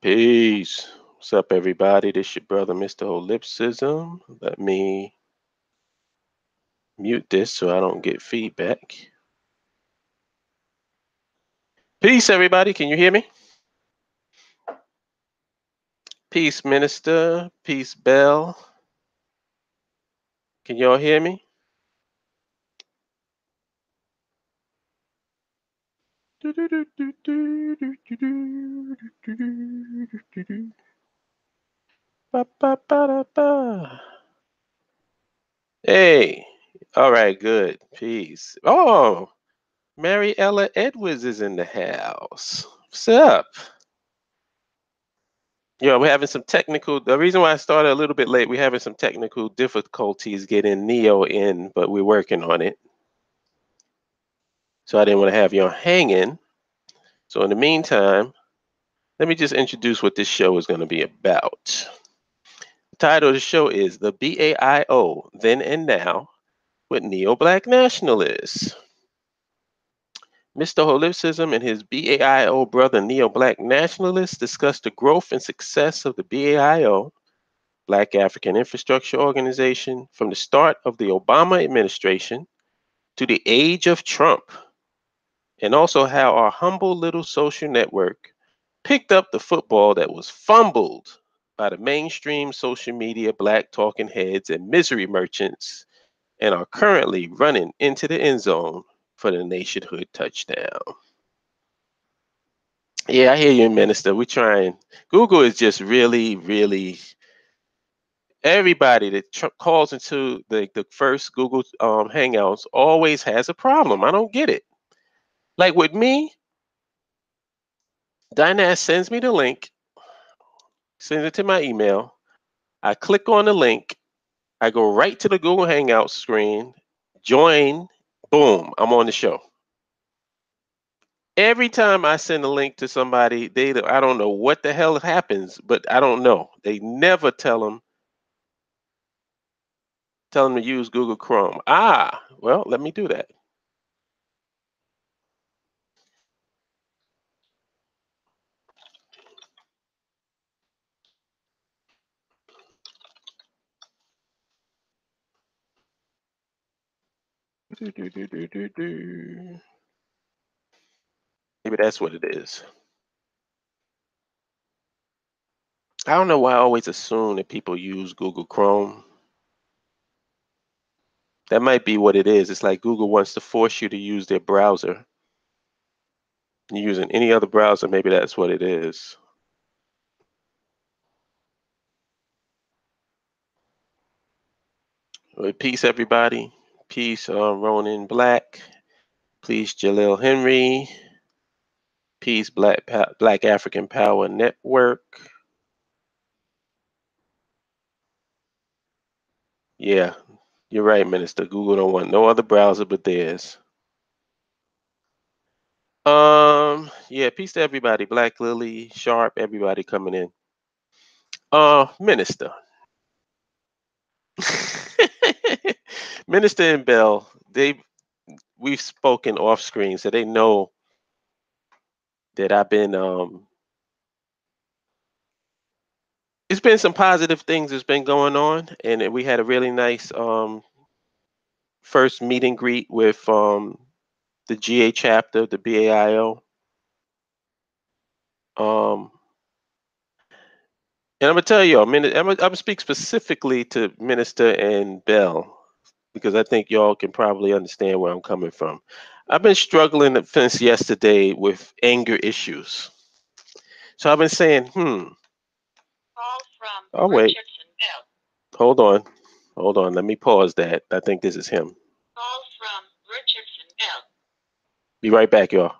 Peace. What's up, everybody? This your brother, Mr. Holipsism. Let me mute this so I don't get feedback. Peace, everybody. Can you hear me? Peace, Minister. Peace, Bell. Can y'all hear me? Hey. All right, good. Peace. Oh, Mary Ella Edwards is in the house. What's up? Yeah, we're having some the reason why I started a little bit late, we're having some technical difficulties getting Neo in, but we're working on it. So I didn't want to have y'all hanging. So in the meantime, let me just introduce what this show is going to be about. The title of the show is The B.A.I.O, Then and Now, with Neo-Black Nationalists. Mr. Holism and his B.A.I.O brother Neo-Black Nationalists discuss the growth and success of the B.A.I.O, Black African Infrastructure Organization, from the start of the Obama administration to the age of Trump, and also how our humble little social network picked up the football that was fumbled by the mainstream social media black talking heads and misery merchants and are currently running into the end zone for the Nationhood touchdown. Yeah, I hear you, Minister. We're trying. Google is just really everybody that calls into the first Google Hangouts always has a problem. I don't get it. Like with me, Dynas sends me the link, sends it to my email. I click on the link. I go right to the Google Hangouts screen, join, boom, I'm on the show. Every time I send a link to somebody, I don't know what the hell happens, but I don't know. They never tell them to use Google Chrome. Well, let me do that. Maybe that's what it is. I don't know why I always assume that people use Google Chrome. That might be what it is. It's like Google wants to force you to use their browser. You're using any other browser, maybe that's what it is. Well, peace, everybody. Peace, Ronan Black. Peace, Jalil Henry. Peace, Black African Power Network. Yeah, you're right, Minister. Google don't want no other browser but theirs. Yeah, peace to everybody. Black Lily, Sharp, everybody coming in. Minister. Minister and Bell, we've spoken off screen, so they know that I've been it's been some positive things that's been going on, and we had a really nice first meet and greet with the GA chapter, the BAIO. And I'm gonna tell y'all, I'm gonna speak specifically to Minister and Bell because I think y'all can probably understand where I'm coming from. I've been struggling since yesterday with anger issues. So I've been saying, oh wait, hold on, let me pause that. I think this is him. Call from Richardson Bell. Be right back, y'all.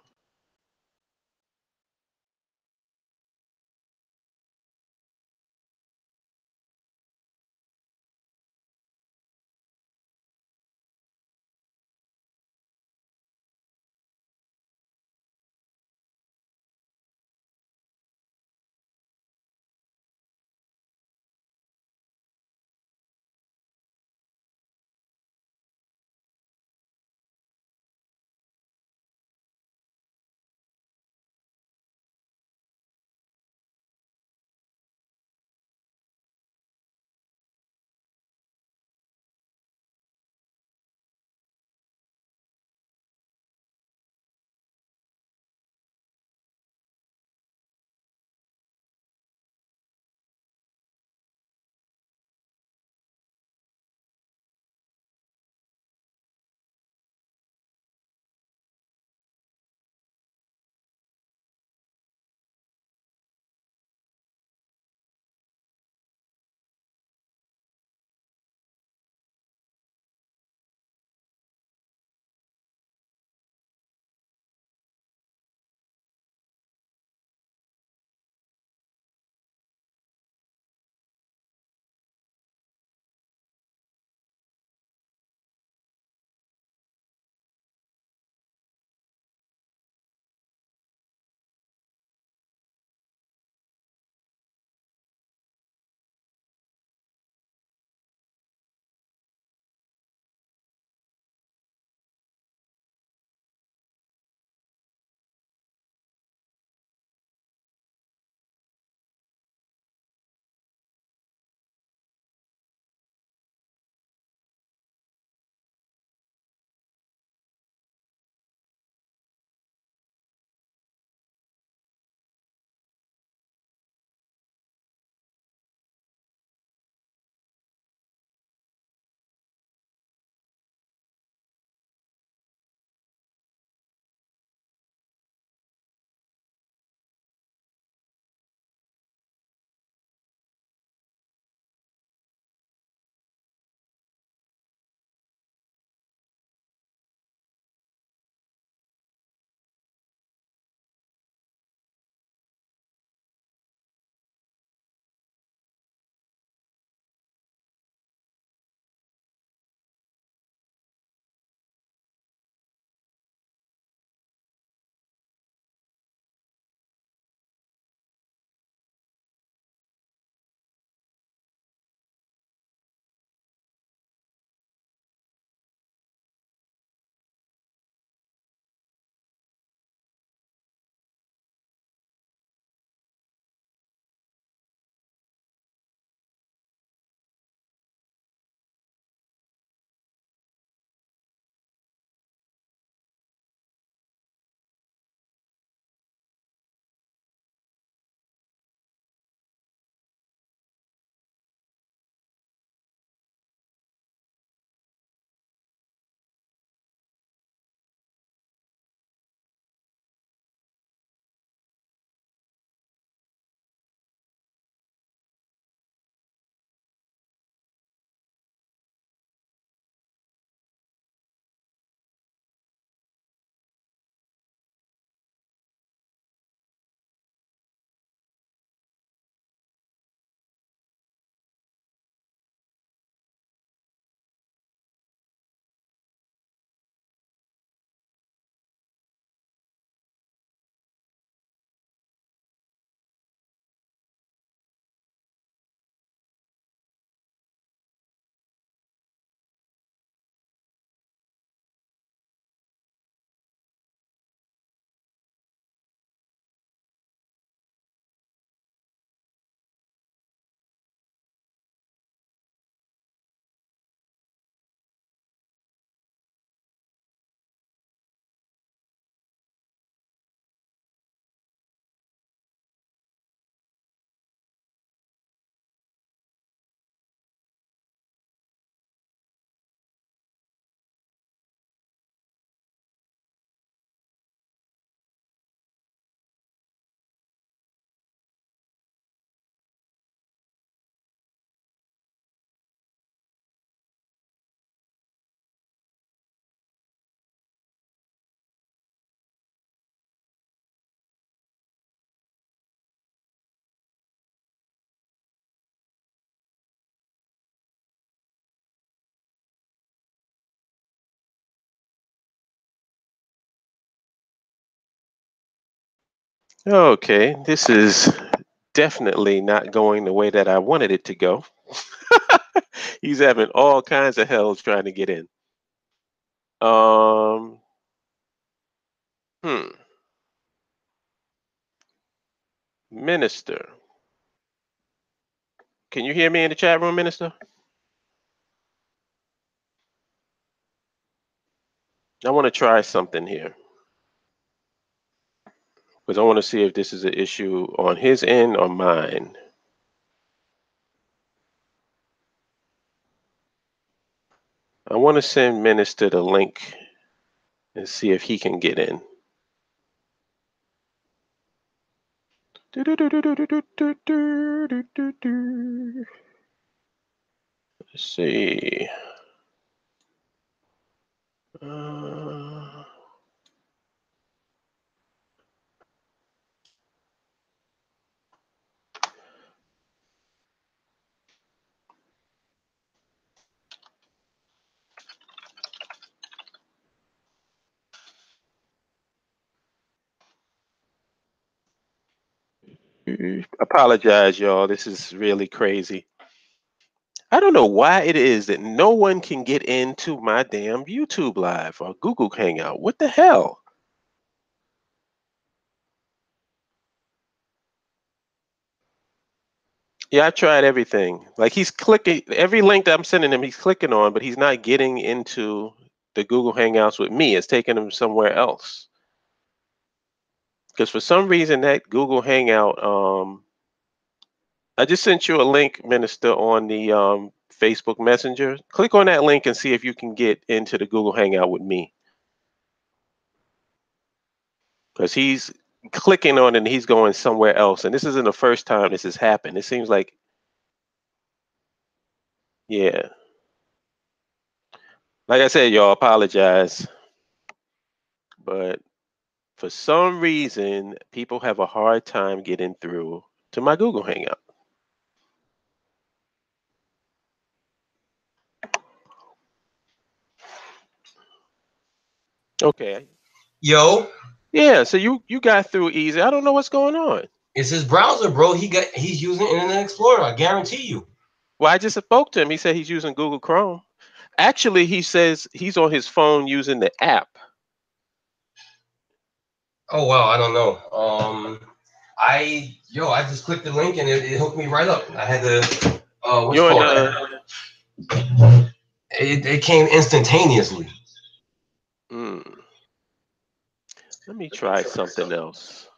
Okay, this is definitely not going the way that I wanted it to go. He's having all kinds of hells trying to get in. Um, hmm. Minister. Can you hear me in the chat room, Minister? I want to try something here because I want to see if this is an issue on his end or mine. I want to send Minister the link and see if he can get in. Let's see. Apologize, y'all. This is really crazy. I don't know why it is that no one can get into my damn YouTube Live or Google Hangout. What the hell? Yeah, I tried everything. Like he's clicking every link that I'm sending him, he's clicking on, but he's not getting into the Google Hangouts with me. It's taking him somewhere else. Because for some reason that Google Hangout, I just sent you a link, Minister, on the Facebook Messenger. Click on that link and see if you can get into the Google Hangout with me. Because he's clicking on it and he's going somewhere else. And this isn't the first time this has happened. It seems like, yeah. Like I said, y'all, apologize. But for some reason, people have a hard time getting through to my Google Hangout. Okay. Yo. Yeah, so you got through easy. I don't know what's going on. It's his browser, bro. He's using Internet Explorer. I guarantee you. Well, I just spoke to him. He said he's using Google Chrome. Actually, he says he's on his phone using the app. Oh wow, I don't know. I just clicked the link and it hooked me right up. I had to what's You're called it came instantaneously. Let me try something else.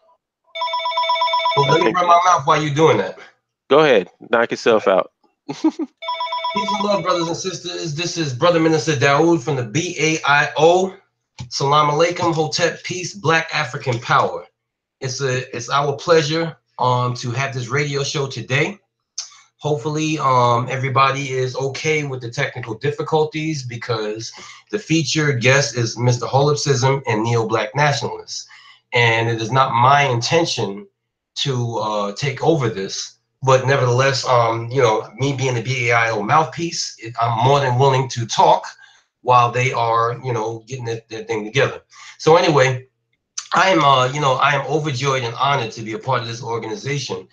Well, let me run my mouth while you're doing that. Go ahead, knock yourself out. Peace and love, brothers and sisters. This is Brother Minister Dawood from the B.A.I.O. Salam alaikum, Hotep, peace, Black African power. It's our pleasure to have this radio show today. Hopefully, everybody is okay with the technical difficulties because the featured guest is Mr. Holip and Neo-Black Nationalist. And it is not my intention to take over this, but nevertheless, me being the B.A.I.O. mouthpiece, I'm more than willing to talk while they are, getting their thing together. So anyway, I am overjoyed and honored to be a part of this organization.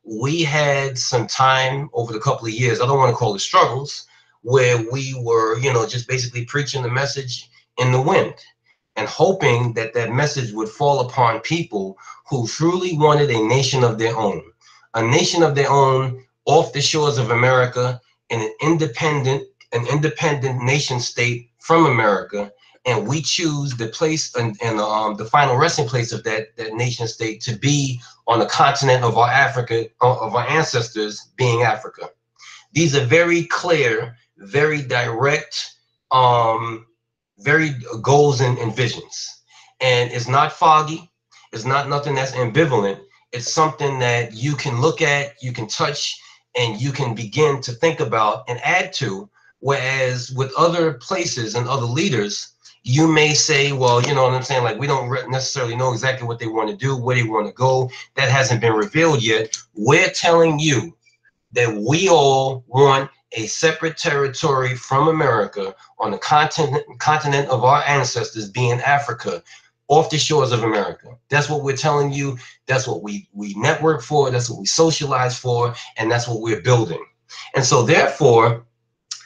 We had some time over the couple of years, I don't want to call it struggles, where we were, just basically preaching the message in the wind and hoping that that message would fall upon people who truly wanted a nation of their own off the shores of America, in an independent nation state from America. And we choose the place and the final resting place of that nation state to be on the continent of our ancestors, being Africa. These are very clear, very direct, very goals and visions. And it's not foggy. It's not nothing that's ambivalent. It's something that you can look at, you can touch, and you can begin to think about and add to. Whereas with other places and other leaders, you may say, well, you know what I'm saying? Like, we don't necessarily know exactly what they want to do, where they want to go. That hasn't been revealed yet. We're telling you that we all want a separate territory from America on the continent of our ancestors, being Africa. off the shores of America. That's what we're telling you. That's what we network for. That's what we socialize for. And that's what we're building. And so therefore,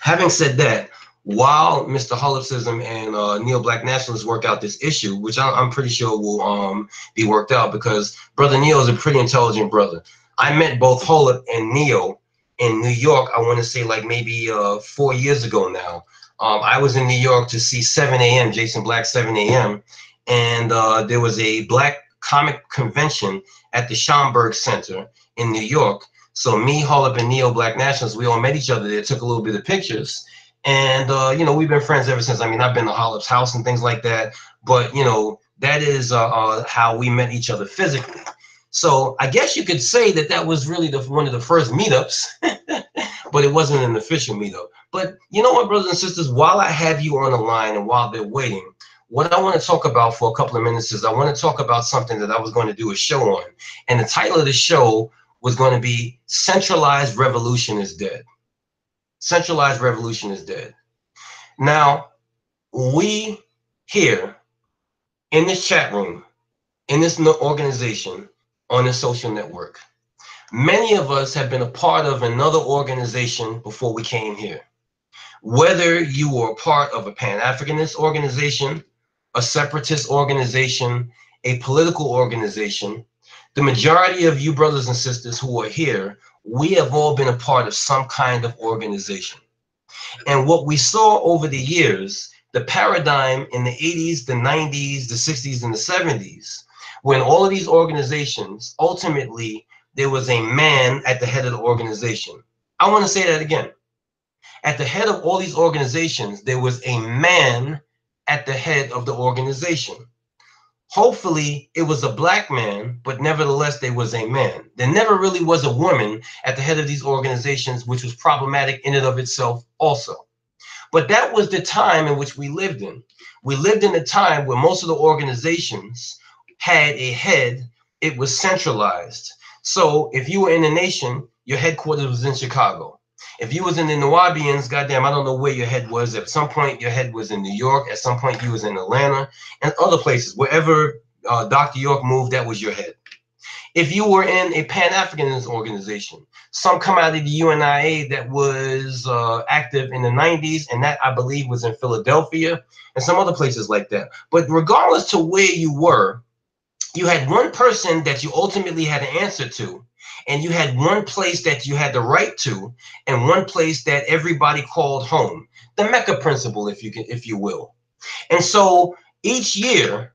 having said that, while Mr. Holipsism and Neo-Black Nationalists work out this issue, which I'm pretty sure will be worked out, because Brother Neo is a pretty intelligent brother. I met both Holip and Neo in New York, I want to say like maybe 4 years ago now. I was in New York to see 7 a.m., Jason Black 7 a.m., and there was a Black comic convention at the Schomburg Center in New York. So me, Holip, and Neo-Black Nationalists, we all met each other there, took a little bit of pictures. And, you know, we've been friends ever since. I mean, I've been to Holip's house and things like that. But, you know, that is how we met each other physically. So I guess you could say that that was really one of the first meetups, but it wasn't an official meetup. But you know what, brothers and sisters, while I have you on the line and while they're waiting, what I want to talk about for a couple of minutes is I want to talk about something that I was going to do a show on. And the title of the show was going to be Centralized Revolution is Dead. Centralized Revolution is Dead. Now, we here in this chat room, in this organization, on this social network, many of us have been a part of another organization before we came here. Whether you were a part of a Pan-Africanist organization, a separatist organization, a political organization, the majority of you brothers and sisters who are here, we have all been a part of some kind of organization. And what we saw over the years, the paradigm in the 80s, the 90s, the 60s, and the 70s, when all of these organizations, ultimately, there was a man at the head of the organization. I want to say that again. At the head of all these organizations, there was a man at the head of the organization. Hopefully, it was a Black man, but nevertheless, there was a man. There never really was a woman at the head of these organizations, which was problematic in and of itself also. But that was the time in which we lived in. We lived in a time where most of the organizations had a head. It was centralized. So if you were in the nation, your headquarters was in Chicago. If you was in the Nubians, goddamn, I don't know where your head was. At some point, your head was in New York. At some point, you was in Atlanta and other places. Wherever Dr. York moved, that was your head. If you were in a Pan-Africanist organization, some come out of the UNIA that was active in the 90s, and that, I believe, was in Philadelphia and some other places like that. But regardless to where you were, you had one person that you ultimately had to answer to, and you had one place that you had the right to, and one place that everybody called home. The Mecca principle, if you will. And so each year,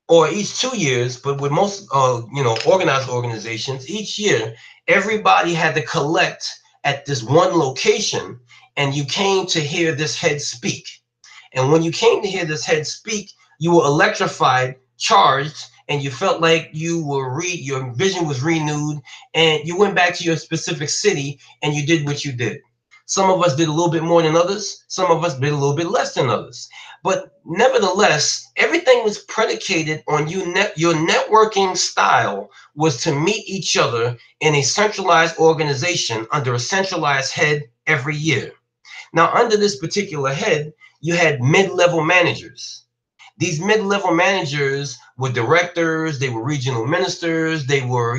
or each 2 years, but with most organized organizations, each year, everybody had to collect at this one location, and you came to hear this head speak. And when you came to hear this head speak, you were electrified, charged, and you felt like you were your vision was renewed, and you went back to your specific city and you did what you did. Some of us did a little bit more than others. Some of us did a little bit less than others. But nevertheless, everything was predicated on your networking style was to meet each other in a centralized organization under a centralized head every year. Now, under this particular head, you had mid-level managers. These mid-level managers were directors, they were regional ministers, they were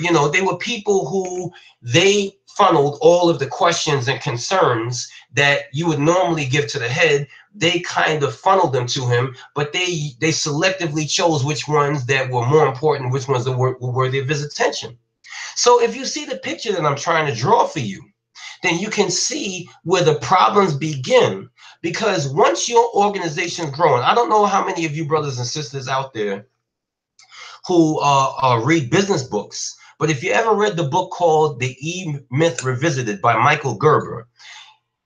people who they funneled all of the questions and concerns that you would normally give to the head. They kind of funneled them to him, but they selectively chose which ones that were more important, which ones that were worthy of his attention. So if you see the picture that I'm trying to draw for you, then you can see where the problems begin. Because once your organization is growing, I don't know how many of you brothers and sisters out there who read business books, but if you ever read the book called The E-Myth Revisited by Michael Gerber,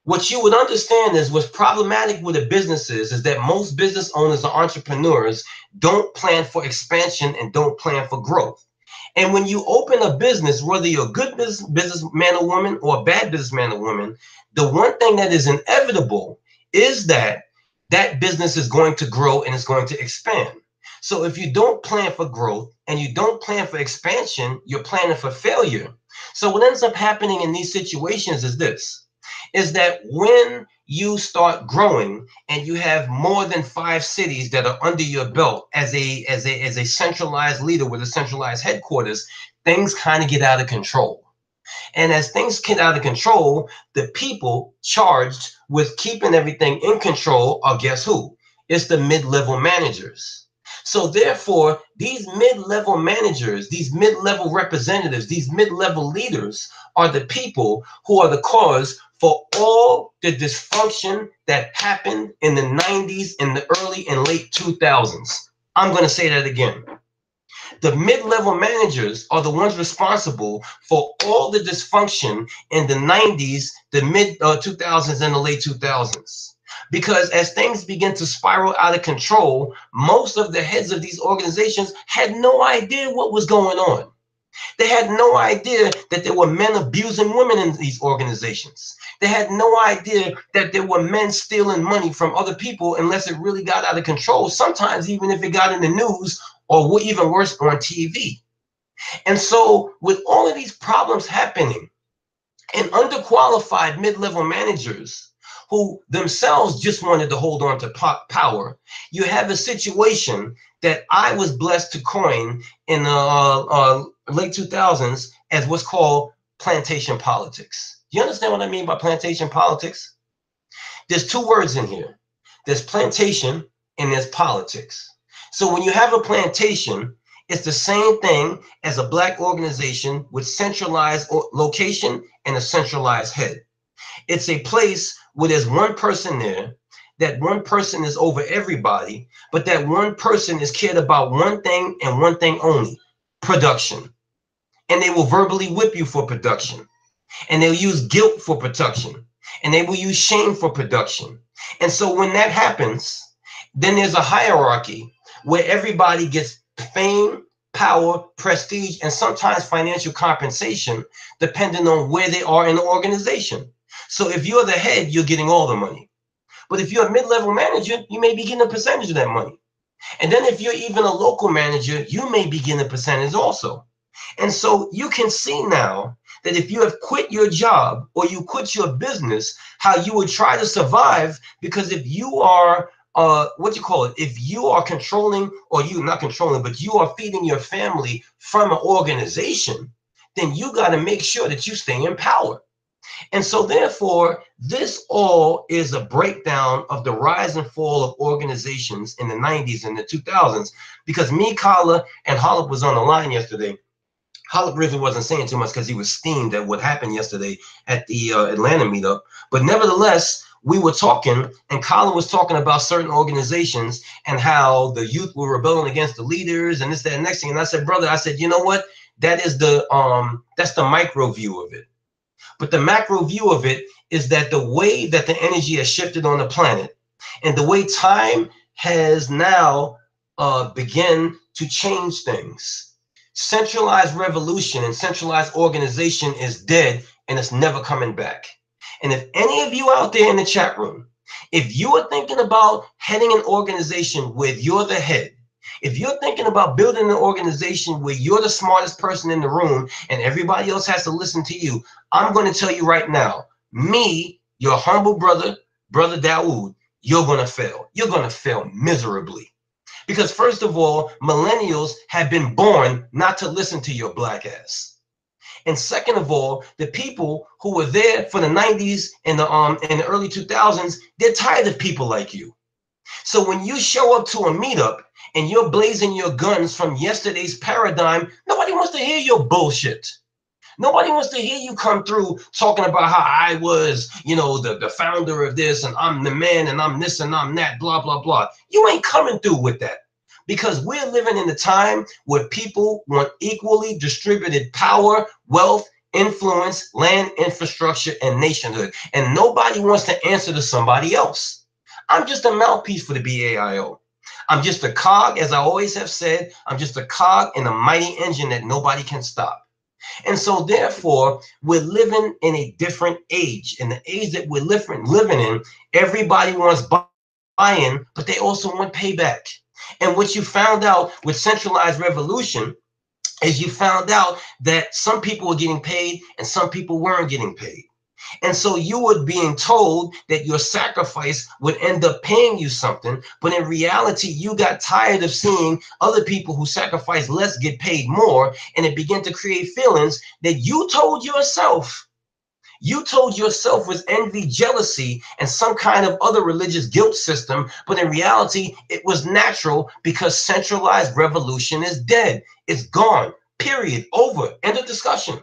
what you would understand is what's problematic with a business is that most business owners or entrepreneurs don't plan for expansion and don't plan for growth. And when you open a business, whether you're a good businessman or woman or a bad businessman or woman, the one thing that is inevitable is that that business is going to grow and it's going to expand. So if you don't plan for growth and you don't plan for expansion, you're planning for failure. So what ends up happening in these situations is this, is that when you start growing and you have more than 5 cities that are under your belt as a centralized leader with a centralized headquarters, things kind of get out of control. And as things get out of control, the people charged with keeping everything in control are, guess who? It's the mid-level managers. So therefore, these mid-level managers, these mid-level representatives, these mid-level leaders are the people who are the cause for all the dysfunction that happened in the 90s, in the early and late 2000s. I'm going to say that again. The mid-level managers are the ones responsible for all the dysfunction in the 90s, the mid 2000s, and the late 2000s. Because as things begin to spiral out of control, most of the heads of these organizations had no idea what was going on. They had no idea that there were men abusing women in these organizations. They had no idea that there were men stealing money from other people unless it really got out of control, sometimes even if it got in the news or even worse, on TV. And so with all of these problems happening and underqualified mid-level managers who themselves just wanted to hold on to power, you have a situation that I was blessed to coin in the late 2000s as what's called plantation politics. Do you understand what I mean by plantation politics? There's 2 words in here. There's plantation and there's politics. So when you have a plantation, it's the same thing as a black organization with centralized location and a centralized head. It's a place where there's one person there, that one person is over everybody, but that one person is cared about one thing and one thing only: production. And they will verbally whip you for production. And they'll use guilt for production. And they will use shame for production. And so when that happens, then there's a hierarchy where everybody gets fame, power, prestige, and sometimes financial compensation, depending on where they are in the organization. So if you're the head, you're getting all the money. But if you're a mid-level manager, you may be getting a percentage of that money. And then if you're even a local manager, you may be getting a percentage also. And so you can see now that if you have quit your job or you quit your business, how you would try to survive, because if you are if you are controlling, or you not controlling, but you are feeding your family from an organization, then you got to make sure that you stay in power. And so therefore, this all is a breakdown of the rise and fall of organizations in the 90s and the 2000s, because me, Kala, and Holip was on the line yesterday. Holip really wasn't saying too much because he was steamed at what happened yesterday at the Atlanta meetup. But nevertheless, we were talking, and Colin was talking about certain organizations and how the youth were rebelling against the leaders and this, that, and next thing. And I said, brother, I said, you know what? That is that's the micro view of it. But the macro view of it is that the way that the energy has shifted on the planet and the way time has now begun to change things. Centralized revolution and centralized organization is dead, and it's never coming back. And if any of you out there in the chat room, if you are thinking about heading an organization where you're the head, if you're thinking about building an organization where you're the smartest person in the room and everybody else has to listen to you, I'm going to tell you right now, me, your humble brother, Brother Dawood, you're going to fail. You're going to fail miserably. Because first of all, millennials have been born not to listen to your black ass. And second of all, the people who were there for the 90s and the early 2000s, they're tired of people like you. So when you show up to a meetup and you're blazing your guns from yesterday's paradigm, nobody wants to hear your bullshit. Nobody wants to hear you come through talking about how I was, the founder of this, and I'm the man, and I'm this, and I'm that, blah, blah, blah. You ain't coming through with that. Because we're living in a time where people want equally distributed power, wealth, influence, land, infrastructure, and nationhood. And nobody wants to answer to somebody else. I'm just a mouthpiece for the BAIO. I'm just a cog, as I always have said. I'm just a cog in a mighty engine that nobody can stop. And so therefore, we're living in a different age. In the age that we're living in, everybody wants buy-in, but they also want payback. And what you found out with centralized revolution is you found out that some people were getting paid and some people weren't getting paid. And so you were being told that your sacrifice would end up paying you something. But in reality, you got tired of seeing other people who sacrifice less get paid more. And it began to create feelings that you told yourself was envy, jealousy, and some kind of other religious guilt system. But in reality, it was natural because centralized revolution is dead. It's gone. Period. Over. End of discussion.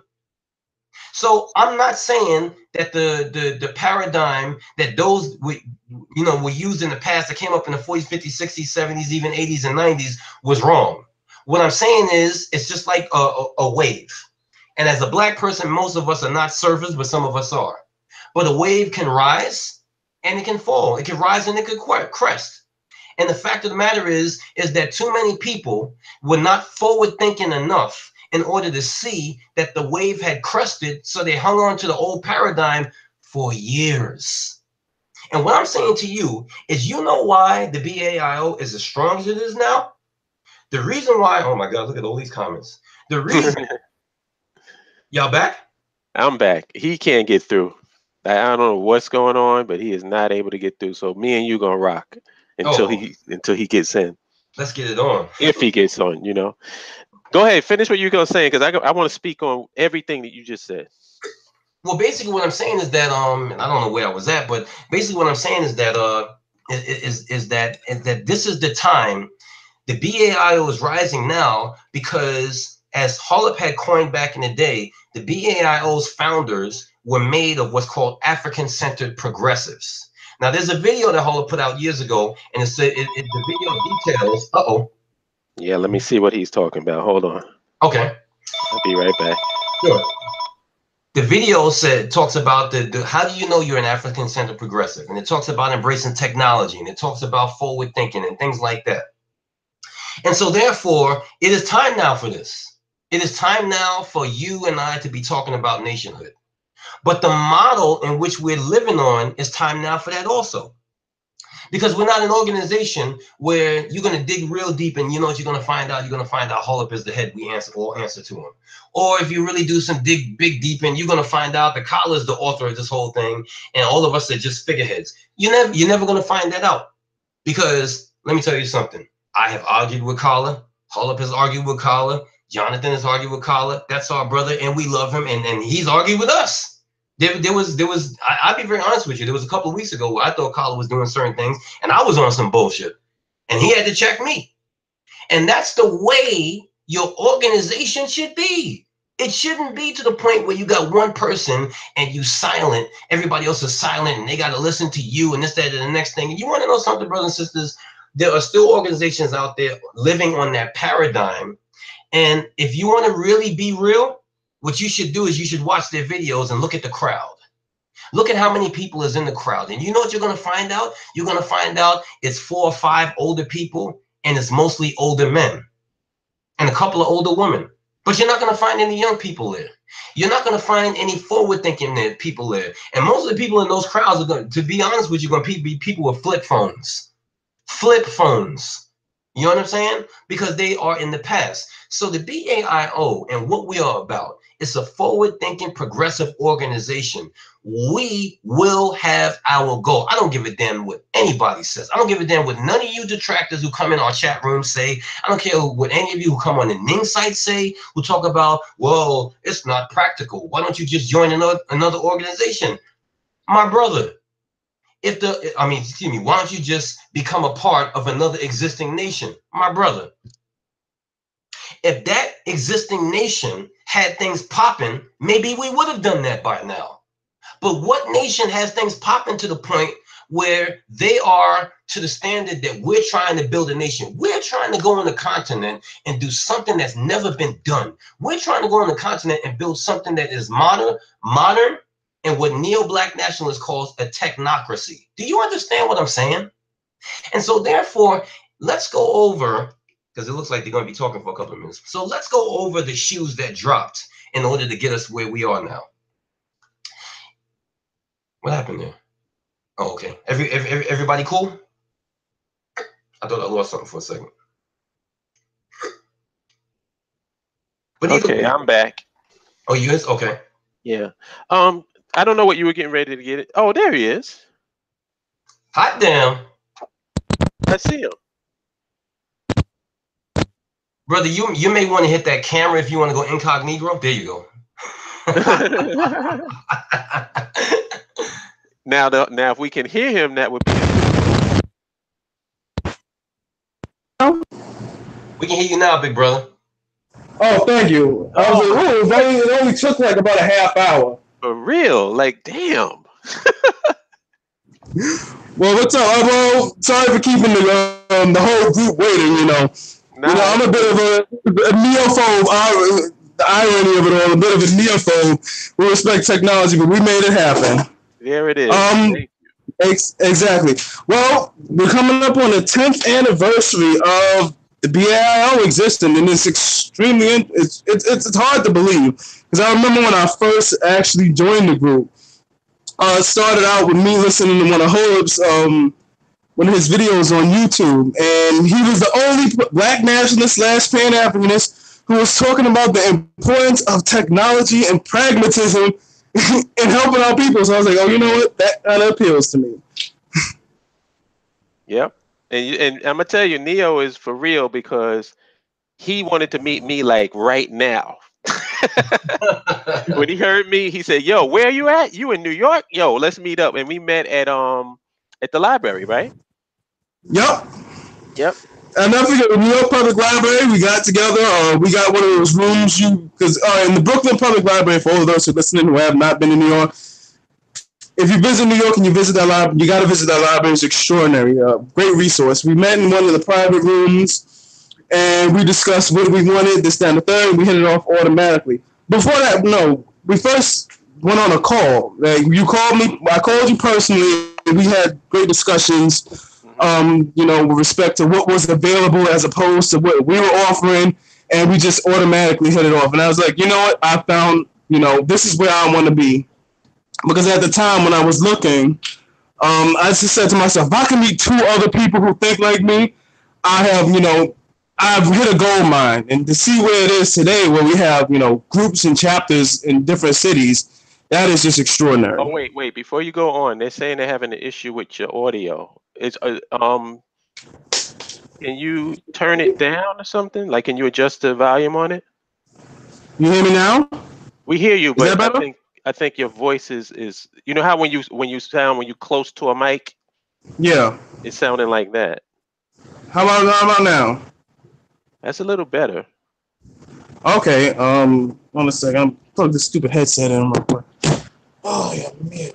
So I'm not saying that the paradigm that those were used in the past that came up in the 40s, 50s, 60s, 70s, even 80s and 90s was wrong. What I'm saying is it's just like a wave. And as a black person, most of us are not surfers, but some of us are. But a wave can rise and it can fall. It can rise and it can crest. And the fact of the matter is that too many people were not forward thinking enough in order to see that the wave had crested, so they hung on to the old paradigm for years. And what I'm saying to you is, you know why the BAIO is as strong as it is now? The reason why, oh my God, look at all these comments. The reason, y'all back? I'm back. He can't get through. I don't know what's going on, but he is not able to get through. So me and you gonna rock until he gets in. Let's get it on. If he gets on, Go ahead, finish what you're gonna say, because I want to speak on everything that you just said. Well, basically what I'm saying is that and I don't know where I was at, but basically what I'm saying is that is that this is the time. The BAIO is rising now because, as Holip had coined back in the day, the BAIO's founders were made of what's called African-centered progressives. Now, there's a video that Holip put out years ago, and the video details. Yeah, let me see what he's talking about. Hold on. Okay. I'll be right back. Sure. The video talks about the how do you know you're an African-centered progressive, and it talks about embracing technology, and it talks about forward thinking and things like that. And so therefore, it is time now for this. It is time now for you and I to be talking about nationhood. But the model in which we're living on is time now for that also. Because we're not an organization where you're going to dig real deep and you know what you're going to find out. You're going to find out Holip is the head. We all answer to him. Or if you really do some big deep in, you're going to find out that Kala is the author of this whole thing and all of us are just figureheads. You're never going to find that out. Because let me tell you something. I have argued with Kala. Holip has argued with Kala. Jonathan has argued with Kala. That's our brother, and we love him, and he's argued with us. I'll be very honest with you. There was a couple of weeks ago where I thought Kala was doing certain things, and I was on some bullshit, and he had to check me. And that's the way your organization should be. It shouldn't be to the point where you got one person and you silent, everybody else is silent, and they got to listen to you and this, that, and the next thing. And you want to know something, brothers and sisters? There are still organizations out there living on that paradigm. And if you want to really be real, what you should do is you should watch their videos and look at the crowd. Look at how many people is in the crowd. And you know what you're going to find out? You're going to find out it's 4 or 5 older people, and it's mostly older men and a couple of older women. But you're not going to find any young people there. You're not going to find any forward-thinking people there. And most of the people in those crowds are going to be honest with you, going to be people with flip phones. Flip phones. You know what I'm saying? Because they are in the past. So the BAIO and what we are about is a forward-thinking progressive organization. We will have our goal. I don't give a damn what anybody says. I don't give a damn what none of you detractors who come in our chat room say. I don't care what any of you who come on the Ning site say, who talk about, well, it's not practical. Why don't you just join another organization? My brother, why don't you just become a part of another existing nation? My brother, if that existing nation had things popping, maybe we would have done that by now. But what nation has things popping to the point where they are to the standard that we're trying to build a nation? We're trying to go on the continent and do something that's never been done. We're trying to go on the continent and build something that is modern, and what neo-black nationalists calls a technocracy. Do you understand what I'm saying? And so therefore, let's go over, because it looks like they're going to be talking for a couple of minutes. So let's go over the shoes that dropped in order to get us where we are now. What happened there? Oh, okay. Everybody cool? I thought I lost something for a second. But okay, I'm back. Oh, you is? Okay. Yeah. I don't know what you were getting ready to get it. Oh, there he is. Hot damn. I see him. Brother, you may want to hit that camera if you want to go incognito. There you go. Now if we can hear him, that would be. We can hear you now, big brother. Oh, thank you. I was like, oh, it only took like about a half hour. For real, like damn. Well, what's up? Well, sorry for keeping the whole group waiting. I'm a bit of a neophobe. The irony of it all, a bit of a neophobe. We respect technology, but we made it happen. There it is. Exactly. Well, we're coming up on the 10th anniversary of the BAIO existing, and it's extremely it's hard to believe because I remember when I first actually joined the group. It started out with me listening to one of Holip's one of his videos on YouTube, and he was the only black nationalist / Pan-Africanist who was talking about the importance of technology and pragmatism in helping our people. So I was like, oh, you know what? That kind of appeals to me. Yep. And I'm gonna tell you, Neo is for real because he wanted to meet me like right now. When he heard me, he said, "Yo, where are you at? You in New York? Yo, let's meet up." And we met at the library, right? Yep. I never forget the New York Public Library. We got together. We got one of those rooms because in the Brooklyn Public Library, for all of those who are listening who have not been in New York, if you visit New York and you visit that library, you got to visit that library. It's extraordinary. Great resource. We met in one of the private rooms, and we discussed what we wanted, this, that, and the third, and we hit it off automatically. Before that, no, we first went on a call. You called me. I called you personally. We had great discussions, with respect to what was available as opposed to what we were offering, and we just automatically hit it off. And I was like, you know what? I found, this is where I want to be. Because at the time when I was looking, I just said to myself, if I can meet 2 other people who think like me, I have, I've hit a gold mine. And to see where it is today, where we have, groups and chapters in different cities, that is just extraordinary. Oh, wait. Before you go on, they're saying they're having an issue with your audio. It's can you turn it down or something? Like, can you adjust the volume on it? You hear me now? We hear you, but I think your voice is you know how when you sound when you close to a mic? Yeah. It's sounding like that. How about now? That's a little better. Okay. Hold on a second. I'm plug this stupid headset in real quick. Oh yeah, man.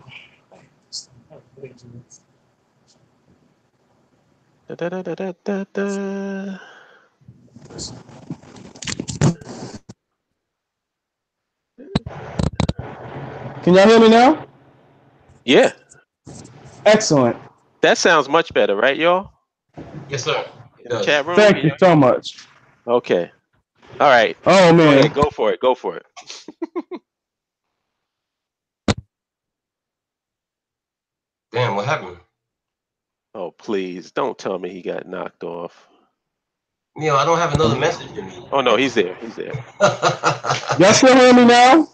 Can y'all hear me now? Yeah. Excellent. That sounds much better, right, y'all? Yes, sir. In the chat room. Thank you so much. Okay. All right. Oh man. Go for it. Go for it. Damn, what happened? Oh, please don't tell me he got knocked off. I don't have another message in me. Oh no, he's there. Y'all still hear me now?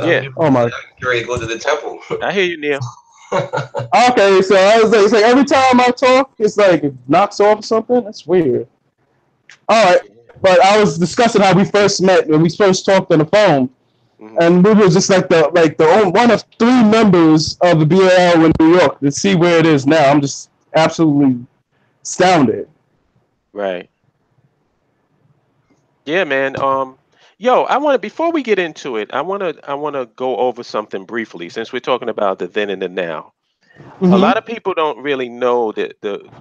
Yeah. Oh my. I'm ready to go to the temple. I hear you, Neil. Okay, so I was like, it's like every time I talk, it's like it knocks off or something. That's weird. All right, but I was discussing how we first met when we first talked on the phone, and we were just like the one of 3 members of the B.A.I.O in New York. To see where it is now, I'm just absolutely astounded. Right. Yeah, man. Yo, I want to before we get into it, I want to go over something briefly since we're talking about the then and the now. A lot of people don't really know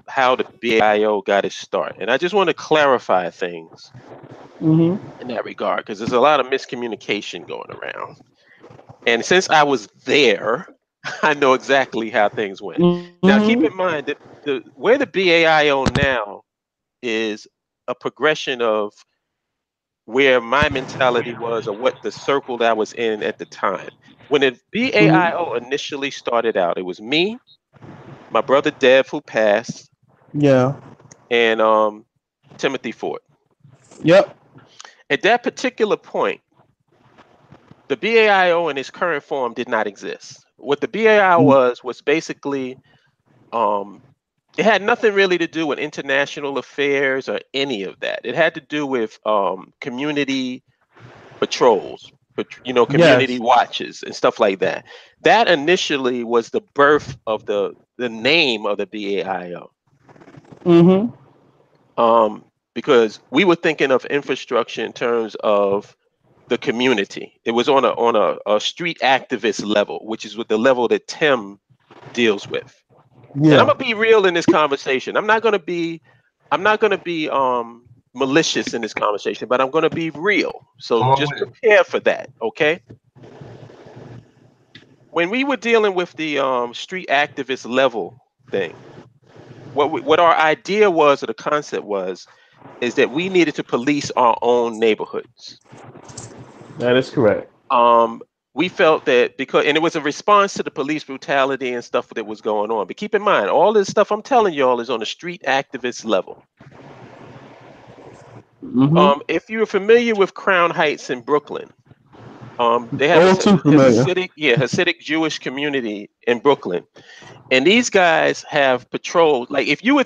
how the BAIO got its start, and I just want to clarify things in that regard because there's a lot of miscommunication going around. And since I was there, I know exactly how things went. Now, keep in mind that where the BAIO now is a progression of where my mentality was or what the circle that I was in at the time. When the BAIO initially started out, it was me, my brother Dev, who passed, and Timothy Ford. Yep. At that particular point, the BAIO in its current form did not exist. What the BAIO was basically, it had nothing really to do with international affairs or any of that. It had to do with community patrols, community watches and stuff like that. That initially was the birth of the name of the BAIO. Because we were thinking of infrastructure in terms of the community. It was on a street activist level, which is what the level that S.T.E.M deals with. Yeah. And I'm gonna be real in this conversation. I'm not gonna be malicious in this conversation, but I'm gonna be real. So just prepare for that, okay? When we were dealing with the street activist level thing, what our idea was, or the concept was, is that we needed to police our own neighborhoods. That is correct. We felt that and it was a response to the police brutality and stuff that was going on. But keep in mind, all this stuff I'm telling y'all is on a street activist level. If you're familiar with Crown Heights in Brooklyn, they have a Hasidic Jewish community in Brooklyn, and these guys have patrolled. Like, if you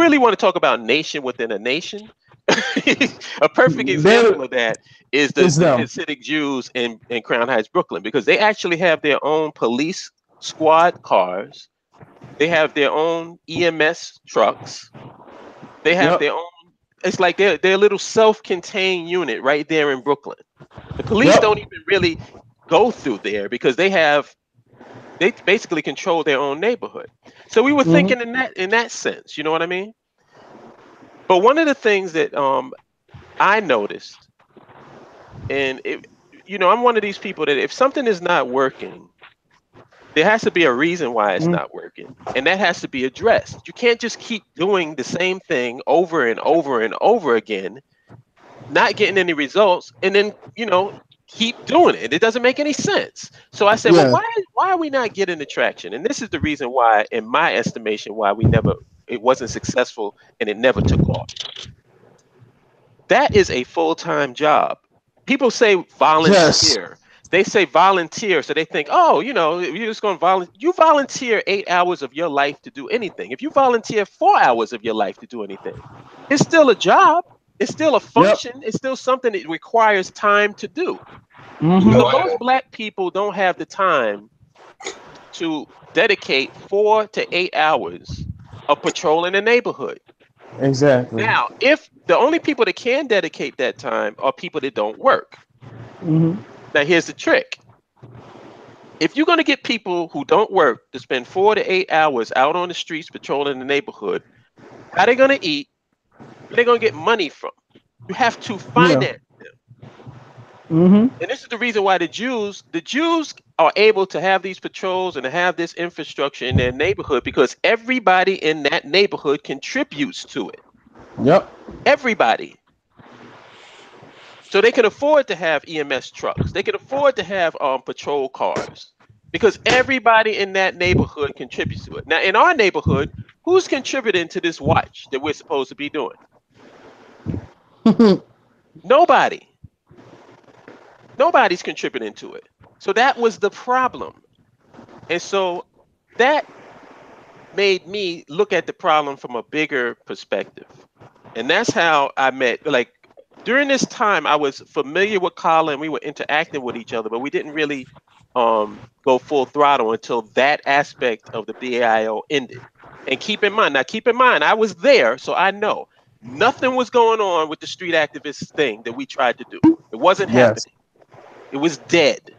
really want to talk about nation within a nation, a perfect example of that is the Hasidic Jews in Crown Heights, Brooklyn, because they actually have their own police squad cars. They have their own EMS trucks. They have their own. It's like they're a little self-contained unit right there in Brooklyn. The police don't even really go through there because they basically control their own neighborhood. So we were thinking in that sense, you know what I mean? But one of the things that I noticed, and I'm one of these people that if something is not working, there has to be a reason why it's not working, and that has to be addressed. You can't just keep doing the same thing over and over and over again, not getting any results, and then keep doing it. It doesn't make any sense. So I said, well, why are we not getting the traction? And this is the reason why, in my estimation, why it wasn't successful and it never took off. That is a full-time job. People say volunteer. They say volunteer, so they think, oh, you're just going to volunteer. You volunteer 8 hours of your life to do anything. If you volunteer 4 hours of your life to do anything, it's still a job. It's still a function. It's still something that requires time to do. So most Black people don't have the time to dedicate 4 to 8 hours of patrolling a neighborhood. Exactly. Now, if the only people that can dedicate that time are people that don't work. Now, here's the trick. If you're going to get people who don't work to spend 4 to 8 hours out on the streets patrolling the neighborhood, how are they going to eat? Where are they going to get money from? You have to finance them. And this is the reason why the Jews are able to have these patrols and to have this infrastructure in their neighborhood, because everybody in that neighborhood contributes to it. Everybody. So they can afford to have EMS trucks. They can afford to have patrol cars, because everybody in that neighborhood contributes to it. Now, in our neighborhood, who's contributing to this watch that we're supposed to be doing? Nobody. Nobody's contributing to it. So that was the problem. And so that made me look at the problem from a bigger perspective. And that's how I met, like, during this time, I was familiar with Colin. We were interacting with each other, but we didn't really go full throttle until that aspect of the BAIO ended. And keep in mind, I was there, so I know nothing was going on with the street activist thing that we tried to do. It wasn't happening. It was dead.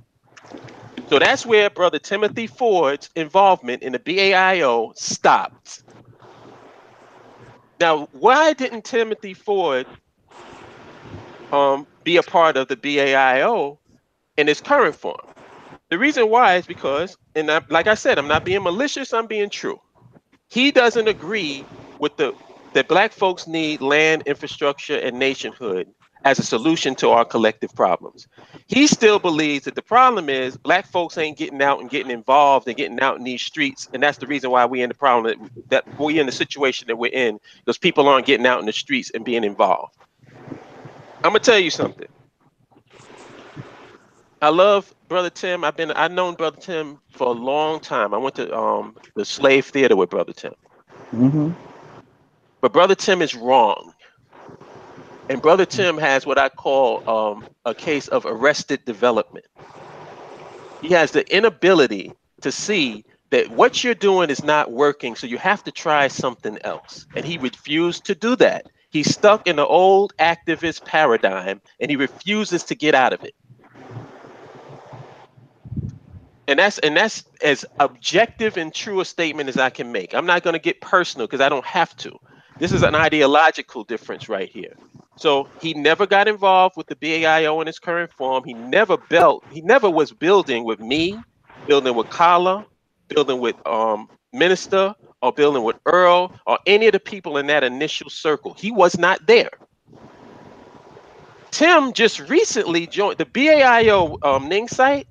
So that's where Brother Timothy Ford's involvement in the BAIO stopped. Now, why didn't Timothy Ford be a part of the BAIO in its current form? The reason why is because, and like I said, I'm not being malicious, I'm being true. He doesn't agree with that Black folks need land, infrastructure, and nationhood as a solution to our collective problems. He still believes that the problem is Black folks ain't getting out and getting involved and getting out in these streets, and that's the reason why we're in the problem that we're in the situation that we're in, because people aren't getting out in the streets and being involved. I'm gonna tell you something. I love Brother Tim. I've known Brother Tim for a long time. I went to the Slave Theater with Brother Tim. Mm-hmm. But Brother Tim is wrong. And Brother Tim has what I call a case of arrested development. He has the inability to see that what you're doing is not working, so you have to try something else. And he refused to do that. He's stuck in the old activist paradigm, and he refuses to get out of it. And that's as objective and true a statement as I can make. I'm not going to get personal because I don't have to. This is an ideological difference right here. So he never got involved with the BAIO in its current form. He never was building with me, building with Kala, building with Minister, or building with Earl, or any of the people in that initial circle. He was not there. Tim just recently joined the BAIO Ning site.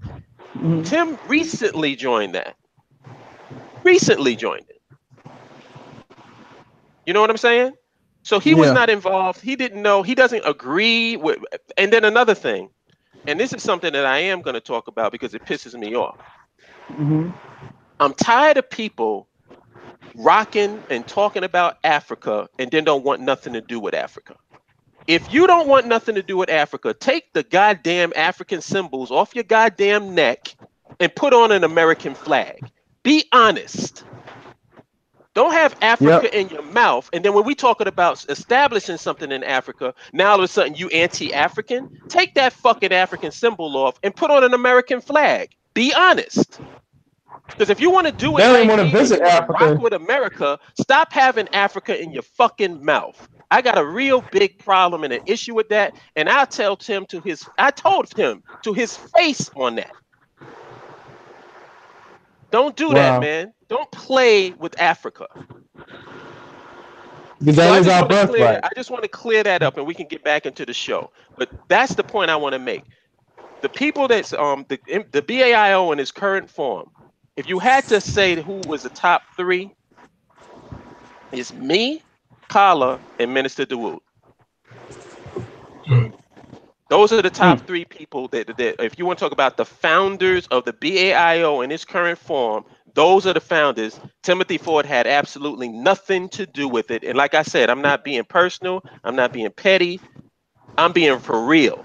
Mm-hmm. Tim recently joined that. Recently joined it. You know what I'm saying? So he was not involved. He didn't know. He doesn't agree with. And then another thing, and this is something that I am going to talk about because it pisses me off. Mm-hmm. I'm tired of people rocking and talking about Africa and then don't want nothing to do with Africa. If you don't want nothing to do with Africa, take the goddamn African symbols off your goddamn neck and put on an American flag. Be honest. Don't have Africa in your mouth. And then when we talking about establishing something in Africa, now all of a sudden you anti-African. Take that fucking African symbol off and put on an American flag. Be honest. Because if you want to do it They don't like want to me visit and you want to Africa. rock with America, stop having Africa in your fucking mouth. I got a real big problem and an issue with that. And I told him to his face on that. Don't do that, man. Don't play with Africa. Because So that is our birthright. I just want to clear that up and we can get back into the show. But that's the point I want to make. The people that's the BAIO in its current form, if you had to say who was the top three, it's me, Kala, and Minister Dawood. Those are the top three people that if you want to talk about the founders of the BAIO in its current form, those are the founders. Timothy Ford had absolutely nothing to do with it. And like I said, I'm not being personal. I'm not being petty. I'm being for real.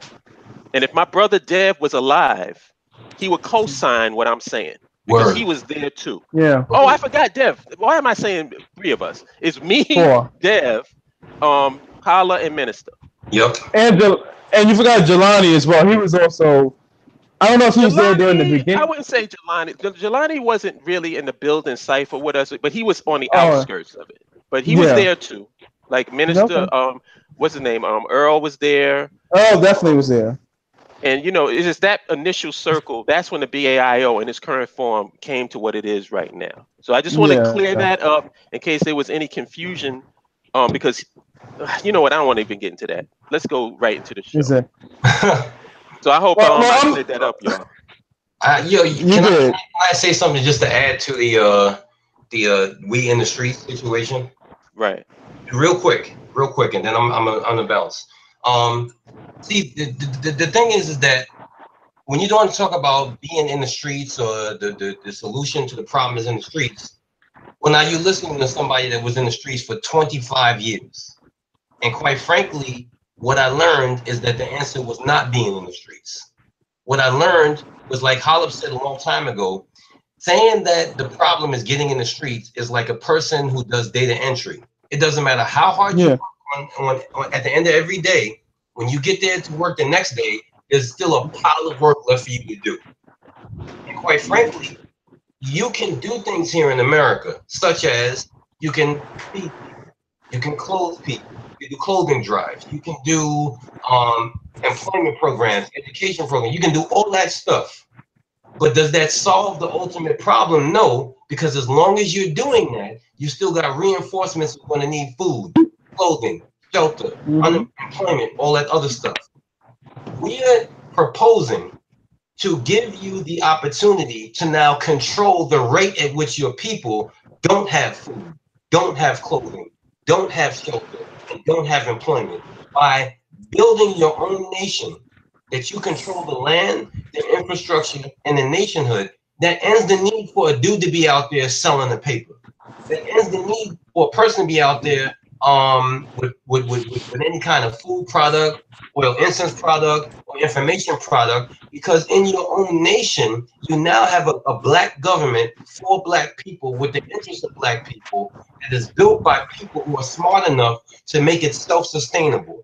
And if my brother Dev was alive, he would co-sign what I'm saying because he was there too. Yeah. Oh, I forgot Dev. Why am I saying three of us? It's me, Dev, Kala, and Minister. Yep. And you forgot Jelani as well. He was also. I don't know if he was there during the beginning. I wouldn't say Jelani. Jelani wasn't really in the building cipher with us, but he was on the outskirts of it. But he was there too. Like Minister, what's his name? Earl was there. Earl definitely was there. And you know, it's just that initial circle. That's when the BAIO in its current form came to what it is right now. So I just want to clear that up in case there was any confusion. Because you know what? I don't want to even get into that. Let's go right into the show. So I hope I cleared that up, y'all. Can I say something just to add to the we in the street situation? Right. Real quick, and then I'm gonna bounce. See, the thing is that when you don't talk about being in the streets or the solution to the problem is in the streets, well, now you're listening to somebody that was in the streets for 25 years. And quite frankly, what I learned is that the answer was not being in the streets. What I learned was, like Holip said a long time ago, saying that the problem is getting in the streets is like a person who does data entry. It doesn't matter how hard you work on at the end of every day. When you get there to work the next day, there's still a pile of work left for you to do. And quite frankly, you can do things here in America, such as you can feed people, you can clothe people, you can do clothing drives, you can do employment programs, education programs, you can do all that stuff. But does that solve the ultimate problem? No, because as long as you're doing that, you still got reinforcements who are going to need food, clothing, shelter, unemployment, all that other stuff. We're proposing to give you the opportunity to now control the rate at which your people don't have food, don't have clothing, don't have shelter, and don't have employment by building your own nation, that you control the land, the infrastructure, and the nationhood that ends the need for a dude to be out there selling the paper. That ends the need for a person to be out there with any kind of food product, oil incense product, or information product, because in your own nation, you now have a black government for black people with the interest of black people that is built by people who are smart enough to make it self-sustainable.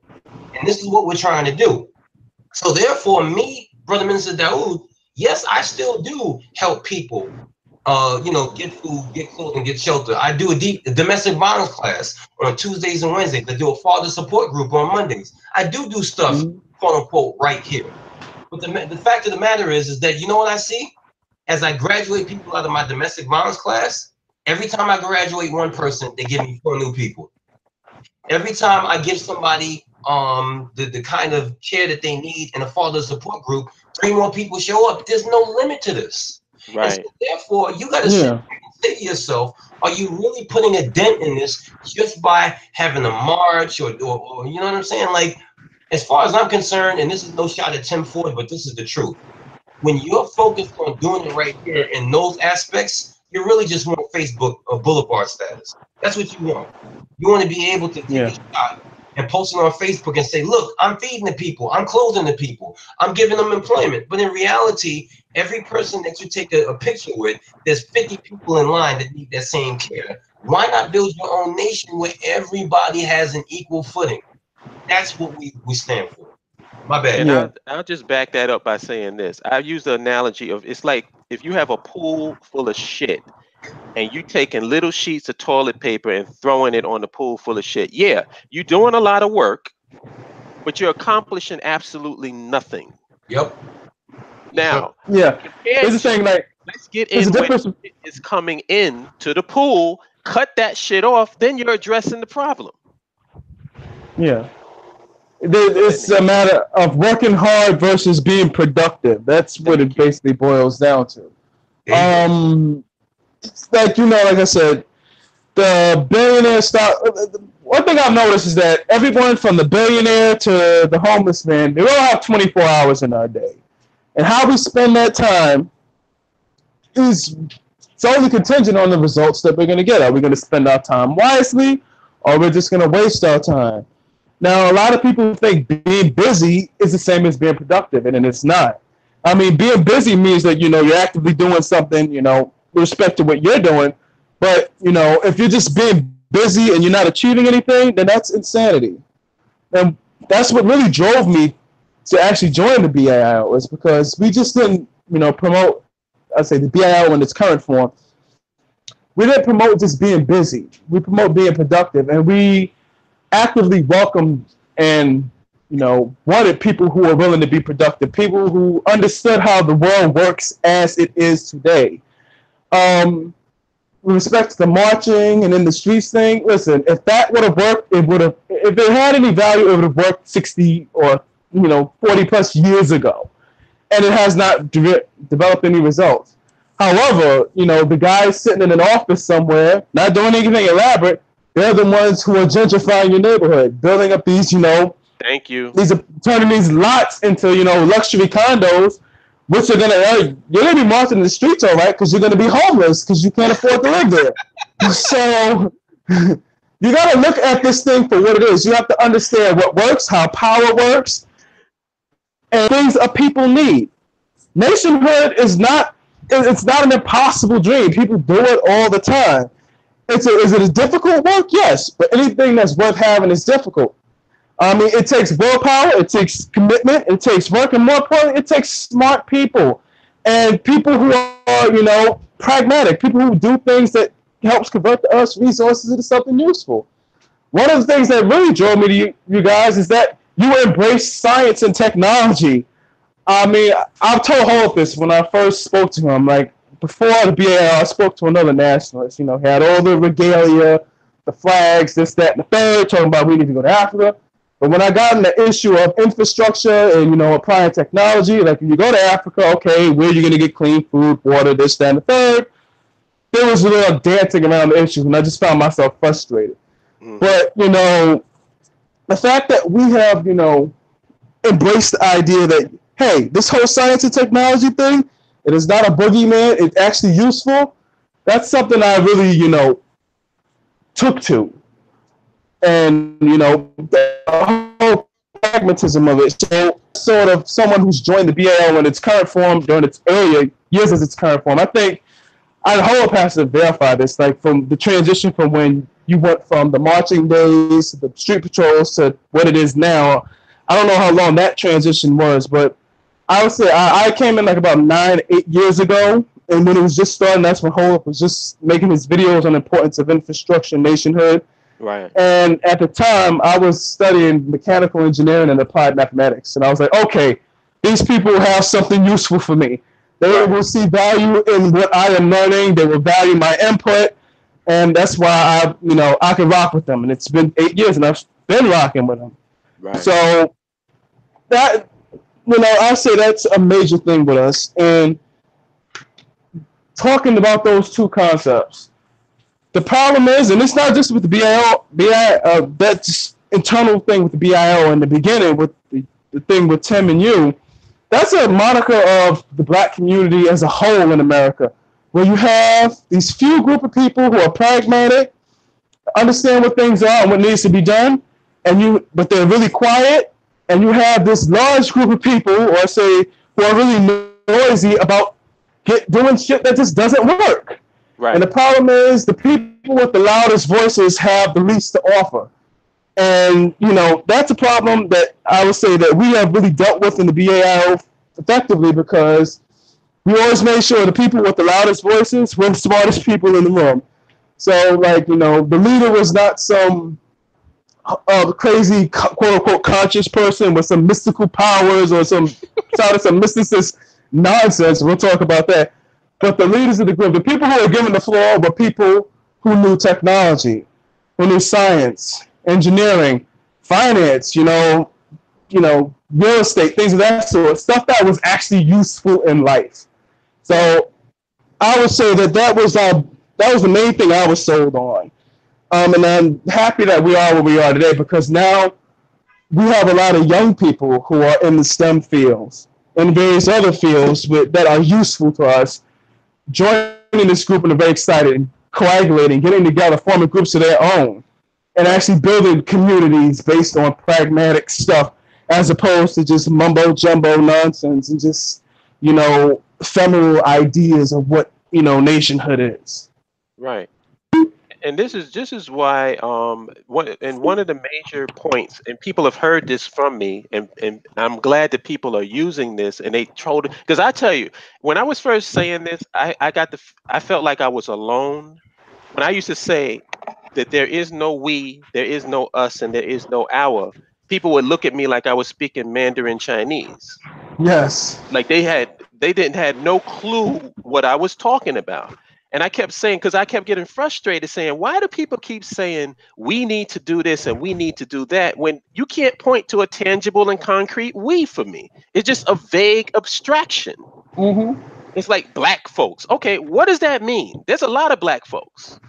And this is what we're trying to do. So therefore, me, Brother Minister Daoud, yes, I still do help people, get food, get clothing, get shelter. I do a domestic violence class on Tuesdays and Wednesdays. I do a father support group on Mondays. I do stuff, quote unquote, right here. But the fact of the matter is that, you know what I see? As I graduate people out of my domestic violence class, every time I graduate one person, they give me 4 new people. Every time I give somebody the kind of care that they need in a father support group, 3 more people show up. There's no limit to this. Right. So therefore, you got to say to yourself, are you really putting a dent in this just by having a march or you know what I'm saying? Like, as far as I'm concerned, and this is no shot at Tim Ford, but this is the truth. When you're focused on doing it right here in those aspects, you really just want Facebook or boulevard status. That's what you want. You want to be able to take a shot and post it on Facebook and say, look, I'm feeding the people, I'm clothing the people, I'm giving them employment. But in reality, every person that you take a picture with, there's 50 people in line that need that same care. Why not build your own nation where everybody has an equal footing? That's what we stand for. My bad. And I'll just back that up by saying this. I use the analogy of, it's like if you have a pool full of shit and you taking little sheets of toilet paper and throwing it on the pool full of shit. Yeah, you're doing a lot of work, but you're accomplishing absolutely nothing. Yep. Now, it's the thing, like, let's get in when it is coming in to the pool, cut that shit off, then you're addressing the problem. Yeah. It's a matter of working hard versus being productive. That's what it basically boils down to. Like, like I said, the billionaire stock. One thing I've noticed is that everyone from the billionaire to the homeless man, they all have 24 hours in our day. And how we spend that time is solely contingent on the results that we're going to get. Are we going to spend our time wisely, or we're just going to waste our time? Now, a lot of people think being busy is the same as being productive, and it's not. I mean, being busy means that, you're actively doing something, with respect to what you're doing. But, if you're just being busy and you're not achieving anything, then that's insanity. And that's what really drove me to actually join the BAIO, is because we just didn't, promote, the BAIO in its current form. We didn't promote just being busy. We promote being productive, and we actively welcomed and, wanted people who are willing to be productive, people who understood how the world works as it is today. With respect to the marching and in the streets thing, listen, if that would have worked, if it had any value, it would have worked 60 or 40 plus years ago, and it has not developed any results. However, the guys sitting in an office somewhere, not doing anything elaborate, they're the ones who are gentrifying your neighborhood, building up these, thank you. These are turning these lots into, luxury condos, which are you're gonna be marching in the streets, all right, because you're gonna be homeless because you can't afford to live there. So you gotta look at this thing for what it is. You have to understand what works, how power works, and things that people need. Nationhood is not an impossible dream. People do it all the time. Is it a difficult work? Yes, but anything that's worth having is difficult. I mean, it takes willpower, it takes commitment, it takes work, and more importantly, it takes smart people and people who are, pragmatic, people who do things that helps convert the Earth's resources into something useful. One of the things that really drove me to you guys is that you embrace science and technology. I mean, I've told Holip this when I first spoke to him, like, before the BAIO, I spoke to another nationalist, he had all the regalia, the flags, this, that, and the third, talking about we need to go to Africa. But when I got in the issue of infrastructure and, applying technology, like when you go to Africa, okay, where are you going to get clean food, water, this, that, and the third? There was a little dancing around the issue, and I just found myself frustrated. But, the fact that we have, embraced the idea that hey, this whole science and technology thing, it is not a boogeyman. It's actually useful. That's something I really, took to. And, the whole pragmatism of it. So, sort of someone who's joined the BAIO in its current form during its earlier years as its current form, I think Holip has to verify this, like from the transition from when you went from the marching days, the street patrols to what it is now. I don't know how long that transition was, but I would say I came in like about 8 years ago, and when it was just starting, that's when Holip was just making his videos on the importance of infrastructure, nationhood. Right. And at the time, I was studying mechanical engineering and applied mathematics, and I was like, okay, these people have something useful for me. They will see value in what I am learning. They will value my input, and that's why I can rock with them. And it's been 8 years, and I've been rocking with them. Right. So that, I'll say that's a major thing with us. And talking about those two concepts, the problem is, and it's not just with the BAIO, that's internal thing with the BAIO in the beginning with the thing with Tim and you. That's a moniker of the black community as a whole in America, where you have these few group of people who are pragmatic, understand what things are and what needs to be done, but they're really quiet, and you have this large group of people, or say, who are really noisy about doing shit that just doesn't work. Right. And the problem is the people with the loudest voices have the least to offer. And, that's a problem that I would say that we have really dealt with in the BAIO effectively, because we always made sure the people with the loudest voices were the smartest people in the room. So, the leader was not some crazy, quote-unquote, conscious person with some mystical powers or some mysticist nonsense. We'll talk about that. But the leaders of the group, the people who were given the floor, were people who knew technology, who knew science, engineering, finance, real estate, things of that sort, stuff that was actually useful in life. So I would say that was the main thing I was sold on. And I'm happy that we are where we are today, because now we have a lot of young people who are in the STEM fields and various other fields that are useful to us, joining this group, and are very excited and coagulating, getting together, forming groups of their own, and actually building communities based on pragmatic stuff, as opposed to just mumbo jumbo nonsense and just, ephemeral ideas of what, nationhood is. Right. And this is why one of the major points, and people have heard this from me, and I'm glad that people are using this, and they told, because I tell you, when I was first saying this, I felt like I was alone. When I used to say that there is no we, there is no us, and there is no our, people would look at me like I was speaking Mandarin Chinese. Yes. Like they had no clue what I was talking about. And I kept saying, because I kept getting frustrated saying, why do people keep saying we need to do this and we need to do that, when you can't point to a tangible and concrete we for me? It's just a vague abstraction. Mm-hmm. It's like black folks. Okay, what does that mean? There's a lot of black folks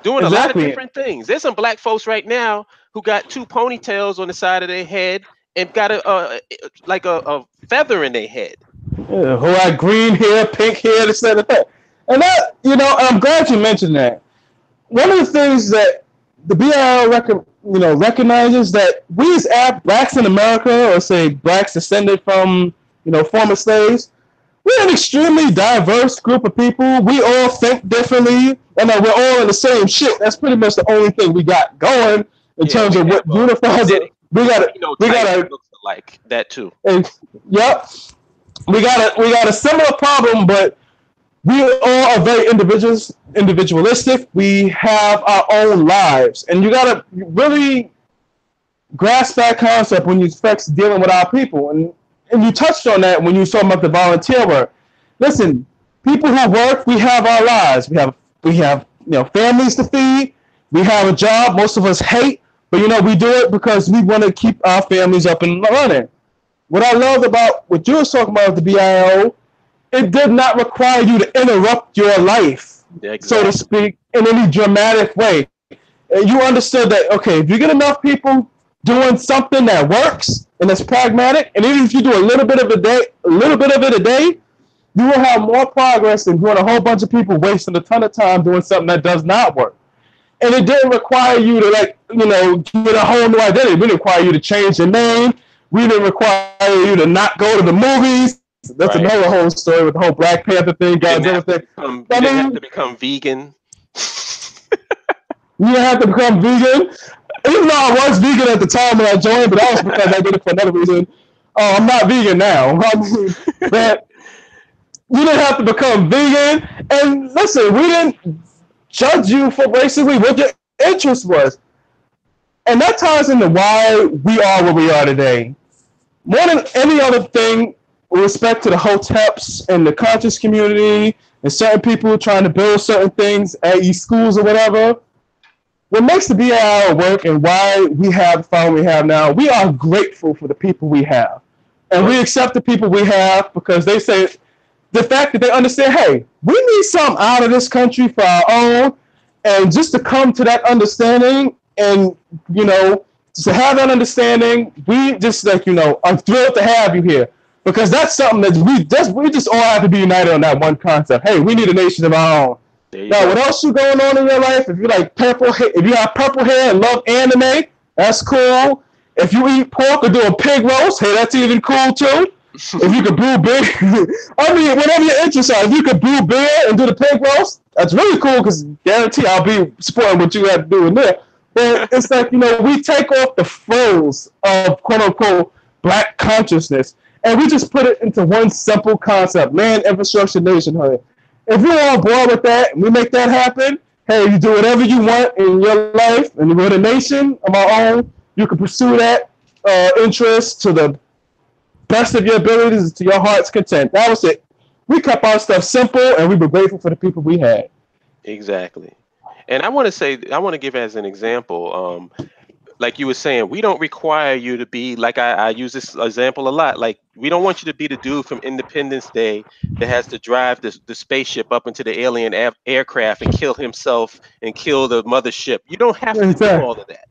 doing a lot of different things. There's some black folks right now who got 2 ponytails on the side of their head and got a feather in their head. Yeah, who had green hair, pink hair, this, that, and that. And that, I'm glad you mentioned that. One of the things that the BAIO recognizes, that we as blacks in America, or say blacks descended from, former slaves, we're an extremely diverse group of people. We all think differently, and we're all in the same shit. That's pretty much the only thing we got going in terms of what unifies it. We got looks like that too. And, yep. We got a similar problem, but we all are very individualistic. We have our own lives, and you gotta really grasp that concept when you start dealing with our people. And you touched on that when you were talking about the volunteer work. Listen, people who work, we have our lives. We have families to feed. We have a job most of us hate, but we do it because we want to keep our families up and running. What I loved about what you were talking about with the BAIO, it did not require you to interrupt your life, so to speak, in any dramatic way. And you understood that, okay, if you get enough people doing something that works, and it's pragmatic, and even if you do a little bit of it a day, you will have more progress than doing a whole bunch of people wasting a ton of time doing something that does not work. And it didn't require you to get a whole new identity. We didn't require you to change your name. We didn't require you to not go to the movies. That's another whole story with the whole Black Panther thing, Godzilla thing. You didn't have to become vegan. You didn't have to become vegan. Even though I was vegan at the time when I joined, but that was because I did it for another reason. I'm not vegan now. But you didn't have to become vegan. And listen, we didn't judge you for basically what your interest was. And that ties into why we are where we are today. More than any other thing, with respect to the Hoteps and the conscious community and certain people trying to build certain things at these schools or whatever, what makes the B.A.I.O. work and why we have the following we have now, we are grateful for the people we have. And we accept the people we have because they say the fact that they understand, hey, we need something out of this country for our own. And just to come to that understanding and, to have that understanding, we just I'm thrilled to have you here. Because that's something that we just all have to be united on that one concept. Hey, we need a nation of our own. Now, what else is going on in your life? If you like if you have purple hair and love anime, that's cool. If you eat pork or do a pig roast, hey, that's even cool too. If you could brew beer, whatever your interests are, if you could brew beer and do the pig roast, that's really cool because guarantee I'll be supporting what you have to do in there. But it's we take off the frills of quote unquote Black consciousness and we just put it into one simple concept: land, infrastructure, nationhood. If you're on board with that, and we make that happen, hey, you do whatever you want in your life, and we're a nation of our own. You can pursue that interest to the best of your abilities, to your heart's content. That was it. We kept our stuff simple, and we were grateful for the people we had. Exactly. And I want to give as an example, like you were saying, we don't require you to be, like I use this example a lot, like we don't want you to be the dude from Independence Day that has to drive the spaceship up into the alien aircraft and kill himself and kill the mothership. You don't have to do all of that.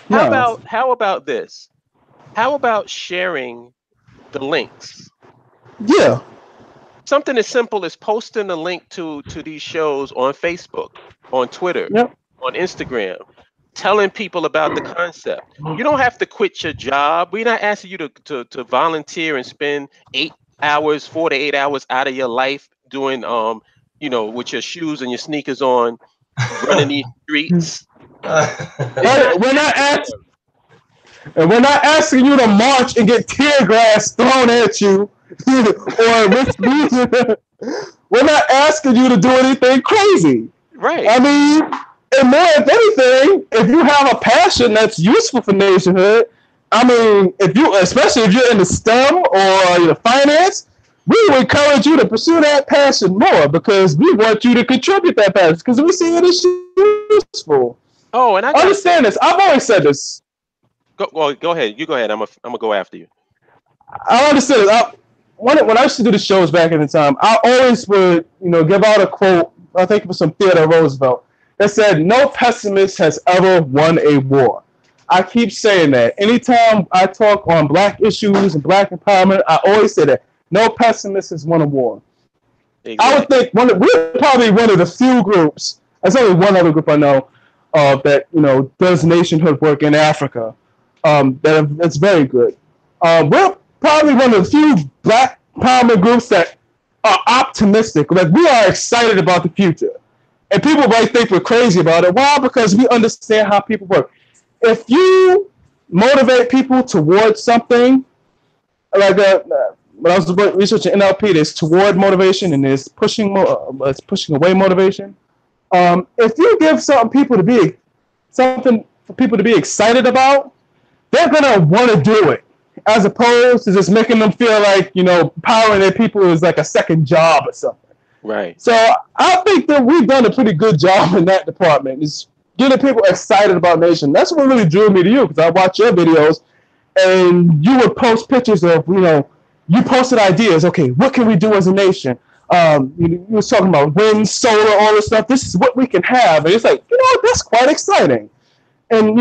How about this? How about sharing the links? Yeah. Something as simple as posting a link to these shows on Facebook, on Twitter, on Instagram, telling people about the concept. You don't have to quit your job. We're not asking you to volunteer and spend 4 to 8 hours out of your life doing, with your shoes and your sneakers on, running these streets. We're not asking you to march and get tear gas thrown at you, or we're not asking you to do anything crazy. Right. I mean, and more than anything, if you have a passion that's useful for nationhood, I mean, especially if you're in the STEM or the finance, we would encourage you to pursue that passion more because we want you to contribute that passion because we see it as useful. Oh, and I understand this. I've always said this. Go ahead. You go ahead. I'm gonna go after you. I understand this. When I used to do the shows back in the time, I always would, give out a quote. I think it was from Theodore Roosevelt that said, "No pessimist has ever won a war." I keep saying that. Anytime I talk on Black issues and Black empowerment, I always say that. No pessimist has won a war. Exactly. I would think we're probably one of the few groups. There's only one other group I know that does nationhood work in Africa. That's very good. We're probably one of the few Black empowerment groups that are optimistic. Like we are excited about the future. And people might think we're crazy about it. Why? Because we understand how people work. If you motivate people towards something, like when I was researching NLP, there's toward motivation and there's pushing away motivation. If you give something for people to be excited about, they're gonna want to do it, as opposed to just making them feel like empowering their people is like a second job or something. Right. So I think that we've done a pretty good job in that department. Is getting people excited about nation. That's what really drew me to you because I watch your videos, and you would post pictures of you posted ideas. Okay, what can we do as a nation? You was talking about wind, solar, all this stuff. This is what we can have, and it's like that's quite exciting. And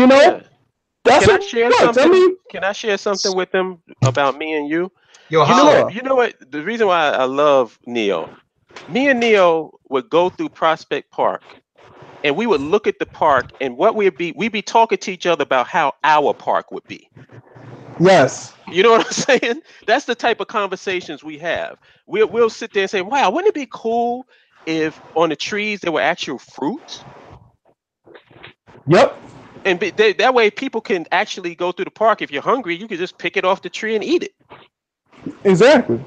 That's Can I what. share What? I something? mean, Can I share something with them about me and you? Yo, You know holla. what? sure. You know what? The reason why I love Neo, me and Neo would go through Prospect Park, and we would look at the park, and we'd be talking to each other about how our park would be. Yes. You know what I'm saying? That's the type of conversations we have. We'll sit there and say, "Wow, wouldn't it be cool if on the trees there were actual fruit?" Yep. And that way people can actually go through the park. If you're hungry, you can just pick it off the tree and eat it. Exactly.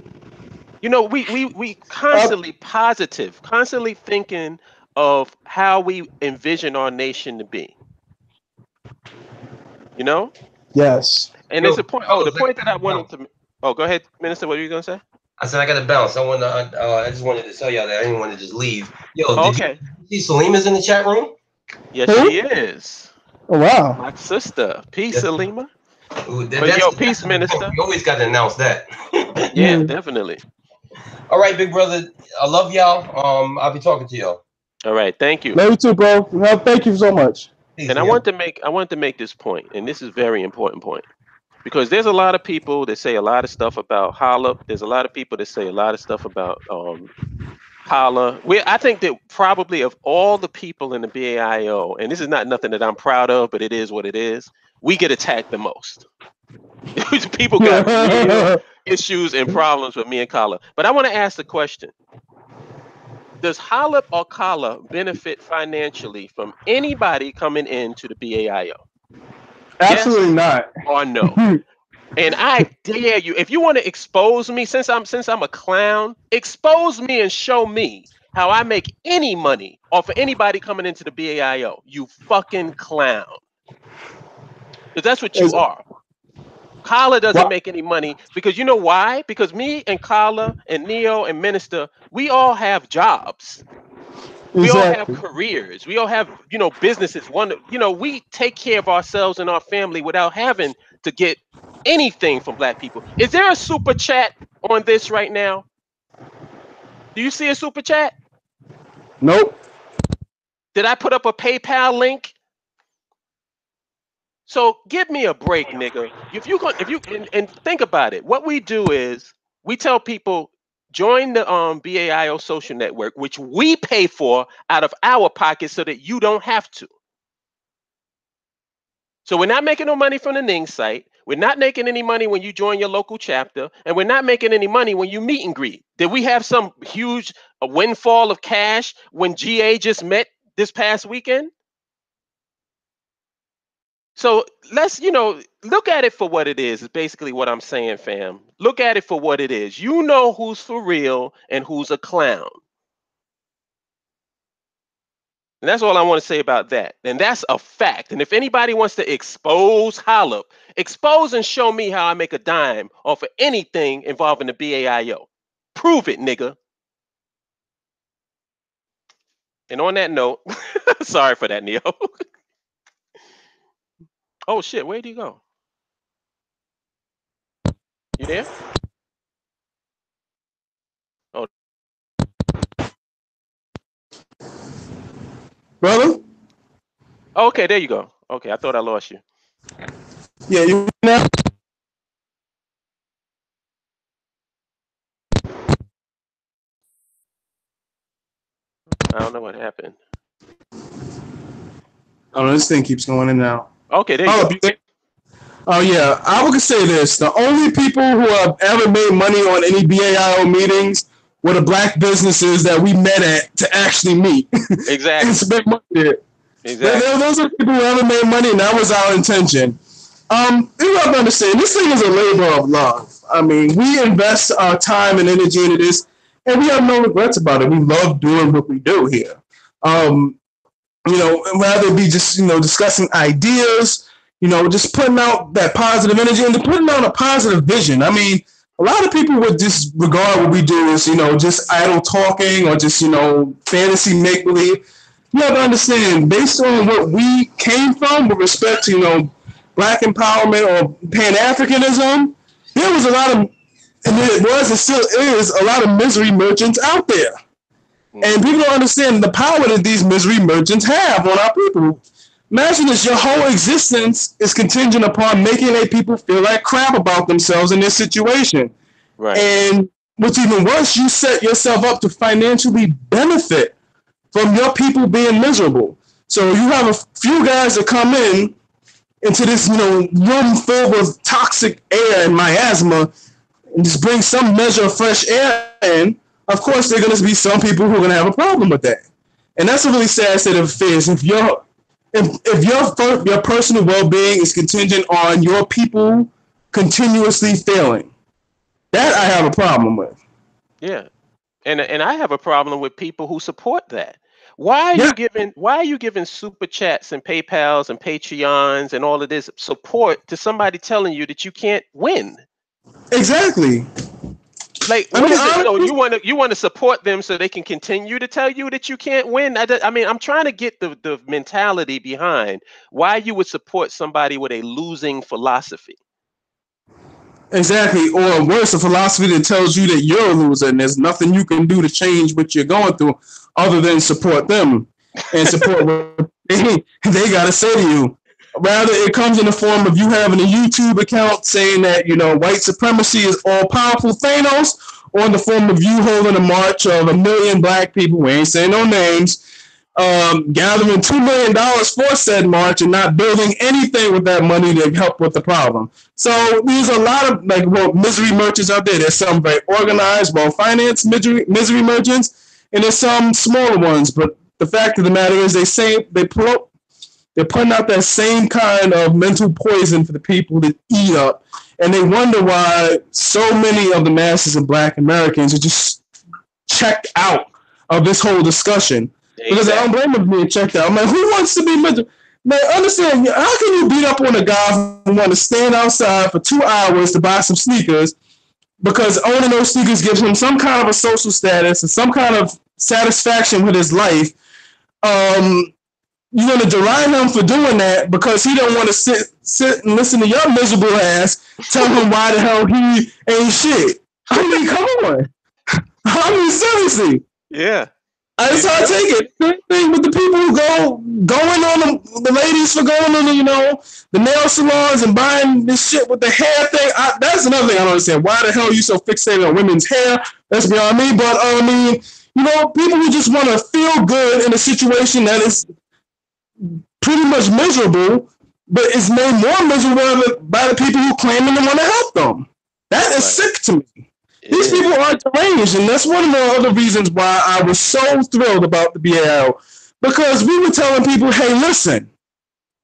You know, we Uh, constantly positive, constantly thinking of how we envision our nation to be. You know, yes. and Yo, there's a point. Oh, the fellas, I point that I gotta wanted bounce. to. Oh, go ahead, Minister. What are you gonna say? I said I gotta bounce. I just wanted to tell y'all that I didn't want to just leave. Yo, Oh, did okay. you see Salima's in the chat room? Yes, she Who? is. Oh wow. My sister. Peace, Yes. Salima. Ooh, But yo, that's peace, the big one. Minister. We always got to announce that. Yeah, Hmm. definitely. All right, big brother. I love y'all. I'll be talking to y'all. All right, thank you. Love you too, bro. Well, thank you so much. Peace, And Neil. I want to make this point, and this is a very important point. Because there's a lot of people that say a lot of stuff about Holip. There's a lot of people that say a lot of stuff about Holla. I think that probably of all the people in the BAIO, and this is not nothing that I'm proud of, but it is what it is. We get attacked the most. People got real issues and problems with me and Kala. But I want to ask the question: does Holip or Kala benefit financially from anybody coming into the BAIO? Absolutely Yes not. or no? And I dare you, if you want to expose me, since I'm a clown, expose me and show me how I make any money off of anybody coming into the BAIO. You fucking clown. Because that's what you Is are. Kala doesn't what? make any money because you know why? Because me and Kala and Neo and Minister, we all have jobs. We all have Exactly. careers. We all have, businesses. We take care of ourselves and our family without having to get anything from black people. Is there a super chat on this right now? Do you see a super chat? Nope. Did I put up a PayPal link? So give me a break, nigga. And think about it. What we do is we tell people join the BAIO social network, which we pay for out of our pockets so that you don't have to. So we're not making no money from the Ning site. We're not making any money when you join your local chapter, and we're not making any money when you meet and greet. Did we have some huge windfall of cash when GA just met this past weekend? So let's, look at it for what it is basically what I'm saying, fam. Look at it for what it is. You know who's for real and who's a clown. And that's all I want to say about that. And that's a fact. And if anybody wants to expose Holip, expose and show me how I make a dime off of anything involving the BAIO. Prove it, nigga. And on that note, sorry for that, Neo. Oh shit, where'd you go? You there? Oh, Brother? okay, there you go. Okay, I thought I lost you. Yeah, you now? I don't know what happened. Oh, no, this thing keeps going in now. Okay, there you Oh, go. oh yeah, I would say this: the only people who have ever made money on any BAIO meetings were the black businesses that we met at to actually meet and Exactly. spend money there. Exactly. Those are people who ever made money, and that was our intention. You have to understand, this thing is a labor of love. I mean, we invest our time and energy into this, and we have no regrets about it. We love doing what we do here. Um, rather be just, discussing ideas, just putting out that positive energy and putting out a positive vision. I mean, a lot of people would just regard what we do as, just idle talking or just, fantasy make believe. You have to understand, based on what we came from with respect to, black empowerment or Pan Africanism, there was a lot of, and it was and still is, a lot of misery merchants out there. And Mm-hmm. people don't understand the power that these misery merchants have on our people. Imagine this, your whole existence is contingent upon making a people feel like crap about themselves in this situation. Right. And what's even worse, you set yourself up to financially benefit from your people being miserable. So you have a few guys that come into this, room filled with toxic air and miasma, and just bring some measure of fresh air in. Of course, there are going to be some people who are going to have a problem with that, and that's a really sad state of affairs. If your personal well-being is contingent on your people continuously failing, that I have a problem with. Yeah, and I have a problem with people who support that. Why are you giving super chats and PayPals and Patreons and all of this support to somebody telling you that you can't win? Exactly. Like, what is it? So you want to support them so they can continue to tell you that you can't win? I mean, I'm trying to get the mentality behind why you would support somebody with a losing philosophy. Exactly, or worse, a philosophy that tells you that you're a loser and there's nothing you can do to change what you're going through other than support them and support what they got to say to you. Rather, it comes in the form of you having a YouTube account saying that, white supremacy is all-powerful Thanos, or in the form of you holding a march of 1 million black people, we ain't saying no names, gathering $2 million for said march and not building anything with that money to help with the problem. So there's a lot of misery merchants out there. There's some very organized, well-financed misery merchants, and there's some smaller ones. But the fact of the matter is they're putting out that same kind of mental poison for the people to eat up, and they wonder why so many of the masses of black Americans are just checked out of this whole discussion. Because I don't blame them being checked out. I'm like, who wants to be miserable? Man, understand, how can you beat up on a guy who want to stand outside for 2 hours to buy some sneakers because owning those sneakers gives him some kind of a social status and some kind of satisfaction with his life? You're going to deride him for doing that because he don't want to sit and listen to your miserable ass tell him why the hell he ain't shit. I mean, come on. I mean, seriously. Yeah. That's how I take it. Same thing with the people who going on the ladies for going on the nail salons and buying this shit with the hair thing. That's another thing I don't understand. Why the hell are you so fixated on women's hair? That's beyond me. But I mean, people who just want to feel good in a situation that is pretty much miserable, but is made more miserable by the people who claim they want to help them. That is sick to me. These people are deranged, and that's one of the other reasons why I was so thrilled about the B.A.I.O. Because we were telling people, hey, listen,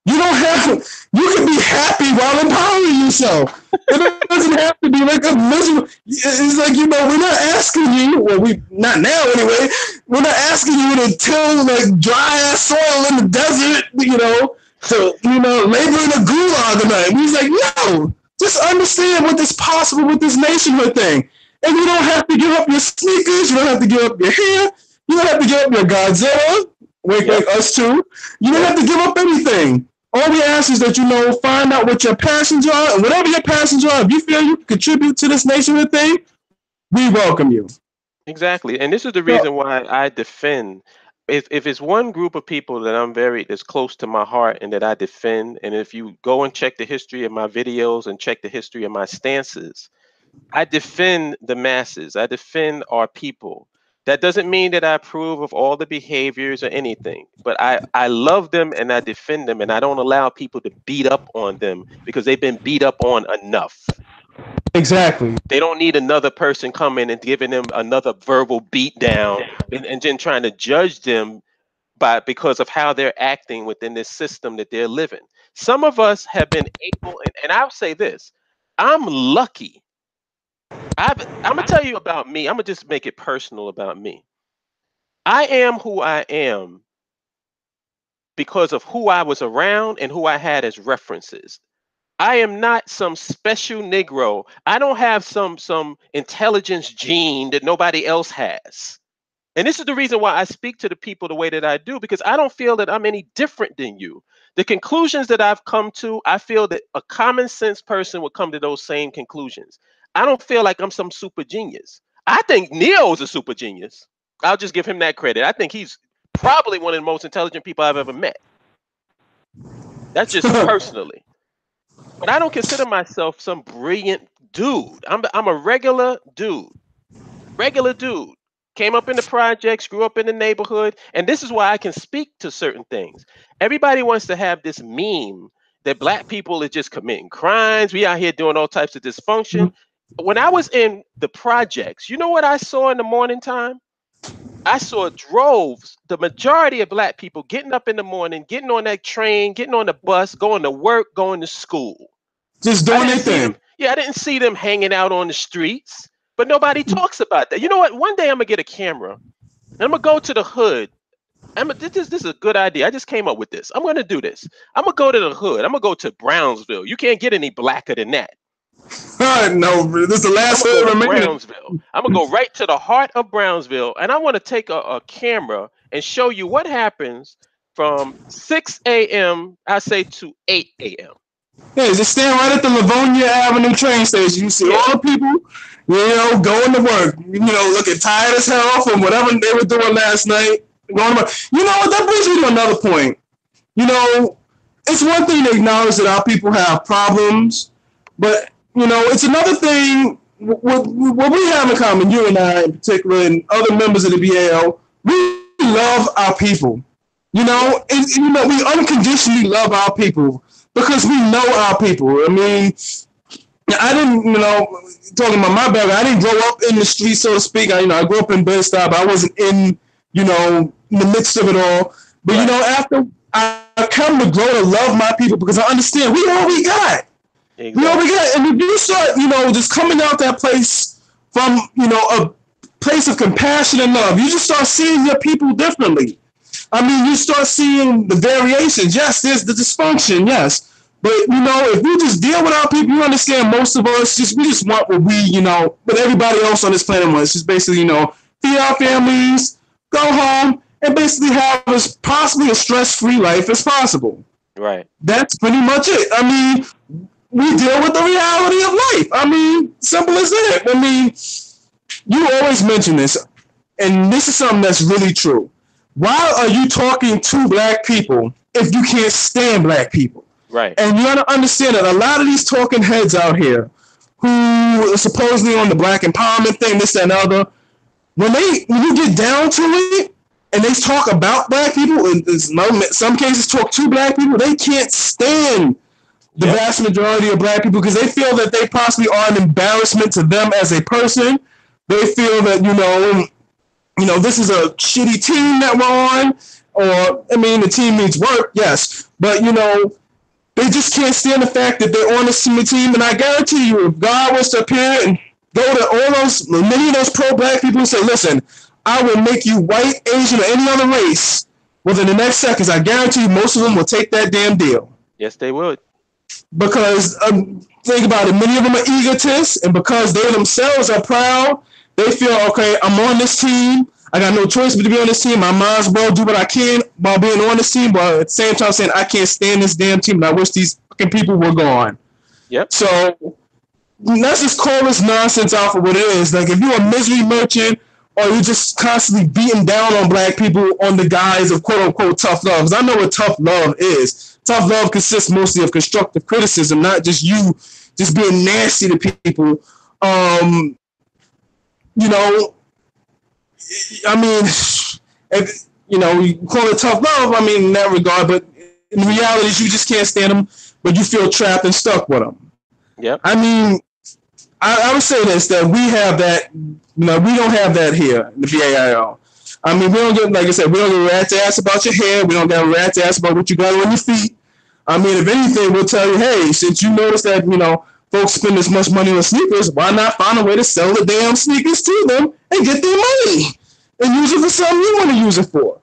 you can be happy while empowering yourself. It doesn't have to be like a miserable. It's like, we're not asking you, not now anyway, we're not asking you to till like dry ass soil in the desert, to, labor in a gulag tonight. We was like, no, just understand what's possible with this nationhood thing. And you don't have to give up your sneakers. You don't have to give up your hair. You don't have to give up your Godzilla. Wait, us too. You don't have to give up anything. All we ask is that find out what your passions are, and whatever your passions are, if you feel you can contribute to this nationhood thing, we welcome you. Exactly, and this is the reason why I defend. If it's one group of people that that's close to my heart and that I defend, and if you go and check the history of my videos and check the history of my stances, I defend the masses. I defend our people. That doesn't mean that I approve of all the behaviors or anything, but I love them and I defend them, and I don't allow people to beat up on them because they've been beat up on enough. Exactly. They don't need another person coming and giving them another verbal beat down and then trying to judge them because of how they're acting within this system that they're living. Some of us have been able, and I'll say this, I'm lucky. I'm gonna tell you about me. I'm gonna just make it personal about me. I am who I am because of who I was around and who I had as references. I am not some special Negro. I don't have some intelligence gene that nobody else has. And this is the reason why I speak to the people the way that I do, because I don't feel that I'm any different than you. The conclusions that I've come to, I feel that a common sense person would come to those same conclusions. I don't feel like I'm some super genius. I think Neo's a super genius. I'll just give him that credit. I think he's probably one of the most intelligent people I've ever met. That's just personally. But I don't consider myself some brilliant dude. I'm a regular dude. Regular dude. Came up in the projects, grew up in the neighborhood, and this is why I can speak to certain things. Everybody wants to have this meme that black people are just committing crimes. We out here doing all types of dysfunction. When I was in the projects, you know what I saw in the morning time? I saw droves, the majority of black people getting up in the morning, getting on that train, getting on the bus, going to work, going to school. Just doing their thing. I didn't see them hanging out on the streets, but nobody talks about that. You know what? One day I'm gonna get a camera and I'm gonna go to the hood. This is a good idea. I just came up with this. I'm gonna do this. I'm gonna go to the hood. I'm gonna go to Brownsville. You can't get any blacker than that. No, this is the last hood remaining. Brownsville. I'm gonna go right to the heart of Brownsville, and I want to take a camera and show you what happens from 6 a.m. I say to 8 a.m. Yeah, just stand right at the Livonia Avenue train station. You see all the people, going to work. Looking tired as hell from whatever they were doing last night. Going to work. You know what? That brings me to another point. It's one thing to acknowledge that our people have problems, but it's another thing. What we have in common, you and I in particular, and other members of the BAIO, we love our people. We unconditionally love our people. Because we know our people. I mean, I didn't, talking about my background, I didn't grow up in the street, so to speak. I grew up in Bed-Stuy, but I wasn't in, the midst of it all. But, after I come to grow to love my people because I understand we all we got. Exactly. We all we got. And if you start, just coming out that place from, a place of compassion and love, you just start seeing your people differently. I mean, you start seeing the variations. Yes, there's the dysfunction, yes. But, if you just deal with our people, you understand most of us, we just want what what everybody else on this planet wants. Just basically, feed our families, go home, and basically have as possibly a stress-free life as possible. Right. That's pretty much it. I mean, we deal with the reality of life. I mean, simple as that. I mean, you always mention this, and this is something that's really true. Why are you talking to black people if you can't stand black people? Right. And you got to understand that a lot of these talking heads out here who are supposedly on the black empowerment thing, this and other, when you get down to it and they talk about black people, in some cases talk to black people, they can't stand the vast majority of black people because they feel that they possibly are an embarrassment to them as a person. They feel that, this is a shitty team that we're on, or, the team needs work, yes, but, they just can't stand the fact that they're on this team, and I guarantee you, if God was to appear and go to many of those pro-black people and say, listen, I will make you white, Asian, or any other race within the next seconds, I guarantee you most of them will take that damn deal. Yes, they would. Because, think about it, many of them are egotists, and because they themselves are proud, they feel, okay, I'm on this team. I got no choice but to be on this team. I might as well do what I can while being on this team, but at the same time saying, I can't stand this damn team, and I wish these fucking people were gone. Yep. So let's just call this nonsense out for what it is. Like, if you're a misery merchant or you're just constantly beating down on black people on the guise of quote-unquote tough love, because I know what tough love is. Tough love consists mostly of constructive criticism, not just you just being nasty to people. If, you call it tough love, in that regard, but in reality, you just can't stand them, but you feel trapped and stuck with them. Yep. I would say this, that we have that, we don't have that here in the BAIO. We don't get, like I said, we don't get rat's ass about your hair. We don't get rat's ass about what you got on your feet. If anything, we'll tell you, hey, since you notice that, folks spend this much money on sneakers, why not find a way to sell the damn sneakers to them and get their money and use it for something you want to use it for?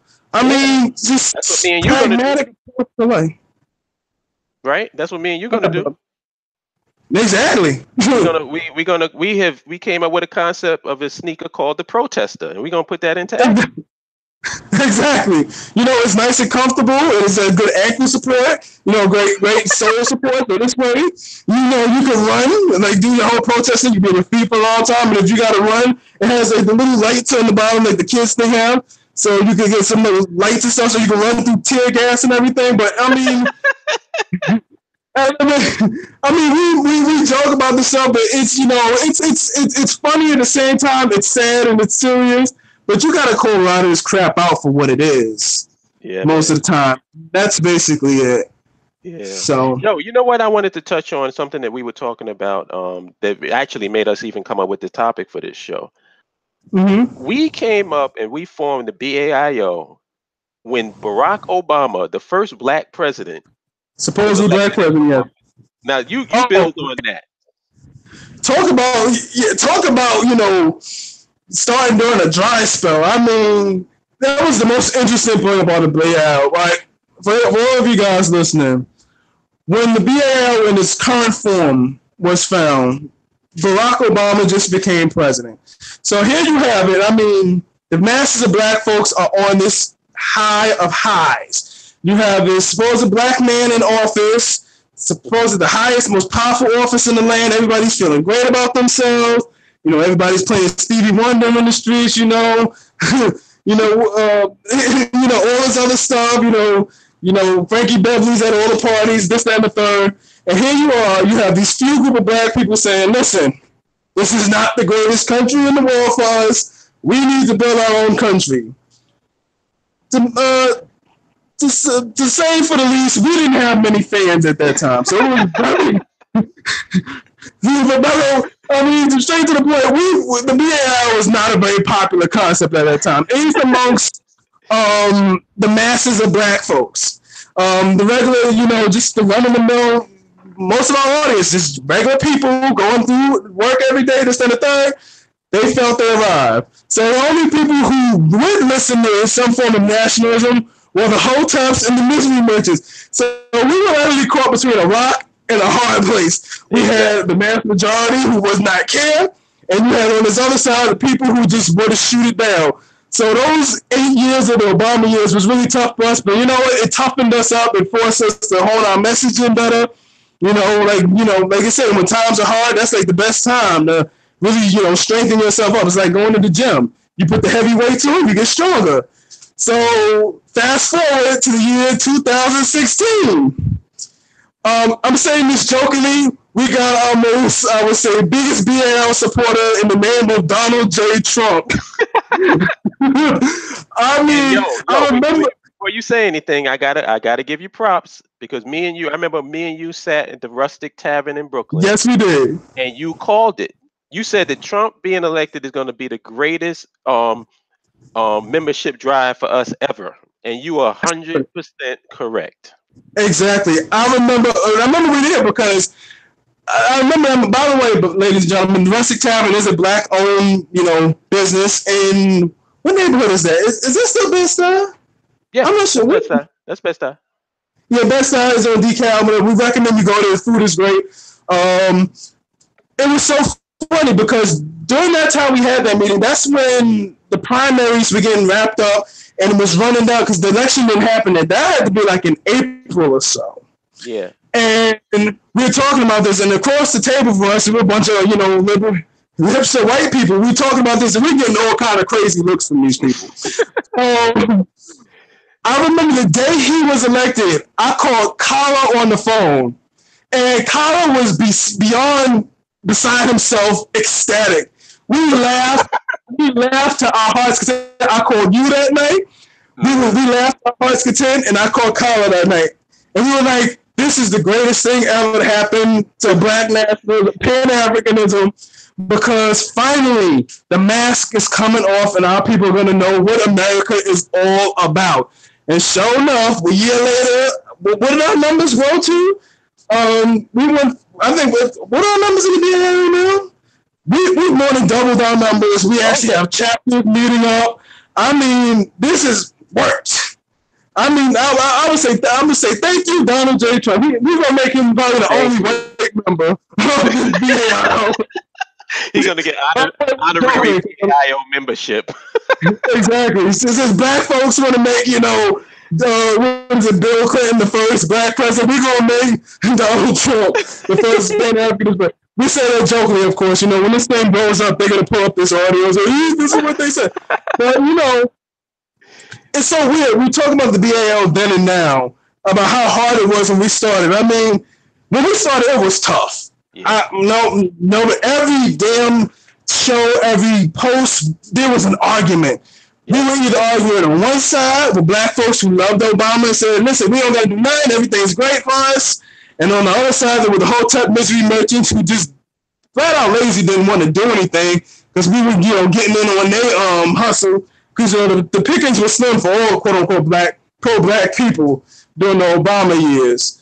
Just that's what me and you pragmatic. Right? That's what me and you gonna do. Exactly. We came up with a concept of a sneaker called the Protester, and we're gonna put that into action. Exactly. It's nice and comfortable. It's a good ankle support. Great sole support. So this way, you can run and do your whole protesting. You be on your feet for a long time, and if you got to run, it has the little lights on the bottom, like the kids thing have. so you can get some lights and stuff, so you can run through tear gas and everything. But I mean, we joke about this stuff, but it's it's funny at the same time. It's sad and it's serious, but you gotta call a lot of this crap out for what it is. Yeah, most of the time. That's basically it. Yeah. So you know what I wanted to touch on, something that we were talking about that actually made us even come up with the topic for this show. Mm-hmm. We came up and we formed the BAIO when Barack Obama, the first black president, supposedly black president, yeah. Now you build on that. Talk about starting during a dry spell. I mean, that was the most interesting thing about the BAIO, right? For all of you guys listening, when the BAIO in its current form was found, Barack Obama just became president. So here you have it. I mean, the masses of black folks are on this high of highs. You have this supposed black man in office, supposed the highest, most powerful office in the land. Everybody's feeling great about themselves. Everybody's playing Stevie Wonder in the streets. All this other stuff. Frankie Beverly's at all the parties, this, that, and the third. And here you are, you have these few group of black people saying, listen, this is not the greatest country in the world for us. We need to build our own country. To say for the least, we didn't have many fans at that time. So it was very... straight to the point, the BAI was not a very popular concept at that time. At least amongst the masses of black folks. The regular, just the run-of-the-mill, most of our audience, just regular people going through work every day, this and the third, they felt they arrived. So the only people who would listen to some form of nationalism were the hoteps and the misery merchants. So we were actually caught between a rock and a hard place. We had the mass majority who was not care, and you had on this other side the people who just wanted to shoot it down. So those 8 years of the Obama years was really tough for us, but you know what? It toughened us up and forced us to hold our messaging better. Like I said, when times are hard, that's like the best time to really, strengthen yourself up. It's like going to the gym. You put the heavy weights on, you get stronger. So fast forward to the year 2016. I'm saying this jokingly. We got our most, I would say, biggest BAL supporter in the name of Donald J. Trump. I remember. Before you say anything, I gotta give you props, because I remember me and you sat at the Rustic Tavern in Brooklyn. Yes, we did. And you called it. You said that Trump being elected is going to be the greatest membership drive for us ever, and you are 100% correct. Exactly. I remember we did, because I remember, by the way, ladies and gentlemen, the Rustic Tavern is a black-owned, business. In what neighborhood is that? Is this still Bed-Stuy? Yeah, I'm not sure. That's Bed-Stuy. Yeah, Bed-Stuy is on DeKalb. We recommend you go there. The food is great. It was so funny because during that time we had that meeting, that's when the primaries were getting wrapped up and it was running down, because the election didn't happen. And that had to be like in April or so. Yeah. And we were talking about this, and across the table for us, we were a bunch of, liberal, hipster white people. We were talking about this, and we were getting all kind of crazy looks from these people. I remember the day he was elected, I called Kala on the phone, and Kala was beside himself, ecstatic. We laughed to our heart's content. I called you that night. We laughed to our heart's content, and I called Kala that night. And we were like, this is the greatest thing ever to happen to black nationalism, Pan-Africanism, because finally the mask is coming off and our people are going to know what America is all about. And sure enough, a year later, what did our numbers grow to? We went, I think, what are our numbers in the BAI now? We more than doubled our numbers. We actually have chapters meeting up. I mean, this is worked. I mean, I would say thank you, Donald J. Trump. We're gonna make him probably the only white member of the BAIO. He's gonna get honorary BAIO membership. Exactly. Since black folks want to make, Bill Clinton the first black president, we're gonna make Donald Trump the first Pan-Africanist president. We say that jokingly, of course. When this thing blows up, they're gonna pull up this audio. So this is what they said. But it's so weird. We talk about the BAIO then and now, about how hard it was when we started. I mean, when we started, it was tough. Yeah. But every damn show, every post, there was an argument. Yeah. We were either arguing on one side with black folks who loved Obama and said, listen, we don't got to do nothing, everything's great for us. And on the other side, there were the Holip misery merchants who just flat out lazy, didn't want to do anything because we were, getting in on their hustle because the pickings were slim for all quote unquote pro-black people during the Obama years.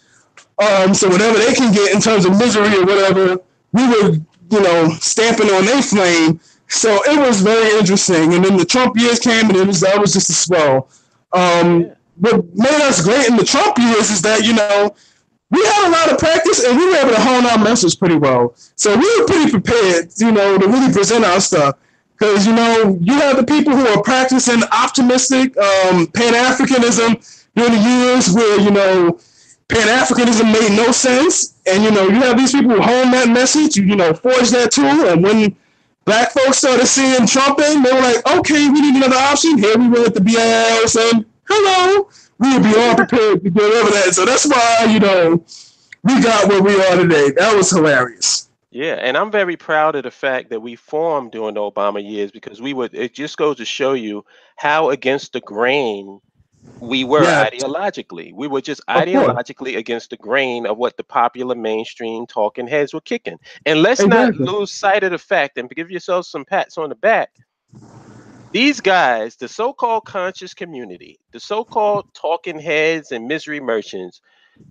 So whatever they can get in terms of misery or whatever, we were, stamping on their flame. So it was very interesting. And then the Trump years came, and that was just a swell. What made us great in the Trump years is that, we had a lot of practice, and we were able to hone our message pretty well. So we were pretty prepared, to really present our stuff. Because, you have the people who are practicing optimistic Pan-Africanism during the years where, Pan-Africanism made no sense. And, you have these people who hone that message, forge that tool. And when black folks started seeing Trump in, they were like, okay, we need another option. Here we were at the BAIO saying, hello. We would be all prepared to get over that. So that's why, we got where we are today. That was hilarious. Yeah, and I'm very proud of the fact that we formed during the Obama years because it just goes to show you how against the grain we were ideologically. We were just ideologically against the grain of what the popular mainstream talking heads were kicking. And let's not lose sight of the fact and give yourselves some pats on the back. These guys, the so-called conscious community, the so-called talking heads and misery merchants,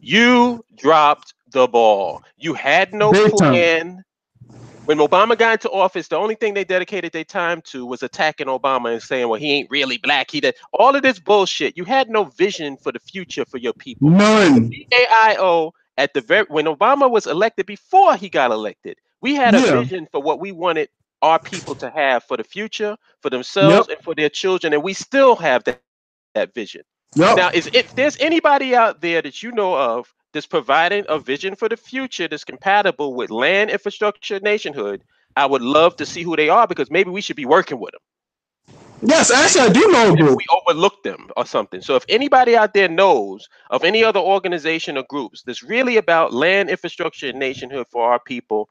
you dropped the ball. You had no plan. When Obama got into office, the only thing they dedicated their time to was attacking Obama and saying, well, he ain't really black. He did all of this bullshit. You had no vision for the future for your people. None. The BAIO when Obama was elected, before he got elected, we had a vision for what we wanted our people to have for the future, for themselves and for their children. And we still have that vision. Now, if there's anybody out there that you know of that's providing a vision for the future that's compatible with land, infrastructure, nationhood, I would love to see who they are because maybe we should be working with them. Yes, actually, I do know if we overlook them or something. So if anybody out there knows of any other organization or groups that's really about land, infrastructure, and nationhood for our people,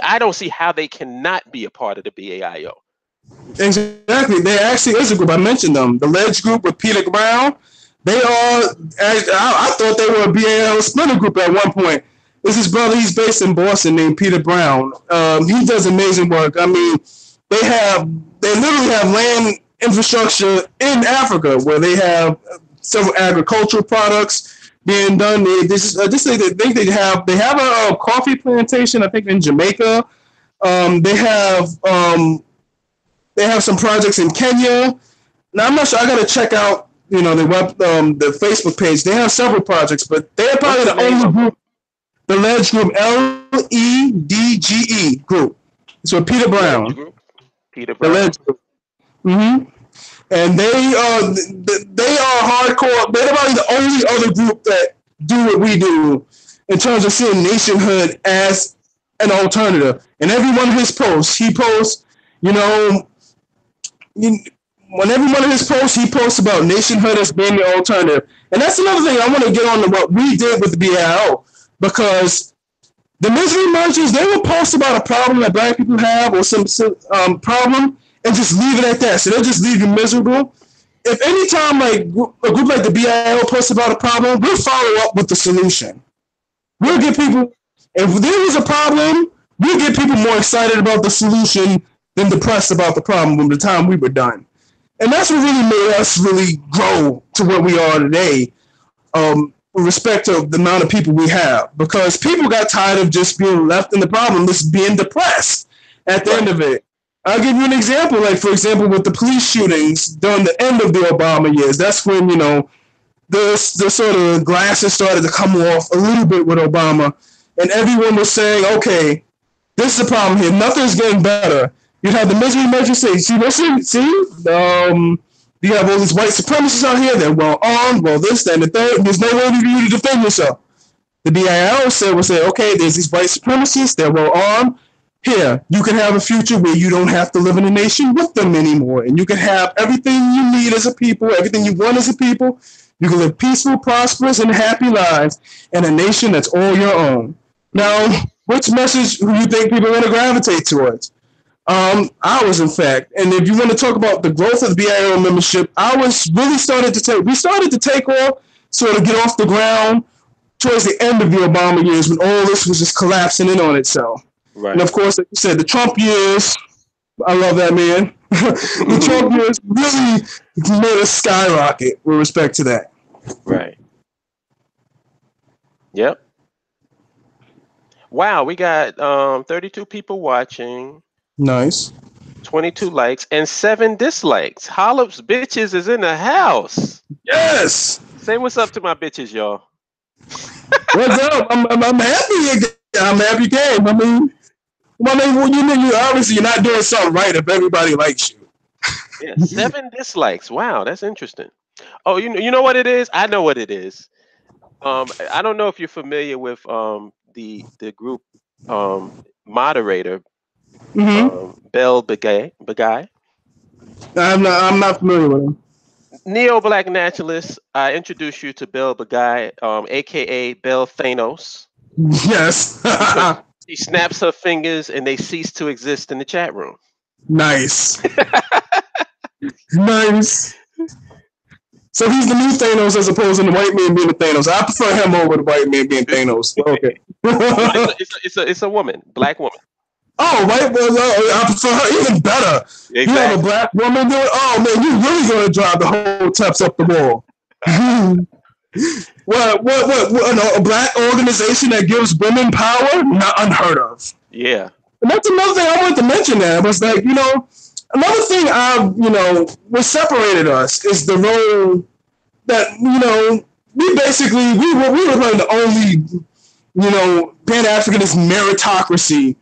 I don't see how they cannot be a part of the BAIO. Exactly. There actually is a group. I mentioned them. The Ledge Group with Peter Brown. They are, I thought they were a BAIO splinter group at one point. This is brother, he's based in Boston, named Peter Brown. He does amazing work. I mean, they literally have land infrastructure in Africa where they have several agricultural products being done. They have a coffee plantation, I think, in Jamaica. They have some projects in Kenya. Now I'm not sure. I got to check out the Facebook page. They have several projects, but they're probably the only group. The Ledge Group, LEDGE group. It's with Peter Brown. Peter Brown. The Ledge Group. Mm-hmm. And they are hardcore. They're probably the only other group that do what we do in terms of seeing nationhood as an alternative. And every one of his posts, he posts, when every one of his posts, he posts about nationhood as being the alternative. And that's another thing I want to get on to what we did with the BAIO, because the misery merchants, they will post about a problem that black people have or some problem and just leave it at that. So they'll just leave you miserable. If any time like a group like the BAIO posts about a problem, we'll follow up with the solution. We'll get people, if there was a problem, we'll get people more excited about the solution than depressed about the problem from the time we were done. And that's what really made us really grow to where we are today, with respect to the amount of people we have. Because people got tired of just being left in the problem, just being depressed at the end of it. I'll give you an example. Like, for example, with the police shootings during the end of the Obama years, that's when, the sort of glasses started to come off a little bit with Obama. And everyone was saying, okay, this is the problem here. Nothing's getting better. You have the misery merchants say, you have all these white supremacists out here. They're well armed, well this, that, and the third. There's no way for you to defend yourself. The BAIO will say, okay, there's these white supremacists. They're well armed. here, you can have a future where you don't have to live in a nation with them anymore. And you can have everything you need as a people, everything you want as a people. You can live peaceful, prosperous, and happy lives in a nation that's all your own. Now, which message do you think people are going to gravitate towards? Ours, in fact. And if you want to talk about the growth of the BAIO membership, ours really started to take off, sort of get off the ground towards the end of the Obama years when all this was just collapsing in on itself. Right. And of course, like you said, the Trump years, I love that man. The Trump years really made us skyrocket with respect to that. Right. Yep. Wow, we got 32 people watching. Nice. 22 likes and 7 dislikes. Holip's bitches is in the house. Yes. Say what's up to my bitches, y'all. What's up? I'm happy again. I'm happy you came. I mean, well, you obviously you're not doing something right if everybody likes you. Yeah, 7 dislikes. Wow, that's interesting. Oh, you know what it is? I know what it is. I don't know if you're familiar with the group moderator, B.A.I.O. I'm not familiar with him. Neo-Black Nationalist. I introduced you to B.A.I.O, aka Bell Thanos. Yes. She snaps her fingers and they cease to exist in the chat room. Nice. Nice. So he's the new Thanos as opposed to the white man being the Thanos. I prefer him over the white man being Thanos. Okay. It's a woman, black woman. Oh, white man. I prefer her even better. Exactly. You have a black woman doing. Oh man, you really gonna drive the whole teps up the wall. What? A black organization that gives women power? Not unheard of. Yeah. And that's another thing I wanted to mention. That was like, another thing what separated us is the role that we were like the only Pan-Africanist meritocracy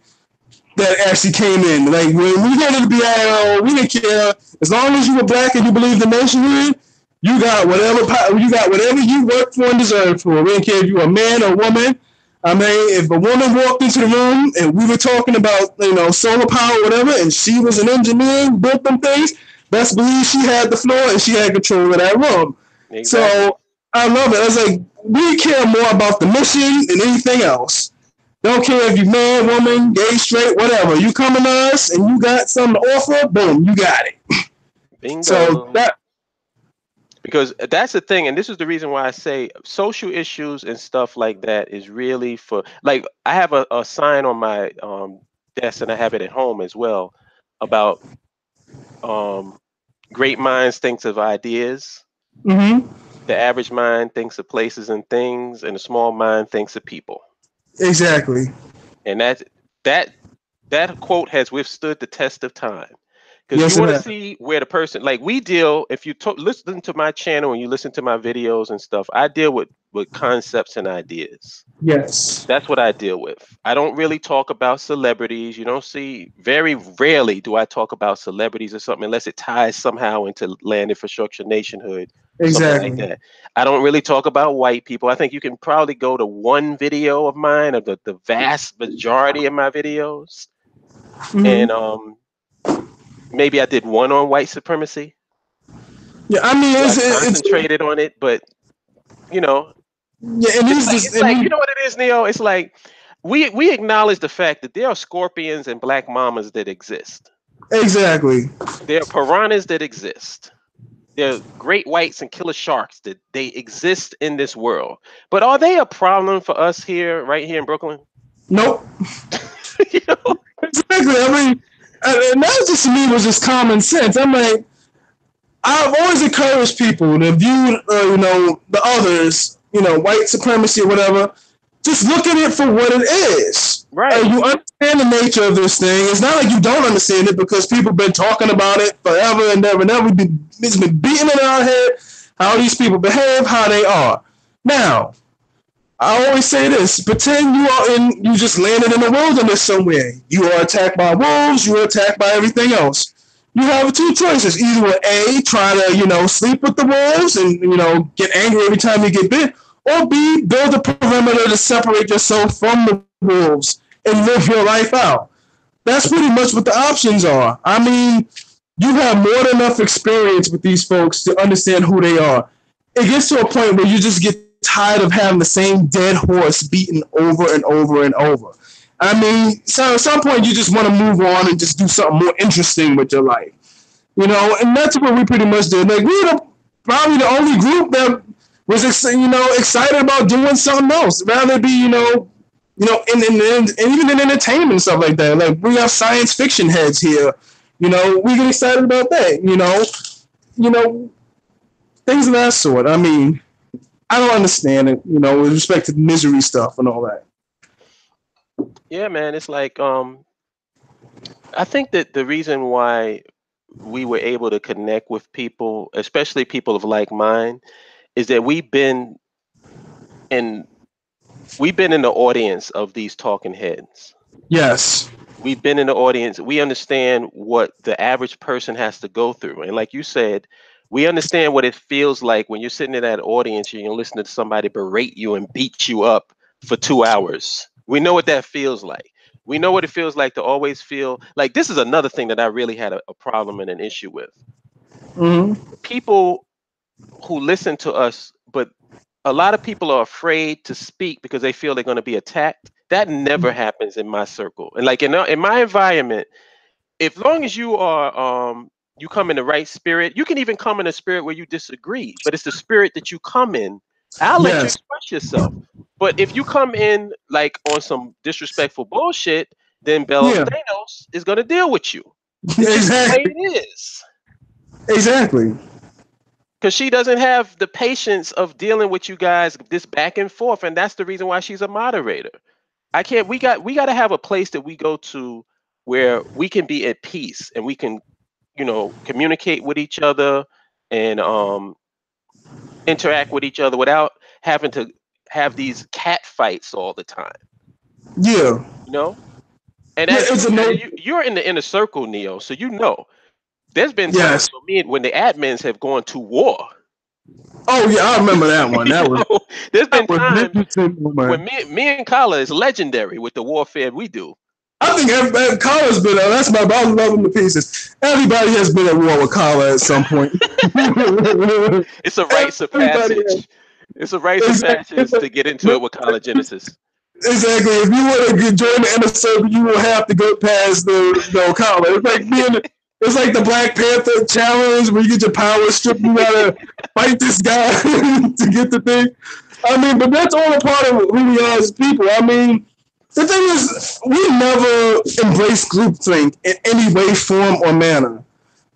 that actually came in. Like when we came to the BAIO, we didn't care as long as you were black and you believed the nationhood. You got whatever you worked for and deserved for. We didn't care if you were a man or woman. I mean, if a woman walked into the room and we were talking about, solar power or whatever, and she was an engineer who built them things, best believe she had the floor and she had control of that room. Exactly. So I love it. I was like, we care more about the mission than anything else. Don't care if you're man, woman, gay, straight, whatever. You coming to us and you got something to offer, boom, you got it. Bingo. So because that's the thing, and this is the reason why I say social issues and stuff like that is really for, like, I have a sign on my desk, and I have it at home as well, about great minds think of ideas. Mm-hmm. The average mind thinks of places and things, and the small mind thinks of people. Exactly. And that quote has withstood the test of time. Because you want to see where the person, like we deal, if you listen to my channel and you listen to my videos and stuff, I deal with concepts and ideas. Yes. That's what I deal with. I don't really talk about celebrities. You don't see, very rarely do I talk about celebrities or something unless it ties somehow into land infrastructure, nationhood, exactly. Something like that. I don't really talk about white people. I think you can probably go to one video of mine, of the vast majority of my videos. Mm-hmm. And maybe I did one on white supremacy. Yeah, I mean, it's concentrated on it, but yeah, and it's like you know what it is, Neo. It's like we acknowledge the fact that there are scorpions and black mamas that exist. Exactly. There are piranhas that exist. There are great whites and killer sharks that they exist in this world. But are they a problem for us right here in Brooklyn? Nope. Exactly. I mean. And that just to me was just common sense. I'm like, I've always encouraged people to view, the others, white supremacy or whatever. Just look at it for what it is. Right. You understand the nature of this thing. It's not like you don't understand it because people have been talking about it forever and ever and ever. It's been beating in our head how these people behave, how they are. Now, I always say this: pretend you just landed in the wilderness somewhere. You are attacked by wolves. You are attacked by everything else. You have 2 choices: either A, try to sleep with the wolves and get angry every time you get bit, or B, build a perimeter to separate yourself from the wolves and live your life out. That's pretty much what the options are. I mean, you have more than enough experience with these folks to understand who they are. It gets to a point where you just get tired of having the same dead horse beaten over and over and over. I mean, so at some point you just want to move on and just do something more interesting with your life. And that's what we pretty much did. Like, we were probably the only group that was, excited about doing something else, rather be, in even in entertainment and stuff like that. Like, we have science fiction heads here. We get excited about that. Things of that sort. I mean, I don't understand it. With respect to misery stuff and all that. Yeah, man. It's like I think that the reason why we were able to connect with people, especially people of like mind, is that we've been in the audience of these talking heads. Yes. We've been in the audience. We understand what the average person has to go through. And like you said, we understand what it feels like when you're sitting in that audience and you're listening to somebody berate you and beat you up for 2 hours. We know what that feels like. We know what it feels like to always feel like this is another thing that I really had a problem and an issue with. Mm-hmm. People who listen to us, but a lot of people are afraid to speak because they feel they're going to be attacked. That never happens in my circle. And like in my environment, as long as you are, you come in the right spirit, you can even come in a spirit where you disagree, but it's the spirit that you come in. I'll let you express yourself. But if you come in like on some disrespectful bullshit, then Thanos is going to deal with you. It's Exactly. just the way it is. Exactly. Because she doesn't have the patience of dealing with you guys this back and forth, and that's the reason why she's a moderator. I can't. We got to have a place that we go to where we can be at peace and we can, communicate with each other and interact with each other without having to have these cat fights all the time. Yeah. And you're in the inner circle, Neo, so there's been times for me when the admins have gone to war. Oh yeah, I remember that one. That was. There's been times when me and Kala is legendary with the warfare we do. I think Kala's been. That's my. I love him to pieces. Everybody has been at war with Kala at some point. It's a rites of passage. It's a rites of passage to get into it with Kala Genesis. Exactly. If you want to join the inner circle, you will have to go past the Kala. It's like it's like the Black Panther challenge where you get your power stripped. You gotta fight this guy to get the thing. I mean, but that's all a part of who we are as people. I mean, the thing is, we never embrace groupthink in any way, form, or manner.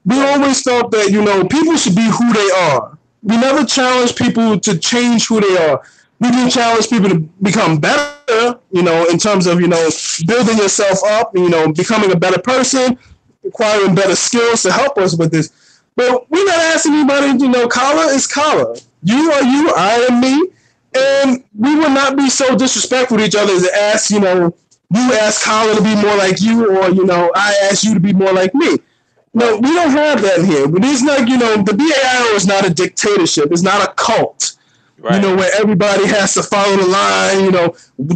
We always thought that, people should be who they are. We never challenge people to change who they are. We do challenge people to become better, in terms of, building yourself up, becoming a better person, acquiring better skills to help us with this. But we're not asking anybody, Kala is Kala. You are you, I am me. And we will not be so disrespectful to each other as to ask, you ask Kala to be more like you, or, I ask you to be more like me. No, we don't have that here. But it's like, the B.A.I.O is not a dictatorship. It's not a cult. Right. Where everybody has to follow the line,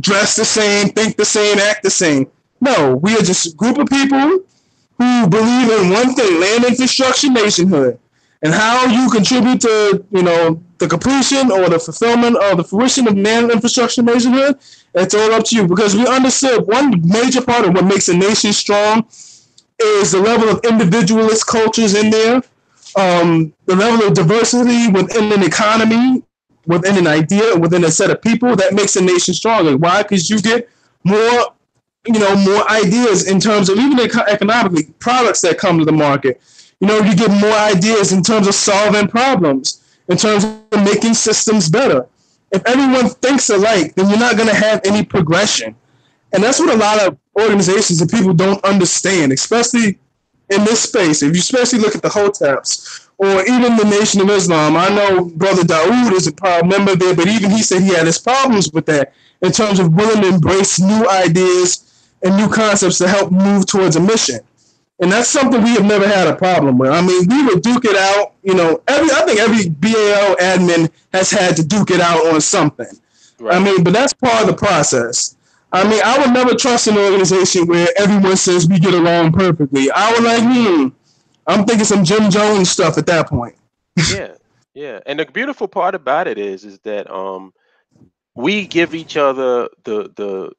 dress the same, think the same, act the same. No, we are just a group of people who believe in one thing: land infrastructure, nationhood. And how you contribute to, the completion or the fulfillment or the fruition of land infrastructure nationhood, it's all up to you. Because we understood one major part of what makes a nation strong is the level of individualist cultures in there, the level of diversity within an economy, within an idea, within a set of people that makes a nation stronger. Why? Because you get more, more ideas in terms of even economically products that come to the market. You get more ideas in terms of solving problems, in terms of making systems better. If everyone thinks alike, then you're not going to have any progression. And that's what a lot of organizations and people don't understand, especially in this space. If you especially look at the Hoteps or even the Nation of Islam, I know Brother Dawood is a proud member there, but even he said he had his problems with that in terms of willing to embrace new ideas and new concepts to help move towards a mission. And that's something we have never had a problem with. I mean, we would duke it out. I think every BAIO admin has had to duke it out on something. Right. I mean, but that's part of the process. I mean, I would never trust an organization where everyone says we get along perfectly. I would like, I'm thinking some Jim Jones stuff at that point. Yeah, yeah. And the beautiful part about it is that we give each other the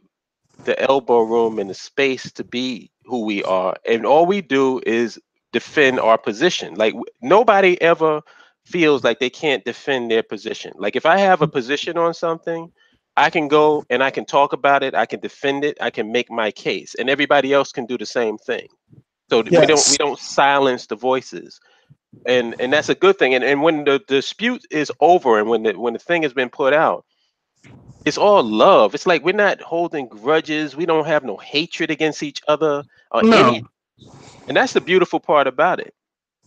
elbow room and the space to be who we are, and all we do is defend our position. Like nobody ever feels like they can't defend their position. Like if I have a position on something, I can go and I can talk about it, I can defend it, I can make my case, and everybody else can do the same thing. So Yes. we don't silence the voices. And that's a good thing. And when the dispute is over and when the thing has been put out, it's all love. It's like we're not holding grudges. We don't have no hatred against each other or No. any. And that's the beautiful part about it.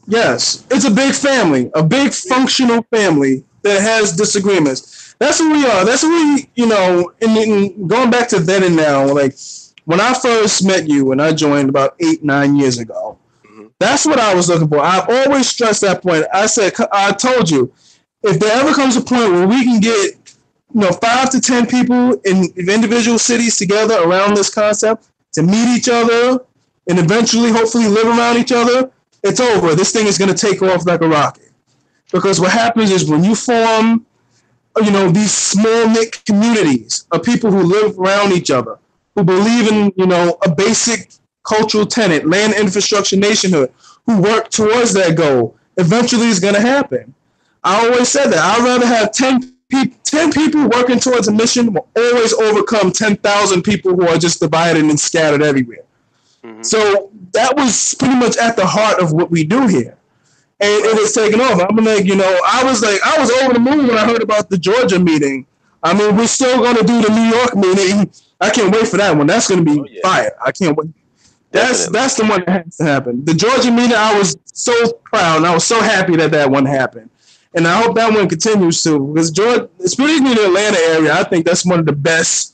Yes. It's a big family, a big functional family that has disagreements. That's who we are. That's who we, and going back to then and now, like when I first met you and I joined about 8-9 years ago, that's what I was looking for. I've always stressed that point. I told you, if there ever comes a point where we can get 5 to 10 people in individual cities together around this concept to meet each other and eventually, hopefully, live around each other, it's over. This thing is going to take off like a rocket. Because what happens is when you form, these small knit communities of people who live around each other, who believe in, a basic cultural tenet, land infrastructure nationhood, who work towards that goal, eventually it's going to happen. I always said that. I'd rather have 10 people working towards a mission will always overcome 10,000 people who are just divided and scattered everywhere. So that was pretty much at the heart of what we do here. And it has taken off. I'm like, I was over the moon when I heard about the Georgia meeting. I mean, we're still going to do the New York meeting. I can't wait for that one. That's going to be fire. I can't wait. That's the one that has to happen. The Georgia meeting, I was so proud and I was so happy that one happened. And I hope that one continues to, because Georgia, especially in the Atlanta area, I think that's one of the best,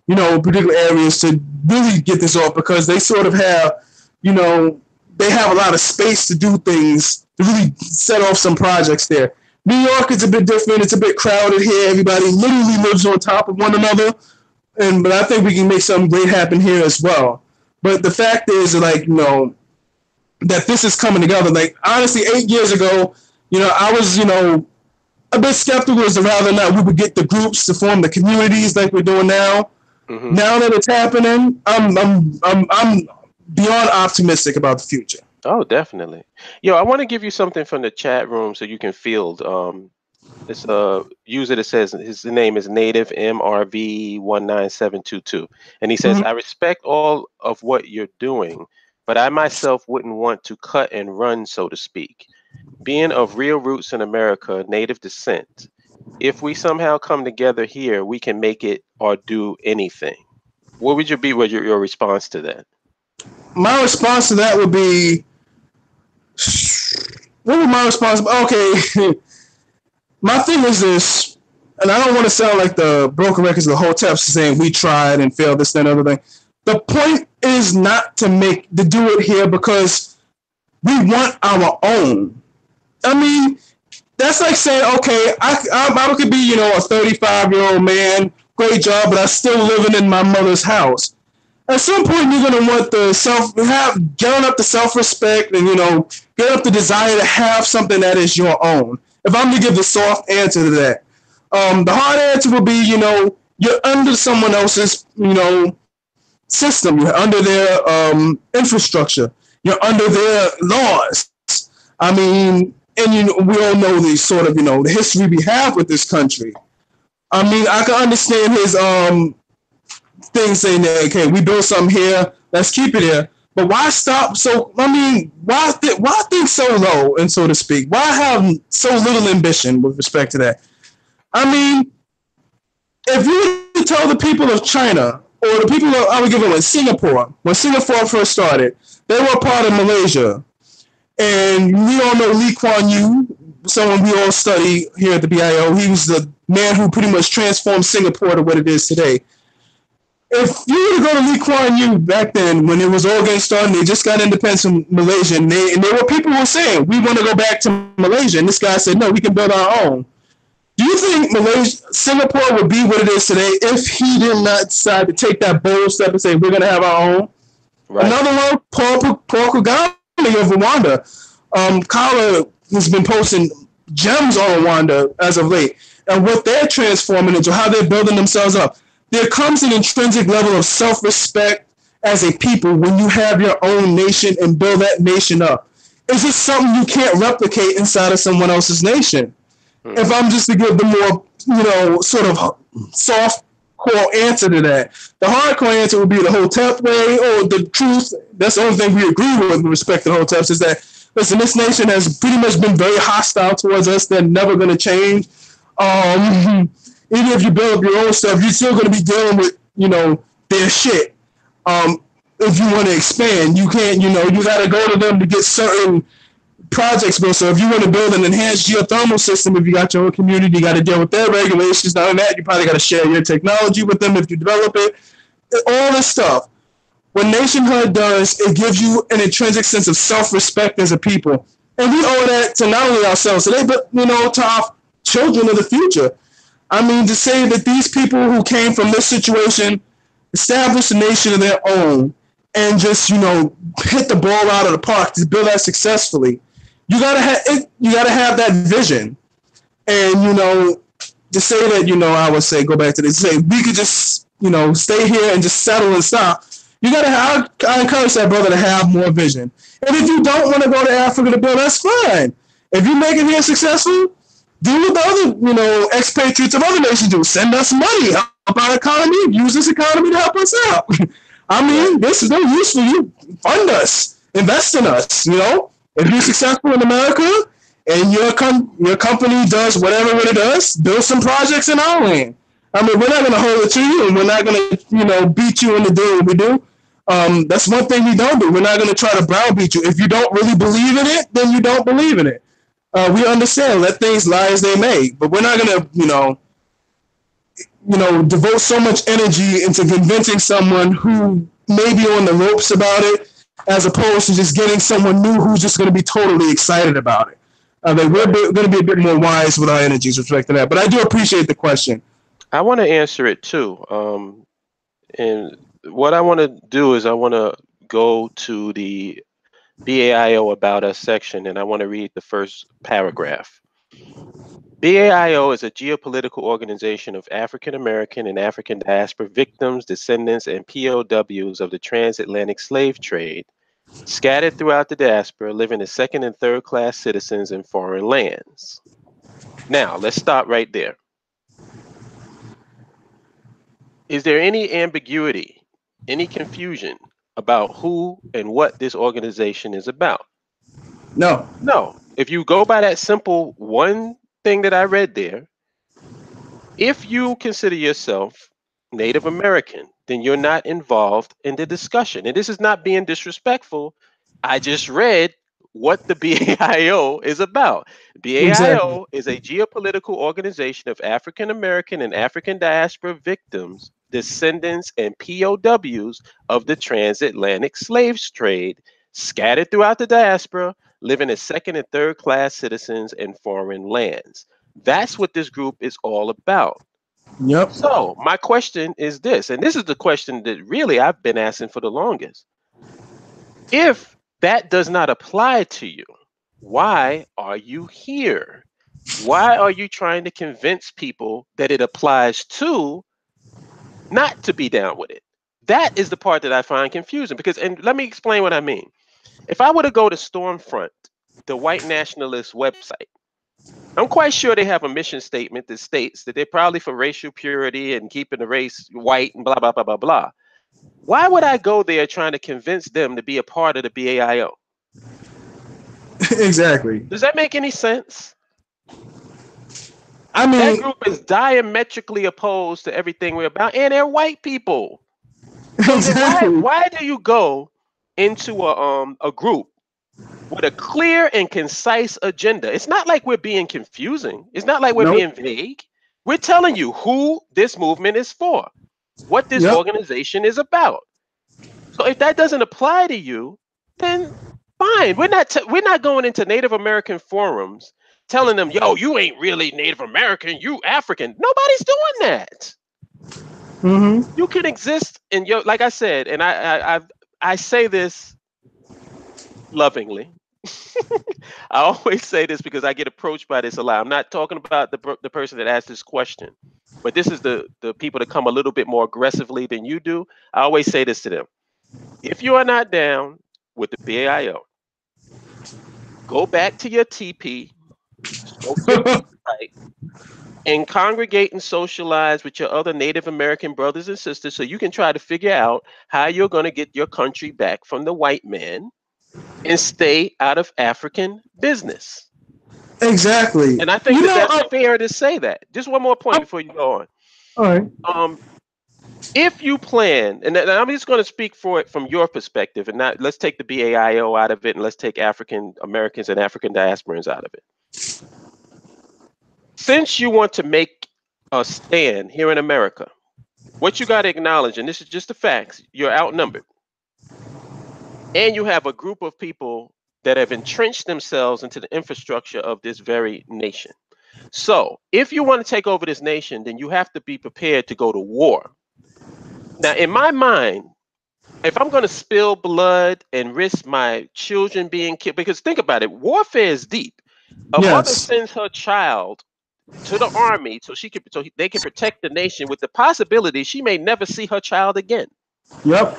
particular areas to really get this off, because they sort of have, they have a lot of space to do things, to really set off some projects there. New York is a bit different. It's a bit crowded here. Everybody literally lives on top of one another. But I think we can make something great happen here as well. But the fact is, that this is coming together. Like, honestly, 8 years ago, I was, a bit skeptical as to whether or not we would get the groups to form the communities like we're doing now. Now that it's happening, I'm beyond optimistic about the future. Oh, definitely. Yo, I want to give you something from the chat room so you can field. This user that says his name is Native MRV19722, and he says, I respect all of what you're doing, but I myself wouldn't want to cut and run, so to speak. Being of real roots in America, native descent, if we somehow come together here, we can make it or do anything. What would your response to that? My response to that would be, what would my response be? Okay. My thing is this, and I don't want to sound like the broken records of the Holip saying we tried and failed, this, that, and other thing. The point is not to do it here because we want our own. I mean, that's like saying, okay, I could be, a 35-year-old man, great job, but I'm still living in my mother's house. At some point, you're going to want get up the self-respect and, get up the desire to have something that is your own. If I'm to give the soft answer to that. The hard answer will be, you're under someone else's, system. You're under their infrastructure. You're under their laws. I mean, and we all know the sort of, the history we have with this country. I mean, I can understand his thing saying that, okay, we built something here, let's keep it here. But why stop? So, I mean, why think so low, and so to speak? Why have so little ambition with respect to that? I mean, if you were to tell the people of China, or the people I would give them in Singapore, when Singapore first started, they were part of Malaysia. And we all know Lee Kuan Yew, someone we all study here at the BAIO. He was the man who pretty much transformed Singapore to what it is today. If you were to go to Lee Kuan Yew back then, when it was all getting started, they just got independence from Malaysia, and there were people who were saying, we want to go back to Malaysia. And this guy said, no, we can build our own. Do you think Singapore would be what it is today if he did not decide to take that bold step and say we're going to have our own? Right. Another one, Paul Kagame of Rwanda. Kala has been posting gems on Rwanda as of late, and what they're transforming into, how they're building themselves up. There comes an intrinsic level of self-respect as a people when you have your own nation and build that nation up. It's just something you can't replicate inside of someone else's nation. If I'm just to give the more, sort of soft core answer to that, the hardcore answer would be the Hotep way, or the truth. That's the only thing we agree with respect to the Hoteps, is that, listen, this nation has pretty much been very hostile towards us. They're never going to change. Even if you build up your own stuff, you're still going to be dealing with, their shit. If you want to expand, you can't, you got to go to them to get certain projects built. So if you want to build an enhanced geothermal system, if you got your own community, you got to deal with their regulations. Not only that, you probably got to share your technology with them if you develop it. All this stuff. What Nationhood does, it gives you an intrinsic sense of self-respect as a people. And we owe that to not only ourselves today, but, to our children of the future. I mean, to say that these people who came from this situation established a nation of their own and just, hit the ball out of the park to build that successfully. You gotta have that vision. And, to say that, I would say, go back to this, say we could just, stay here and just settle and stop. You gotta have, I encourage that brother to have more vision. And if you don't want to go to Africa to build, that's fine. If you make it here successful, do what the other, expatriates of other nations do. Send us money, help our economy, use this economy to help us out. I mean, this is no use for you. Fund us, invest in us, If you're successful in America and your company does whatever it does, build some projects in our land. I mean, we're not going to hold it to you, and we're not going to, beat you into doing what we do. That's one thing we don't do. We're not going to try to browbeat you. If you don't really believe in it, then you don't believe in it. We understand. Let things lie as they may. But we're not going to, devote so much energy into convincing someone who may be on the ropes about it, as opposed to just getting someone new who's just going to be totally excited about it. We're going to be a bit more wise with our energies with respect to that. But I do appreciate the question. I want to answer it too. And what I want to do is I want to go to the B.A.I.O. About Us section, and I want to read the first paragraph. B.A.I.O. is a geopolitical organization of African American and African diaspora victims, descendants, and POWs of the transatlantic slave trade, scattered throughout the diaspora, living as second and third class citizens in foreign lands. Now, let's stop right there. Is there any ambiguity, any confusion about who and what this organization is about? No. No. If you go by that simple one thing that I read there, if you consider yourself Native American, then you're not involved in the discussion. And this is not being disrespectful. I just read what the B.A.I.O. is about. B.A.I.O. is a geopolitical organization of African American and African diaspora victims, descendants, and POWs of the transatlantic slave trade, scattered throughout the diaspora, living as second and third class citizens in foreign lands. That's what this group is all about. Yep. So my question is this, and this is the question that really I've been asking for the longest. If that does not apply to you, why are you here? Why are you trying to convince people that it applies to not to be down with it? That is the part that I find confusing, because, and let me explain what I mean. If I were to go to Stormfront, the white nationalist website, I'm quite sure they have a mission statement that states that they're probably for racial purity and keeping the race white and blah, blah, blah, blah, blah. Why would I go there trying to convince them to be a part of the B.A.I.O.? Exactly. Does that make any sense? I mean, that group is diametrically opposed to everything we're about, and they're white people. So exactly. why do you go into a group with a clear and concise agenda? It's not like we're being confusing. It's not like we're being vague. We're telling you who this movement is for, what this organization is about. So if that doesn't apply to you, then fine. We're not going into Native American forums telling them, yo, you ain't really Native American, you African. Nobody's doing that. Mm-hmm. You can exist in your, like I said, and I say this lovingly. I always say this because I get approached by this a lot. I'm not talking about the person that asked this question, but this is the people that come a little bit more aggressively than you do. I always say this to them. If you are not down with the BAIO, go back to your TP, smoke your pipe, and congregate and socialize with your other Native American brothers and sisters so you can try to figure out how you're going to get your country back from the white man and stay out of African business. Exactly. And I think that's fair to say that. Just one more point before you go on. All right. If you plan, and I'm just going to speak for it from your perspective, and not, let's take the BAIO out of it, and let's take African Americans and African diasporans out of it. Since you want to make a stand here in America, what you got to acknowledge, and this is just the facts, you're outnumbered. And you have a group of people that have entrenched themselves into the infrastructure of this very nation. So if you want to take over this nation, then you have to be prepared to go to war. Now, in my mind, if I'm going to spill blood and risk my children being killed, because think about it, warfare is deep. A mother sends her child to the army so they can protect the nation with the possibility she may never see her child again. Yep.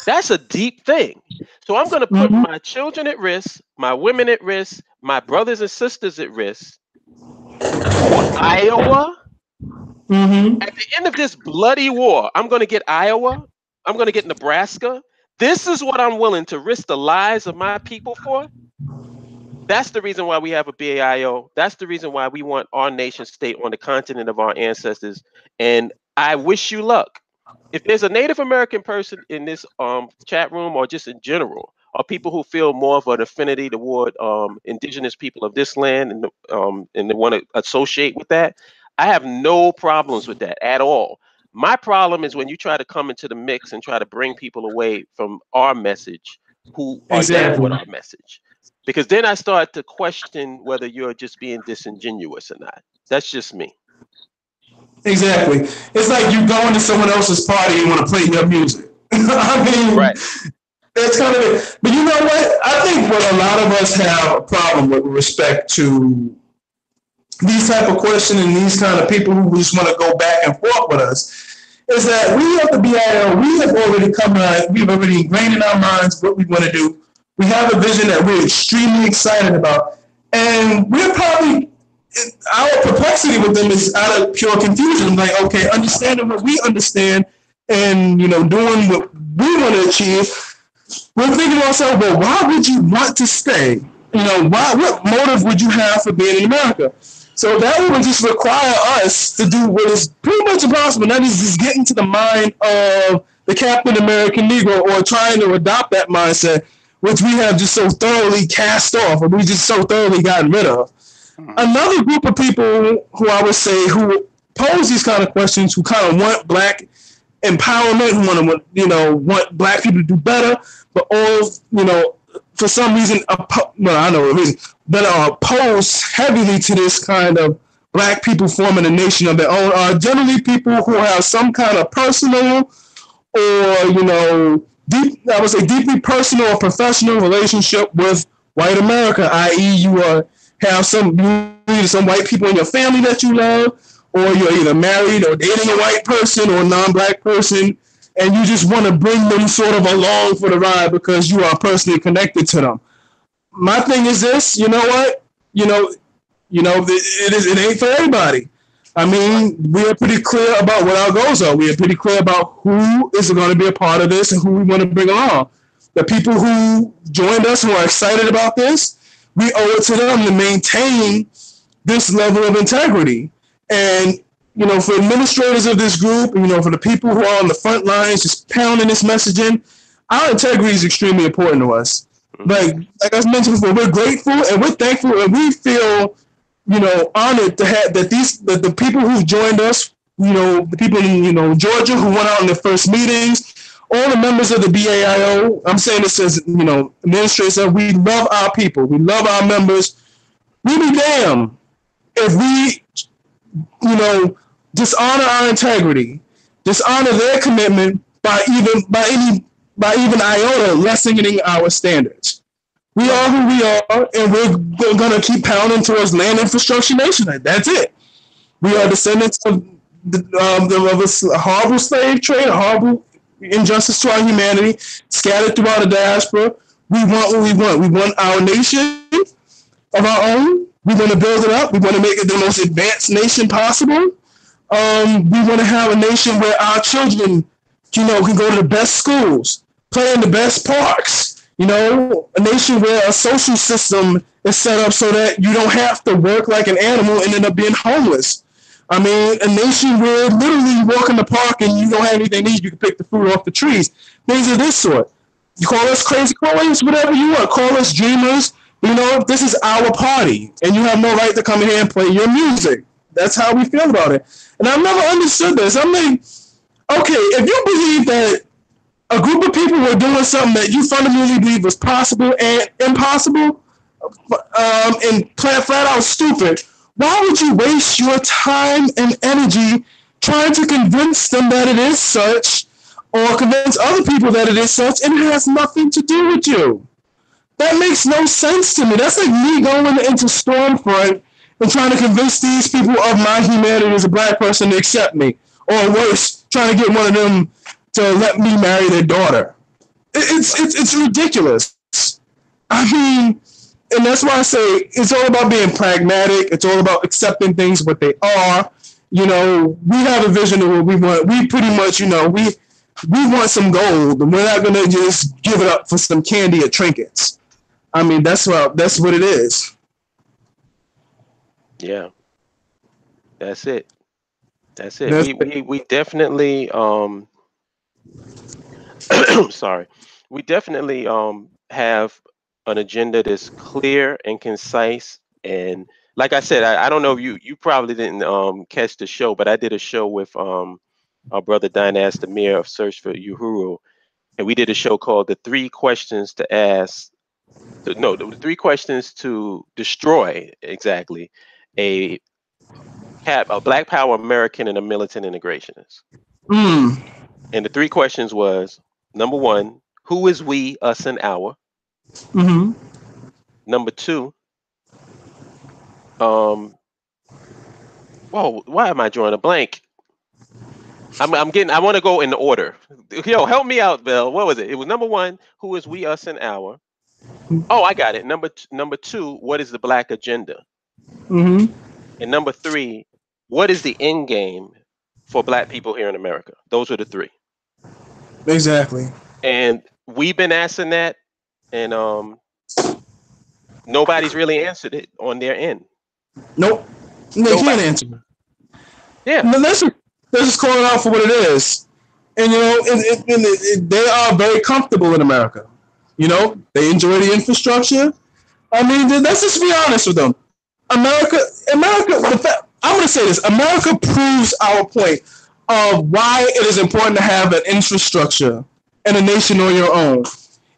That's a deep thing. So I'm going to put my children at risk, my women at risk, my brothers and sisters at risk for Iowa. At the end of this bloody war, I'm going to get Iowa. I'm going to get Nebraska. This is what I'm willing to risk the lives of my people for. That's the reason why we have a BAIO. That's the reason why we want our nation state on the continent of our ancestors. And I wish you luck. If there's a Native American person in this chat room, or just in general, or people who feel more of an affinity toward indigenous people of this land and they want to associate with that, I have no problems with that at all. My problem is when you try to come into the mix and try to bring people away from our message who are down with our message. Because then I start to question whether you're just being disingenuous or not. That's just me. Exactly. It's like you going to someone else's party and want to play your music. I mean, right. That's kind of it. But you know what? I think what a lot of us have a problem with respect to these type of questions and these kind of people who just want to go back and forth with us is that we at the BAIO, we have already ingrained in our minds what we want to do. We have a vision that we're extremely excited about. And we're probably, our perplexity with them is out of pure confusion. Like, okay, understanding what we understand and, doing what we want to achieve, we're thinking to ourselves, well, why would you want to stay? What motive would you have for being in America? So that would just require us to do what is pretty much impossible. That is just getting to the mind of the Captain American Negro, or trying to adopt that mindset, which we have just so thoroughly cast off, or we just so thoroughly gotten rid of. Another group of people who I would say who pose these kind of questions, who kind of want black empowerment, who want black people to do better, but all, for some reason, but are opposed heavily to this kind of black people forming a nation of their own, are generally people who have some kind of personal or, deeply personal or professional relationship with white America, i.e. you have some white people in your family that you love, or you're either married or dating a white person or a non-black person, and you just want to bring them sort of along for the ride because you are personally connected to them. My thing is this, you know what? It ain't for everybody. I mean, we are pretty clear about what our goals are. We are pretty clear about who is going to be a part of this and who we want to bring along. The people who joined us, who are excited about this, we owe it to them to maintain this level of integrity. And, for administrators of this group, for the people who are on the front lines just pounding this messaging, our integrity is extremely important to us. Like I mentioned before, we're grateful and we're thankful, and we feel, honored to have that the people who joined us, the people in, Georgia who went out in their first meetings, all the members of the BAIO, I'm saying this as, administrators, we love our people. We love our members. We be damned if we, dishonor our integrity, dishonor their commitment by even iota lessening our standards. We are who we are, and we're gonna keep pounding towards land infrastructure nation. That's it. We are descendants of a horrible slave trade, a horrible injustice to our humanity, scattered throughout the diaspora. We want what we want. We want our nation of our own. We want to build it up. We want to make it the most advanced nation possible. We want to have a nation where our children, can go to the best schools, play in the best parks. A nation where a social system is set up so that you don't have to work like an animal and end up being homeless. I mean, a nation where literally you walk in the park and you don't have anything to eat, you can pick the fruit off the trees. Things of this sort. You call us crazy, call us whatever you want. Call us dreamers. This is our party, and you have no right to come in here and play your music. That's how we feel about it. And I've never understood this. I'm like, okay, if you believe that a group of people were doing something that you fundamentally believe was possible and impossible, and flat out stupid, why would you waste your time and energy trying to convince them that it is such, or convince other people that it is such, and it has nothing to do with you? That makes no sense to me. That's like me going into Stormfront and trying to convince these people of my humanity as a black person to accept me. Or worse, trying to get one of them to let me marry their daughter. It's ridiculous. I mean, and that's why I say it's all about being pragmatic. It's all about accepting things what they are. We have a vision of what we want. We pretty much, we want some gold, and we're not going to just give it up for some candy or trinkets. I mean, that's what it is. Yeah, that's it. We definitely sorry, we definitely have an agenda that's clear and concise. And like I said, I don't know if you probably didn't catch the show, but I did a show with our brother Dynas Demir of Search for Uhuru, and we did a show called The 3 Questions to Ask. The 3 questions to destroy exactly a Black Power American and a militant integrationist. And the 3 questions was: number 1, who is we, us, and our? Number 2, whoa, why am I drawing a blank? I want to go in order. Yo, help me out, Bill. What was it? It was number 1, who is we, us, and our? Oh, I got it. Number 2, what is the Black agenda? And number 3, what is the end game for Black people here in America? Those are the 3. Exactly. And we've been asking that, and nobody's really answered it on their end. Nope. They can't answer. Yeah. Let's just call it out for what it is. And they are very comfortable in America. They enjoy the infrastructure. I mean, let's just be honest with them. America. I'm going to say this. America proves our point of why it is important to have an infrastructure and a nation on your own.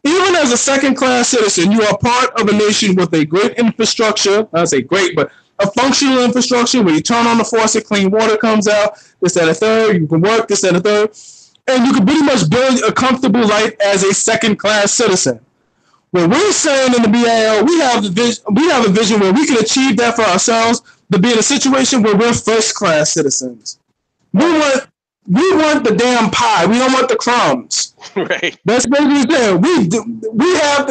Even as a second-class citizen, you are part of a nation with a great infrastructure. I say great, but a functional infrastructure where you turn on the faucet, clean water comes out, this, that, and a third. You can work, this, that, and a third. And you can pretty much build a comfortable life as a second-class citizen. When we're saying in the BAIO, we have a vision where we can achieve that for ourselves, to be in a situation where we're first-class citizens. We want the damn pie. We don't want the crumbs. Right. That's basically there. We have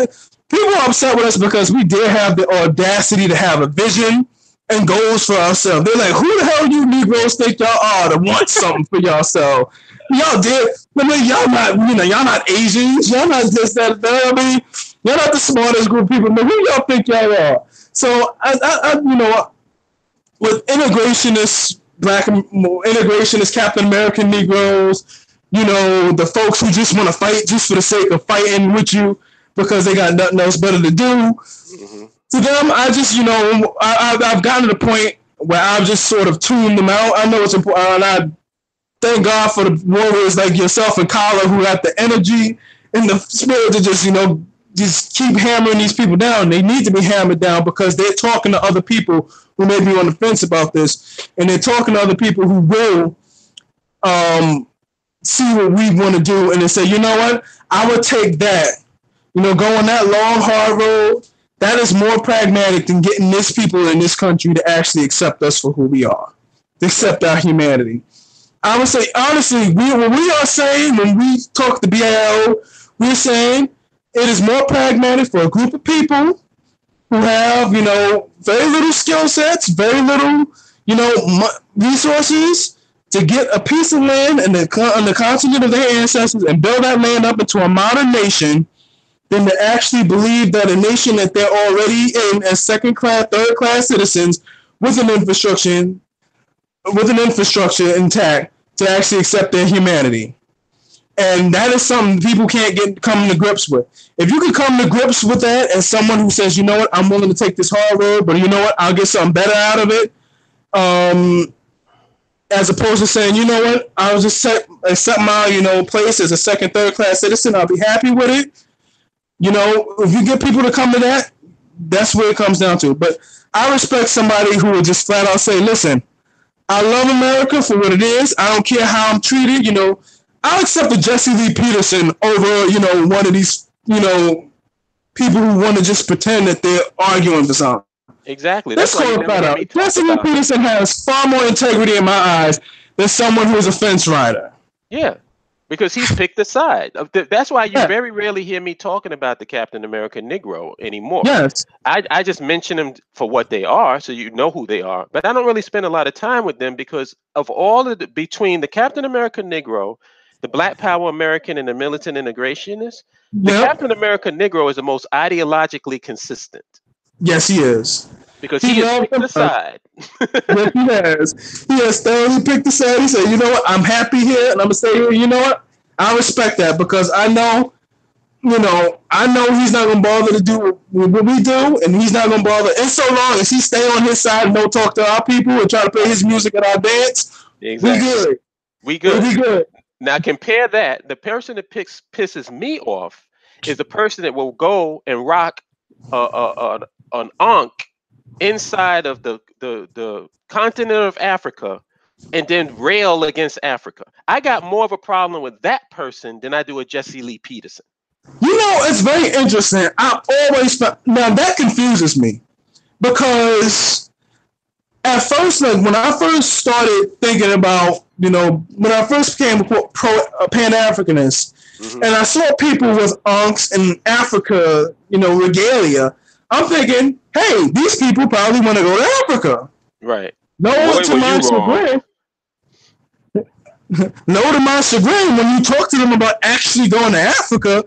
people are upset with us because we dare have the audacity to have a vision and goals for ourselves. They're like, who the hell you Negroes think y'all are to want something for yourself? Y'all did. I mean, y'all not Asians. Y'all not this, that. I mean, you're not the smartest group of people. But who y'all think y'all are? So, with integrationists, integrationist Captain American Negroes, the folks who just want to fight just for the sake of fighting with you because they got nothing else better to do. To them, I just, I've gotten to the point where I've just sort of tuned them out. I know it's important, and I thank God for the warriors like yourself and Kala who have the energy and the spirit to just, just keep hammering these people down. They need to be hammered down because they're talking to other people who may be on the fence about this, and they're talking to other people who will see what we want to do, and they say, you know what, I would take that. You know, go on that long, hard road. That is more pragmatic than getting this people in this country to actually accept us for who we are, to accept our humanity. I would say, honestly, what we are saying when we talk to BAIO, we're saying it is more pragmatic for a group of people who have, you know, very little skill sets, very little, you know, resources to get a piece of land on the continent of their ancestors and build that land up into a modern nation than to actually believe that a nation that they're already in as second-class, third-class citizens with an infrastructure intact to actually accept their humanity. And that is something people can't come to grips with. If you can come to grips with that as someone who says, you know what, I'm willing to take this hard road, but you know what, I'll get something better out of it, as opposed to saying, you know what, I'll just accept my, you know, place as a second, third-class citizen, I'll be happy with it. You know, if you get people to come to that, that's where it comes down to. But I respect somebody who will just flat out say, listen, I love America for what it is. I don't care how I'm treated. You know, I'll accept a Jesse Lee Peterson over, you know, one of these, you know, people who want to just pretend that they're arguing for something. Exactly. Let's call it that out. Jesse Lee Peterson has far more integrity in my eyes than someone who is a fence rider. Yeah. Because he's picked a side. That's why you very rarely hear me talking about the Captain America Negro anymore. Yes. I just mention them for what they are, so you know who they are. But I don't really spend a lot of time with them because of all of between the Captain America Negro, the Black Power American, and the militant integrationist, the Captain America Negro is the most ideologically consistent. Yes, he is. Because he has picked a side. Yes, he has. He has thoroughly picked a side. He said, you know what, I'm happy here, and I'm going to stay here. You know what? I respect that because I know, you know, he's not going to bother to do what we do, and he's not going to bother. And so long as he stay on his side and don't talk to our people and try to play his music at our dance, exactly. We good. We good. Now compare that. The person that pisses me off is the person that will go and rock an ankh inside of the continent of Africa and then rail against Africa. I got more of a problem with that person than I do with Jesse Lee Peterson. You know, it's very interesting. Now that confuses me because at first, like when I first started thinking about, you know, when I first became a Pan-Africanist, and I saw people with ankhs in Africa, you know, regalia, I'm thinking, hey, these people probably want to go to Africa. Right. No, to my chagrin, when you talk to them about actually going to Africa,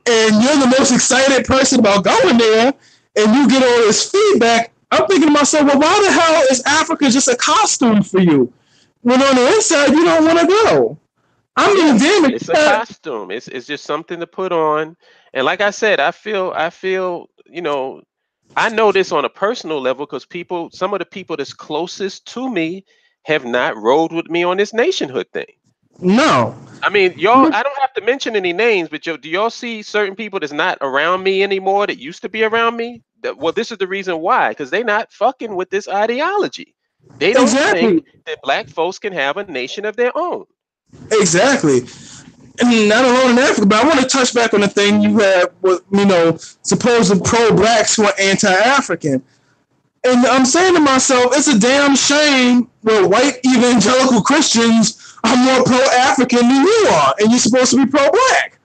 and you're the most excited person about going there, and you get all this feedback, I'm thinking to myself, well, why the hell is Africa just a costume for you? When on the inside, you don't want to go. I mean, damn it. It's a costume. It's just something to put on. And like I said, I feel, you know, I know this on a personal level because some of the people that's closest to me have not rode with me on this nationhood thing. No. I mean, y'all, I don't have to mention any names, but do y'all see certain people that's not around me anymore that used to be around me? Well, this is the reason why, because they're not fucking with this ideology. They don't think that black folks can have a nation of their own. Exactly. I mean, not alone in Africa, but I want to touch back on the thing you had with, you know, supposed pro-blacks who are anti-African. And I'm saying to myself, it's a damn shame where white evangelical Christians are more pro-African than you are, and you're supposed to be pro-black.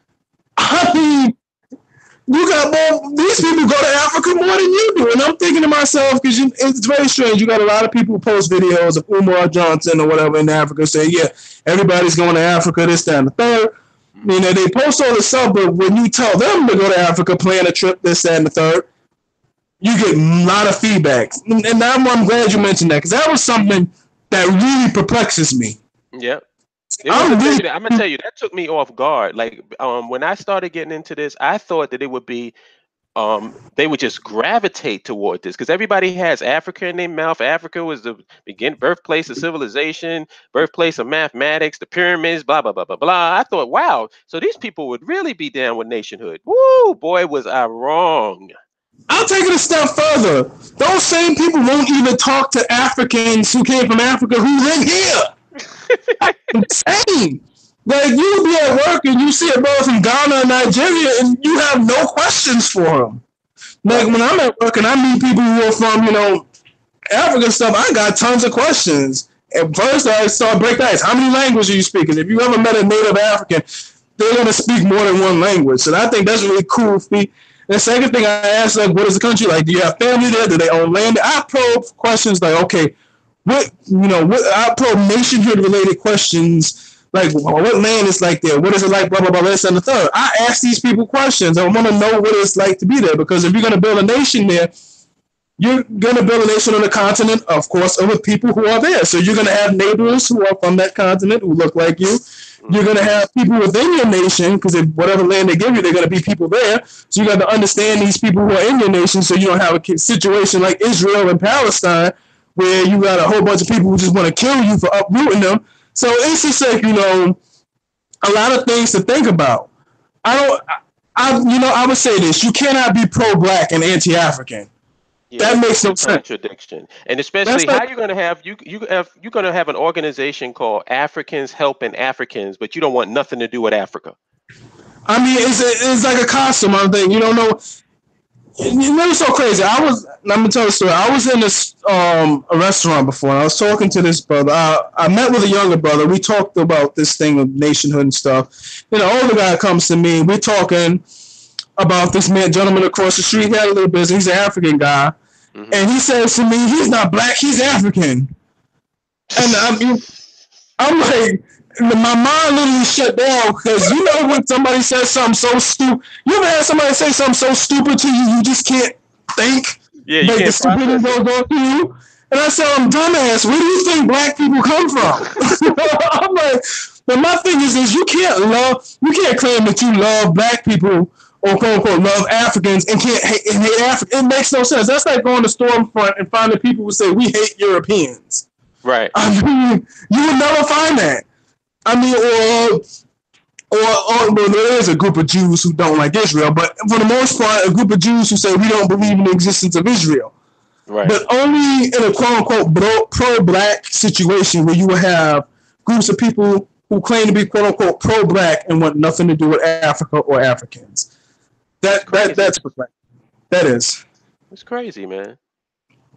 I mean, you got more, these people go to Africa more than you do. And I'm thinking to myself, because it's very strange, you got a lot of people who post videos of Umar Johnson or whatever in Africa saying, yeah, everybody's going to Africa, this, that, and the third. You know, they post all this stuff, but when you tell them to go to Africa, plan a trip, this, that, and the third, you get a lot of feedback. And I'm glad you mentioned that, because that was something that really perplexes me. Yeah. I'm going to tell you, that took me off guard. Like, when I started getting into this, I thought that it would be they would just gravitate toward this because everybody has Africa in their mouth. Africa was the birthplace of civilization, birthplace of mathematics, the pyramids, blah, blah, blah, blah, blah. I thought, wow, so these people would really be down with nationhood. Woo, boy, was I wrong. I'll take it a step further. Those same people won't even talk to Africans who came from Africa who live here. That's insane. Like, you be at work and you see a brother from Ghana and Nigeria and you have no questions for him. Like, when I'm at work and I meet people who are from, African stuff, I got tons of questions. And first I start breaking ice. How many languages are you speaking? If you ever met a native African, they're going to speak more than one language. So I think that's really cool for me. And the second thing I ask, like, what is the country like? Do you have family there? Do they own land? I probe questions like, okay, I probe nationhood related questions. Like, what land is like there? What is it like? Blah, blah, blah, this and the third. I ask these people questions. I want to know what it's like to be there. Because if you're going to build a nation there, you're going to build a nation on a continent, of course, of the people who are there. So you're going to have neighbors who are from that continent who look like you. You're going to have people within your nation, because whatever land they give you, they're going to be people there. So you got to understand these people who are in your nation so you don't have a situation like Israel and Palestine where you got a whole bunch of people who just want to kill you for uprooting them. So it's just like, a lot of things to think about. I would say this: you cannot be pro-black and anti-African. Yeah, that makes no sense. Contradiction, and especially how you're going to have you're going to have an organization called Africans Helping Africans, but you don't want nothing to do with Africa. I mean, it's like a costume. I think you don't know. It's so crazy. Let me tell you a story. I was in this a restaurant before, and I was talking to this brother. I met with a younger brother. We talked about this thing of nationhood and stuff. Older guy comes to me. We're talking about this gentleman across the street. He had a little business. He's an African guy. Mm-hmm. And he says to me, he's not black, he's African. And I'm like, my mind literally shut down because when somebody says something so stupid, you ever had somebody say something so stupid to you, you just can't think? Yeah, you can't the stupidity goes on to you. And I said, I'm dumbass, where do you think black people come from? I'm like, but my thing is you can't claim that you love black people or quote unquote love Africans and can't hate Africans. It makes no sense. That's like going to Stormfront and finding people who say we hate Europeans. Right. I mean, you would never find that. I mean, or there is a group of Jews who don't like Israel, but for the most part, a group of Jews who say we don't believe in the existence of Israel. Right. But only in a quote unquote pro-black situation where you will have groups of people who claim to be quote unquote pro-black and want nothing to do with Africa or Africans. That's what that is. It's crazy, man.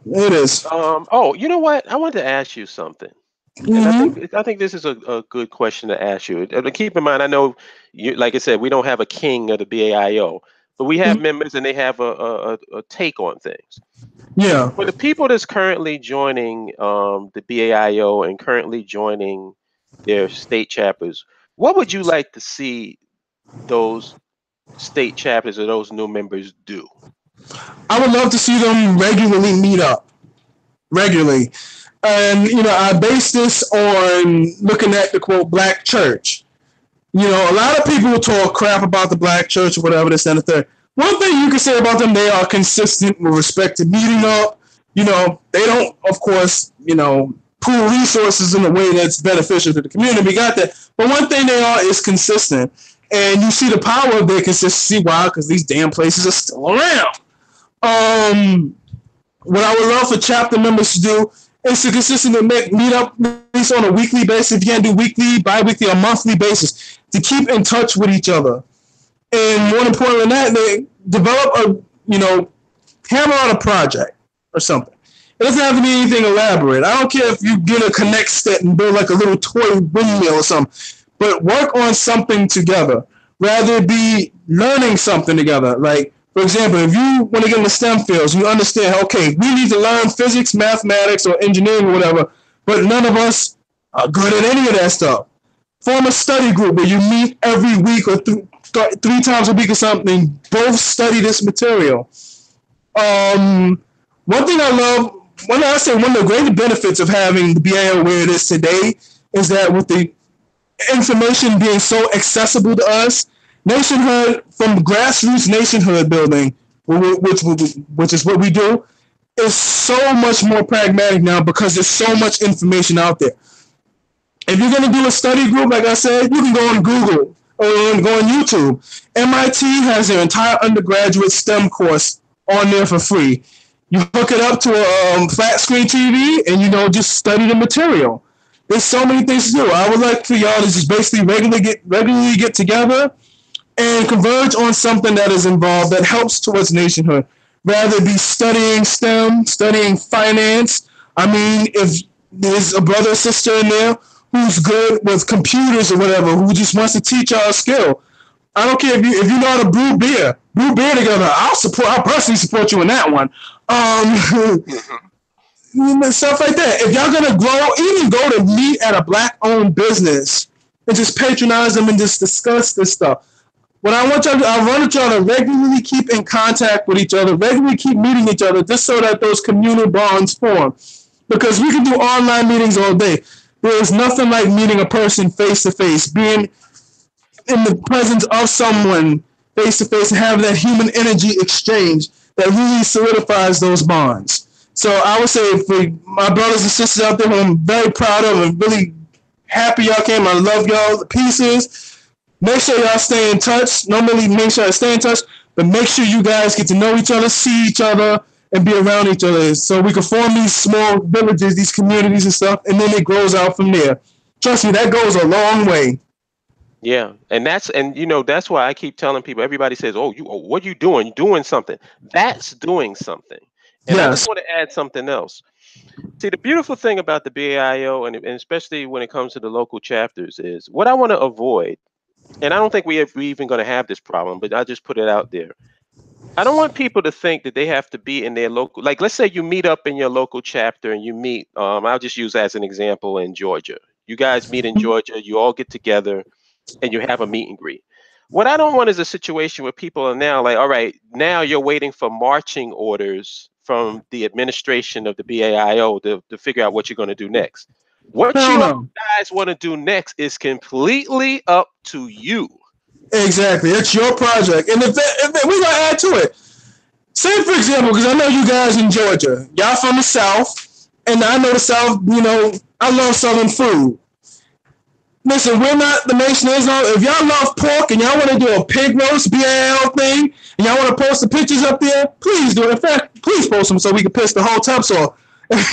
It is. You know what? I wanted to ask you something. Mm-hmm. And I think this is a good question to ask you. Keep in mind, I know you, like I said, we don't have a king of the BAIO, but we have members and they have a take on things. Yeah. For the people that's currently joining the BAIO and currently joining their state chapters, what would you like to see those state chapters or those new members do? I would love to see them regularly meet up. Regularly. And, I base this on looking at the, quote, black church. A lot of people talk crap about the black church or whatever, this and the third. One thing you can say about them, they are consistent with respect to meeting up. They don't, of course, pool resources in a way that's beneficial to the community. We got that. But one thing they are is consistent. And you see the power of their consistency. Why? Because these damn places are still around. What I would love for chapter members to do is to consistently meet up at least on a weekly basis. If you can't do weekly, bi-weekly, or monthly basis, to keep in touch with each other. And more important than that, they develop hammer out a project or something. It doesn't have to be anything elaborate. I don't care if you get a connect set and build like a little toy windmill or something. But work on something together. Rather be learning something together. Like, for example, if you want to get in the STEM fields, you understand, okay, we need to learn physics, mathematics, or engineering or whatever, but none of us are good at any of that stuff. Form a study group where you meet every week or three times a week or something. Both study this material. One of the greatest benefits of having the BAIO where it is today is that with the information being so accessible to us, Nationhood, from grassroots nationhood building, which is what we do, is so much more pragmatic now because there's so much information out there. If you're going to do a study group, like I said, you can go on Google or go on YouTube. MIT has their entire undergraduate STEM course on there for free. You hook it up to a flat screen TV and, just study the material. There's so many things to do. I would like for y'all to just basically regularly get together and converge on something that is involved that helps towards nationhood. Rather be studying STEM, studying finance. I mean, if there's a brother or sister in there who's good with computers or whatever, who just wants to teach y'all a skill, I don't care if you know how to brew beer together. I'll personally support you in that one. Stuff like that. If y'all gonna grow, even go to meet at a black-owned business and just patronize them and just discuss this stuff. What I want y'all to regularly keep in contact with each other, regularly keep meeting each other, just so that those communal bonds form. Because we can do online meetings all day. There is nothing like meeting a person face to face, being in the presence of someone face to face, and having that human energy exchange that really solidifies those bonds. So I would say for my brothers and sisters out there who I'm very proud of and really happy y'all came, I love y'all to pieces. Make sure y'all stay in touch. Normally make sure I stay in touch, but make sure you guys get to know each other, see each other, and be around each other so we can form these small villages, these communities and stuff, and then it grows out from there. Trust me, that goes a long way. Yeah, and that's why I keep telling people. Everybody says, what are you doing? You're doing something. That's doing something. And yes. I just want to add something else. See, the beautiful thing about the BAIO, and especially when it comes to the local chapters, is what I want to avoid. And I don't think we're even going to have this problem, but I'll just put it out there. I don't want people to think that they have to be in their local, like let's say you meet up in your local chapter and you meet, I'll just use as an example in Georgia. You guys meet in Georgia, you all get together and you have a meet and greet. What I don't want is a situation where people are now like, all right, now you're waiting for marching orders from the administration of the BAIO to figure out what you're going to do next. What you guys want to do next is completely up to you. Exactly. It's your project. And if we're going to add to it. Say, for example, because I know you guys in Georgia. Y'all from the South. And I know the South, I love Southern food. Listen, we're not the Nationalist. If y'all love pork and y'all want to do a pig roast B.A.I.O thing, and y'all want to post the pictures up there, please do it. In fact, please post them so we can piss the whole tubs off. If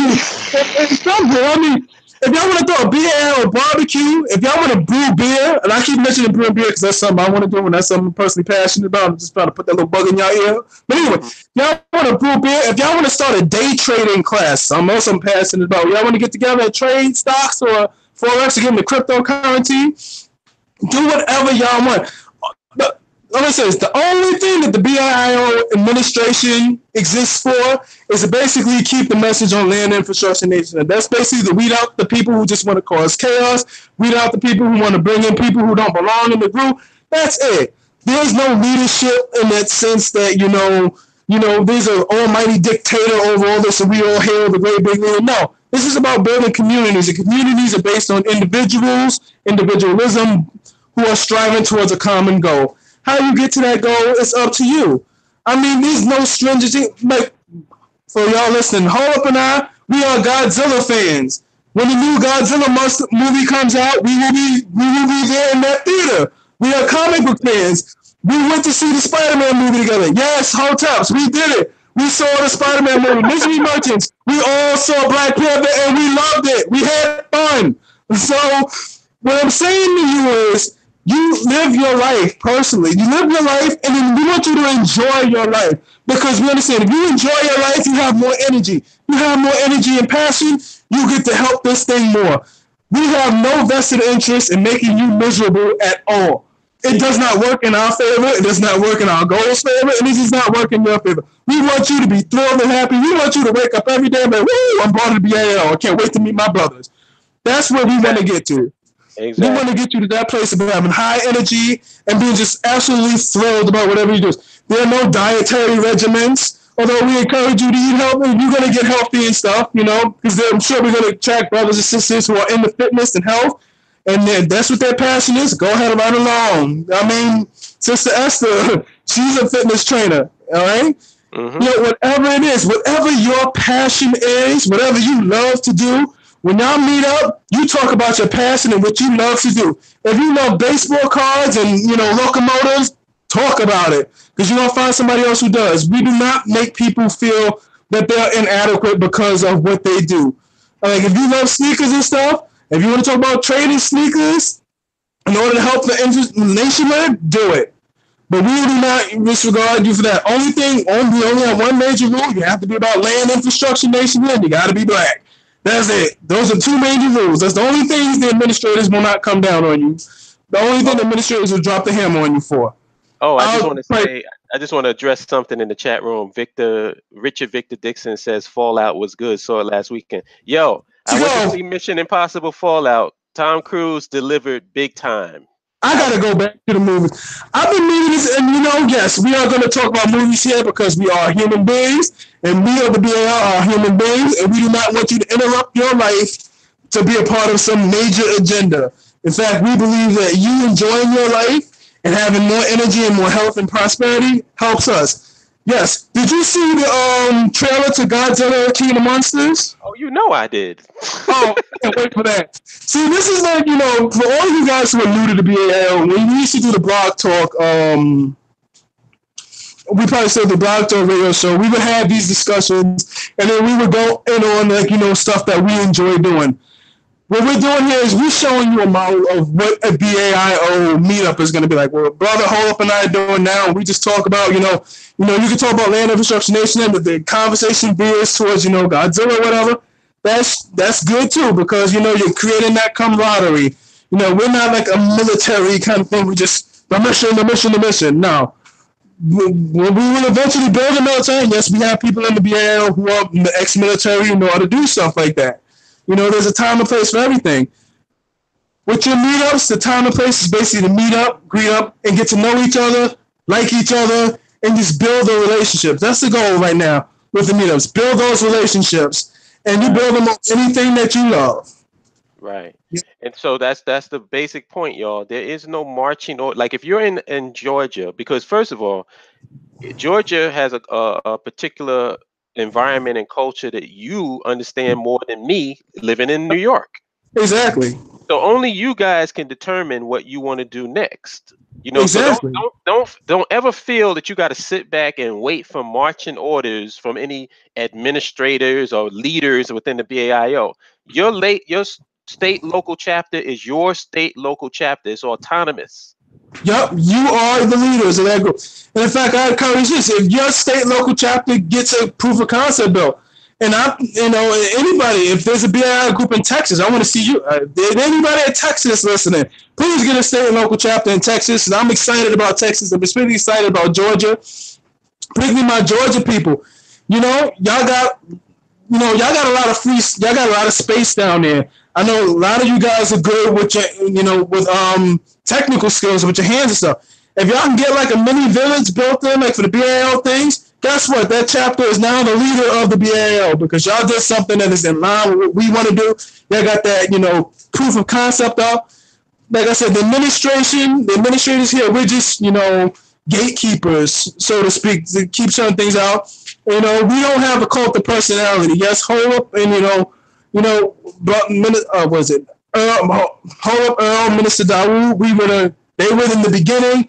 y'all want to throw a B.A.I.O barbecue, if y'all want to brew beer, and I keep mentioning brewing beer because that's something I want to do and that's something I'm personally passionate about. I'm just trying to put that little bug in y'all ear. But anyway, y'all want to brew beer, if y'all want to start a day trading class, I'm also passionate about. Y'all want to get together and trade stocks or Forex or get into cryptocurrency, do whatever y'all want. But let me say this, the only thing that the BAIO administration exists for is to basically keep the message on land infrastructure nation. And that's basically to weed out the people who just want to cause chaos, weed out the people who want to bring in people who don't belong in the group. That's it. There's no leadership in that sense that, there's an almighty dictator over all this and we all hail the great big leader. No. This is about building communities, and communities are based on individualism, who are striving towards a common goal. How you get to that goal is up to you. I mean, there's no stringency. Like, for y'all listening, Holip and I, we are Godzilla fans. When the new Godzilla movie comes out, we will be there in that theater. We are comic book fans. We went to see the Spider-Man movie together. Yes, Hoteps, we did it. We saw the Spider-Man movie, Misery Merchants. We all saw Black Panther, and we loved it. We had fun. So what I'm saying to you is, you live your life personally. You live your life, and then we want you to enjoy your life. Because we understand, if you enjoy your life, you have more energy. You have more energy and passion, you get to help this thing more. We have no vested interest in making you miserable at all. It does not work in our favor. It does not work in our goals' favor. And it does not work in your favor. We want you to be thrilled and happy. We want you to wake up every day and be like, woo, I'm part of the BAIO. I can't wait to meet my brothers. That's where we want to get to. Exactly. We want to get you to that place of having high energy and being just absolutely thrilled about whatever you do. There are no dietary regimens, although we encourage you to eat healthy. You're going to get healthy and stuff, because I'm sure we're going to attract brothers and sisters who are into fitness and health. And that's what their passion is. Go ahead right along. I mean, Sister Esther, she's a fitness trainer. All right. Mm-hmm. You know, whatever it is, whatever your passion is, whatever you love to do, when y'all meet up, you talk about your passion and what you love to do. If you love baseball cards and, you know, locomotives, talk about it, because you're going to find somebody else who does. We do not make people feel that they're inadequate because of what they do. Like, if you love sneakers and stuff, if you want to talk about trading sneakers in order to help the nation live, do it. But we do not disregard you for that. We only have one major rule. You have to be about land infrastructure nationwide. You got to be black. That's it. Those are two major rules. That's the only things the administrators will not come down on you. The only thing the administrators will drop the hammer on you for. Oh, I just want to address something in the chat room. Richard Victor Dixon says Fallout was good. Saw it last weekend. Yo, I went to see Mission Impossible Fallout. Tom Cruise delivered big time. I gotta go back to the movies. I've been meaning this, and you know, yes, we are going to talk about movies here because we are human beings, and we of the BAI are human beings, and we do not want you to interrupt your life to be a part of some major agenda. In fact, we believe that you enjoying your life and having more energy and more health and prosperity helps us. Yes. Did you see the trailer to Godzilla King of the Monsters? Oh, you know I did. Oh, I can't wait for that. See, this is like, you know, for all you guys who are new to the BAIO, when we used to do the blog talk, we probably still do the blog talk radio show, we would have these discussions, and then we would go in on, like, you know, stuff that we enjoy doing. What we're doing here is we're showing you a model of what a BAIO meetup is going to be like. What Brother Holip and I are doing now, and we just talk about, you know, you can talk about land infrastructure nation, and the conversation veers towards, you know, Godzilla or whatever. That's good too, because, you know, you're creating that camaraderie. You know, we're not like a military kind of thing. We just the mission. No. We will eventually build a military. Yes, we have people in the BAIO who are ex-military who know how to do stuff like that. You know, there's a time and place for everything. With your meetups, the time and place is basically to meet up, greet up, and get to know each other, like each other, and just build the relationships. That's the goal right now with the meetups. Build those relationships, and you build them on anything that you love. Right. And so that's the basic point, y'all. There is no marching or like if you're in Georgia, because first of all, Georgia has a particular environment and culture that you understand more than me living in New York. Exactly. So only you guys can determine what you want to do next. You know, exactly. So don't ever feel that you got to sit back and wait for marching orders from any administrators or leaders within the BAIO. Your state local chapter is your state local chapter. It's autonomous. Yep, you are the leaders of that group. And in fact, I encourage this: if your state local chapter gets a proof of concept bill, and anybody, if there's a BAI group in Texas, I want to see you. If anybody in Texas listening, please get a state and local chapter in Texas. And I'm excited about Texas. I'm especially excited about Georgia, particularly my Georgia people. You know, y'all got a lot of space down there. I know a lot of you guys are good with your, technical skills with your hands and stuff. If y'all can get like a mini village built in, like for the BAIO things, guess what? That chapter is now the leader of the BAIO because y'all did something that is in line with what we want to do. Y'all got that, proof of concept up. Like I said, the administrators here, we're just, gatekeepers, so to speak, to keep certain things out. We don't have a cult of personality. Yes, Holip and, Holip, Earl, Minister Dawood, they were in the beginning.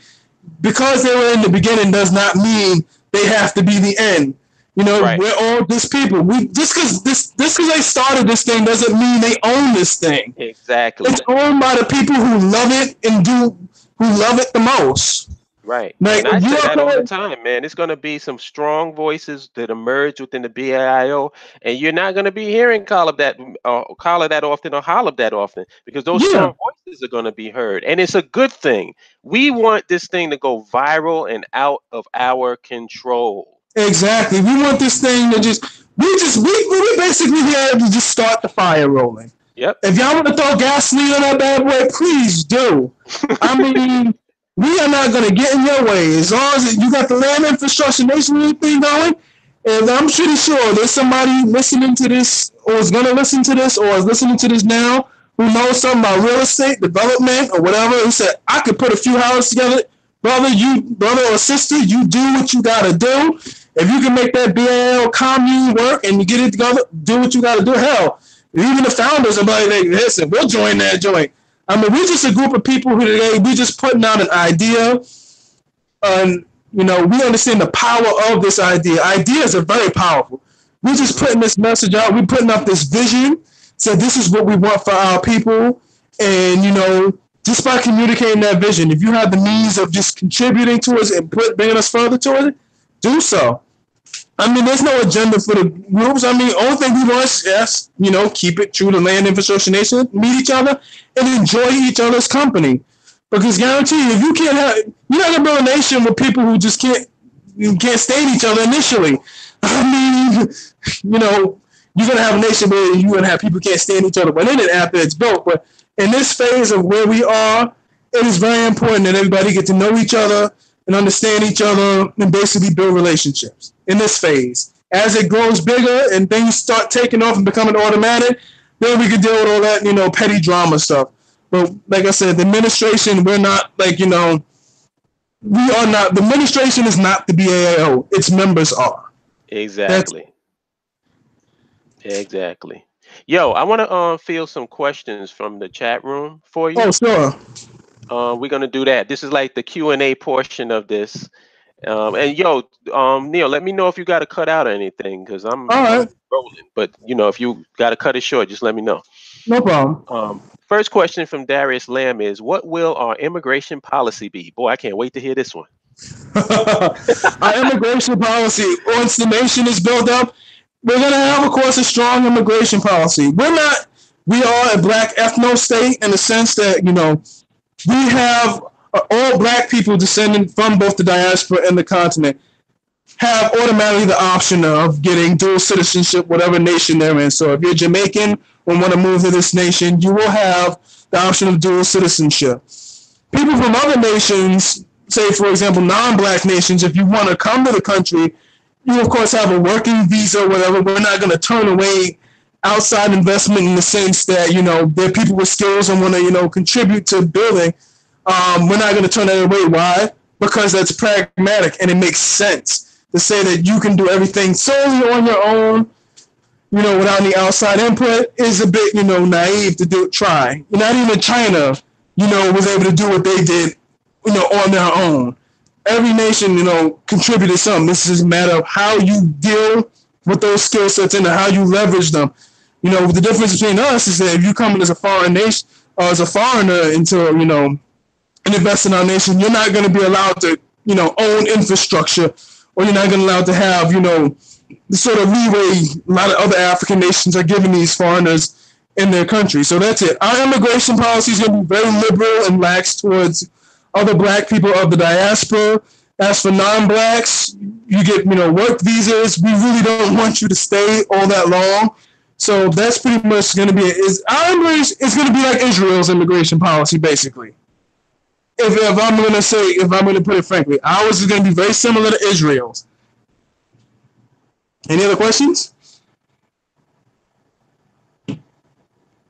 Because they were in the beginning does not mean they have to be the end. Right. We're all just people. Just because they started this thing doesn't mean they own this thing. Exactly. It's owned by the people who love it and who love it the most. Right. Like, and I say that all the time, man. It's going to be some strong voices that emerge within the BAIO, and you're not going to be hearing Holip that often or Holip that often because those strong voices are going to be heard, and it's a good thing. We want this thing to go viral and out of our control. Exactly. We want this thing to we basically here to just start the fire rolling. Yep. If y'all want to throw gasoline on that bad boy, please do. I mean. We are not going to get in your way. As long as you got the land infrastructure nation thing going, and I'm pretty sure there's somebody listening to this or is going to listen to this or is listening to this now who knows something about real estate development or whatever who said, I could put a few houses together. brother or sister, you do what you gotta do. If you can make that BAIO commune work and you get it together, do what you gotta do. Hell, even the founders are like, listen, we'll join that joint. I mean, we're just a group of people who today, we just putting out an idea. You know, we understand the power of this idea. Ideas are very powerful. We're just putting this message out. We're putting up this vision. So this is what we want for our people. And, you know, just by communicating that vision, if you have the means of just contributing to us and bringing us further to it, do so. I mean, there's no agenda for the groups. I mean, the only thing we want is, yes, you know, keep it true to land infrastructure nation, meet each other, and enjoy each other's company. Because guarantee you, if you can't have, you're not gonna build a nation with people who just can't stand each other initially. I mean, you know, you're gonna have a nation where you're gonna have people who can't stand each other within it after it's built. But in this phase of where we are, it is very important that everybody get to know each other and understand each other and basically build relationships in this phase. As it grows bigger and things start taking off and becoming automatic, then we can deal with all that, you know, petty drama stuff. But like I said, the administration, we're not like, you know, we are not, the administration is not the BAIO. Its members are. Exactly. Exactly. Yo, I want to field some questions from the chat room for you. Oh, sure. We're gonna do that. This is like the Q&A portion of this. And yo, Neil, let me know if you got to cut out or anything, because I'm rolling. But you know, if you got to cut it short, just let me know. No problem. First question from Darius Lamb is, what will our immigration policy be? Boy, I can't wait to hear this one. Our immigration policy, once the nation is built up, we're going to have, of course, a strong immigration policy. We are a black ethno state in the sense that, you know, we have all black people descending from both the diaspora and the continent have automatically the option of getting dual citizenship, whatever nation they're in. So if you're Jamaican and want to move to this nation, you will have the option of dual citizenship. People from other nations, say, for example, non-black nations, if you want to come to the country, you, of course, have a working visa or whatever. We're not going to turn away outside investment in the sense that, you know, there are people with skills and want to, you know, contribute to building. We're not going to turn that away. Why? Because that's pragmatic and it makes sense to say that you can do everything solely on your own, you know, without any outside input is a bit, you know, naive to try. Not even China, you know, was able to do what they did, you know, on their own. Every nation, you know, contributed something. This is a matter of how you deal with those skill sets and how you leverage them. You know, the difference between us is that if you come in as a foreign nation or as a foreigner into, you know, and invest in our nation, you're not going to be allowed to, you know, own infrastructure, or you're not going to be allowed to have, you know, the sort of leeway a lot of other African nations are giving these foreigners in their country. So that's it. Our immigration policy is going to be very liberal and lax towards other black people of the diaspora. As for non-blacks, you get, you know, work visas. We really don't want you to stay all that long. So that's pretty much going to be it. It's going to be like Israel's immigration policy, basically. If I'm going to put it frankly, ours is going to be very similar to Israel's. Any other questions?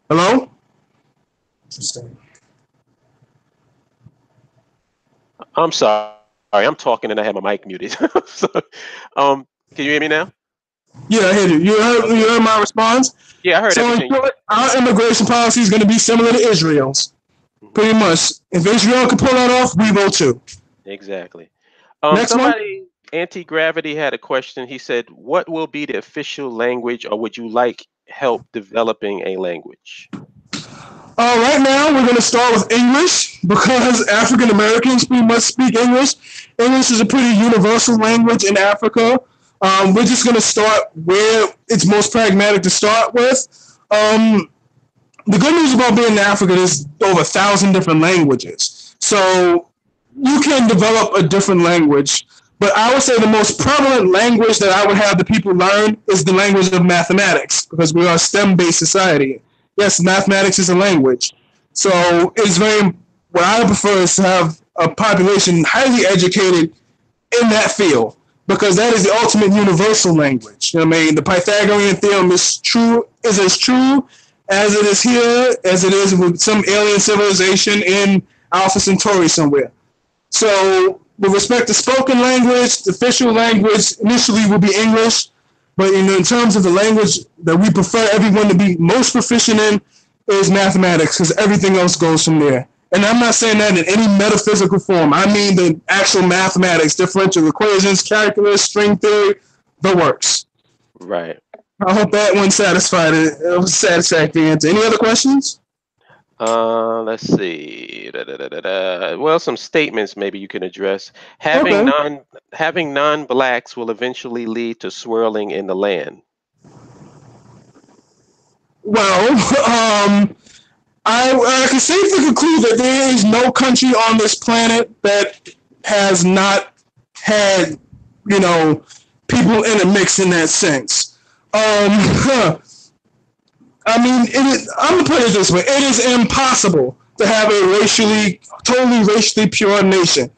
Hello? I'm sorry. I'm talking and I have my mic muted. So, can you hear me now? Yeah, I heard you. You heard my response? Yeah, I heard everything. So our immigration policy is going to be similar to Israel's. Pretty much. If Israel can pull that off, we will too. Exactly. Next somebody, Anti-Gravity, had a question. He said, what will be the official language, or would you like help developing a language? Right now, we're going to start with English because African Americans pretty much speak English. English is a pretty universal language in Africa. We're just going to start where it's most pragmatic to start with. The good news about being in Africa is over 1,000 different languages. So you can develop a different language. But I would say the most prevalent language that I would have the people learn is the language of mathematics, because we are a STEM-based society. Yes, mathematics is a language. So it's what I prefer is to have a population highly educated in that field, because that is the ultimate universal language. You know what I mean? The Pythagorean theorem is as true as it is with some alien civilization in Alpha Centauri somewhere. So with respect to spoken language, the official language initially will be English, but in terms of the language that we prefer everyone to be most proficient in is mathematics, because everything else goes from there. And I'm not saying that in any metaphysical form. I mean the actual mathematics, differential equations, calculus, string theory, the works. Right. I hope that one satisfied it. It was a satisfactory answer. Any other questions? Let's see. Well, some statements maybe you can address. Okay. Having non-blacks will eventually lead to swirling in the land. Well, I can safely conclude that there is no country on this planet that has not had, people in a mix in that sense. I mean, I'm going to put it this way. It is impossible to have a totally racially pure nation.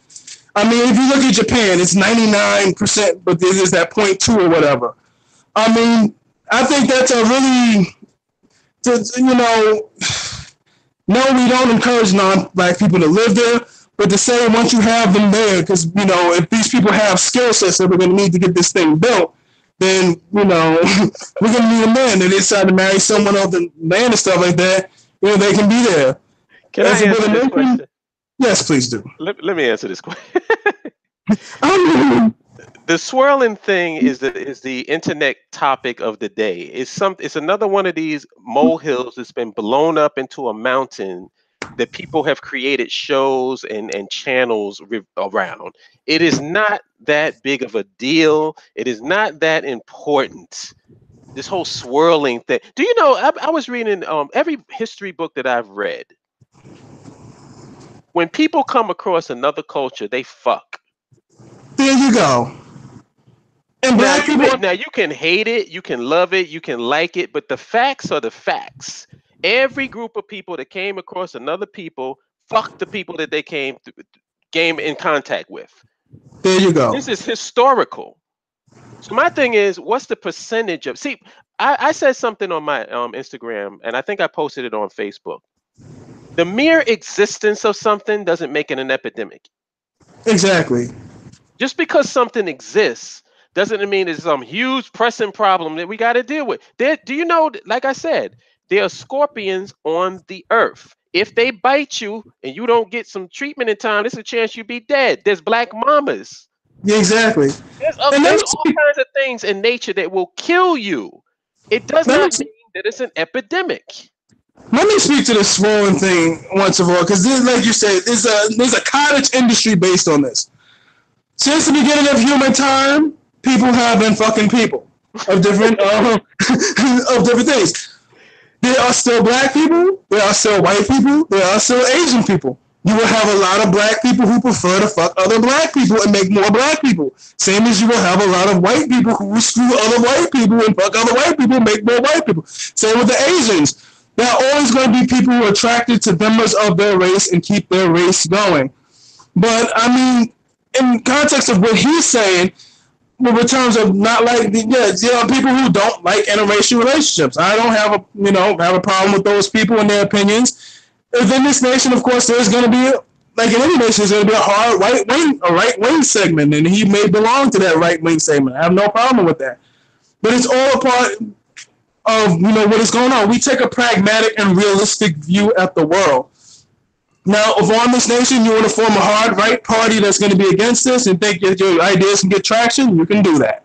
I mean, if you look at Japan, it's 99%, but there's that 0.2 or whatever. I mean, I think that's a really, no, we don't encourage non-black people to live there, but to say once you have them there, because, if these people have skill sets that we're going to need to get this thing built, then, we're going to need a man. They decide to marry someone off the land and stuff like that, they can be there. Can I answer this question? Yes, please do. Let me answer this question. The swirling thing is the internet topic of the day. It's another one of these molehills that's been blown up into a mountain that people have created shows and channels around. It is not that big of a deal. It is not that important. This whole swirling thing. Do you know? I was reading every history book that I've read. When people come across another culture, they fuck. There you go. And now you can hate it, you can love it, you can like it, but the facts are the facts. Every group of people that came across another people fucked the people that they came in contact with. There you go. This is historical. So my thing is, what's the percentage of? See, I said something on my Instagram, and I think I posted it on Facebook. The mere existence of something doesn't make it an epidemic. Exactly. Just because something exists doesn't mean it's some huge pressing problem that we got to deal with. Do you know, like I said, there are scorpions on the earth. If they bite you and you don't get some treatment in time, there's a chance you be dead. There's black mamas. Yeah, exactly. There's all kinds of things in nature that will kill you. It does not mean that it's an epidemic. Let me speak to the swollen thing once of all, because like you said, there's a cottage industry based on this. Since the beginning of human time, people have been fucking people of different of different things. There are still black people, there are still white people, there are still Asian people. You will have a lot of black people who prefer to fuck other black people and make more black people. Same as you will have a lot of white people who will screw other white people and fuck other white people and make more white people. Same with the Asians. There are always going to be people who are attracted to members of their race and keep their race going. But, I mean, in context of what he's saying, in terms of not like, there are people who don't like interracial relationships. I don't have a problem with those people and their opinions. Within this nation, of course, there's going to be, like in any nation, there's going to be a hard right-wing segment, and he may belong to that right-wing segment. I have no problem with that. But it's all a part of, what is going on. We take a pragmatic and realistic view at the world. Now, if on this nation you want to form a hard right party that's going to be against this and think that your ideas can get traction, you can do that.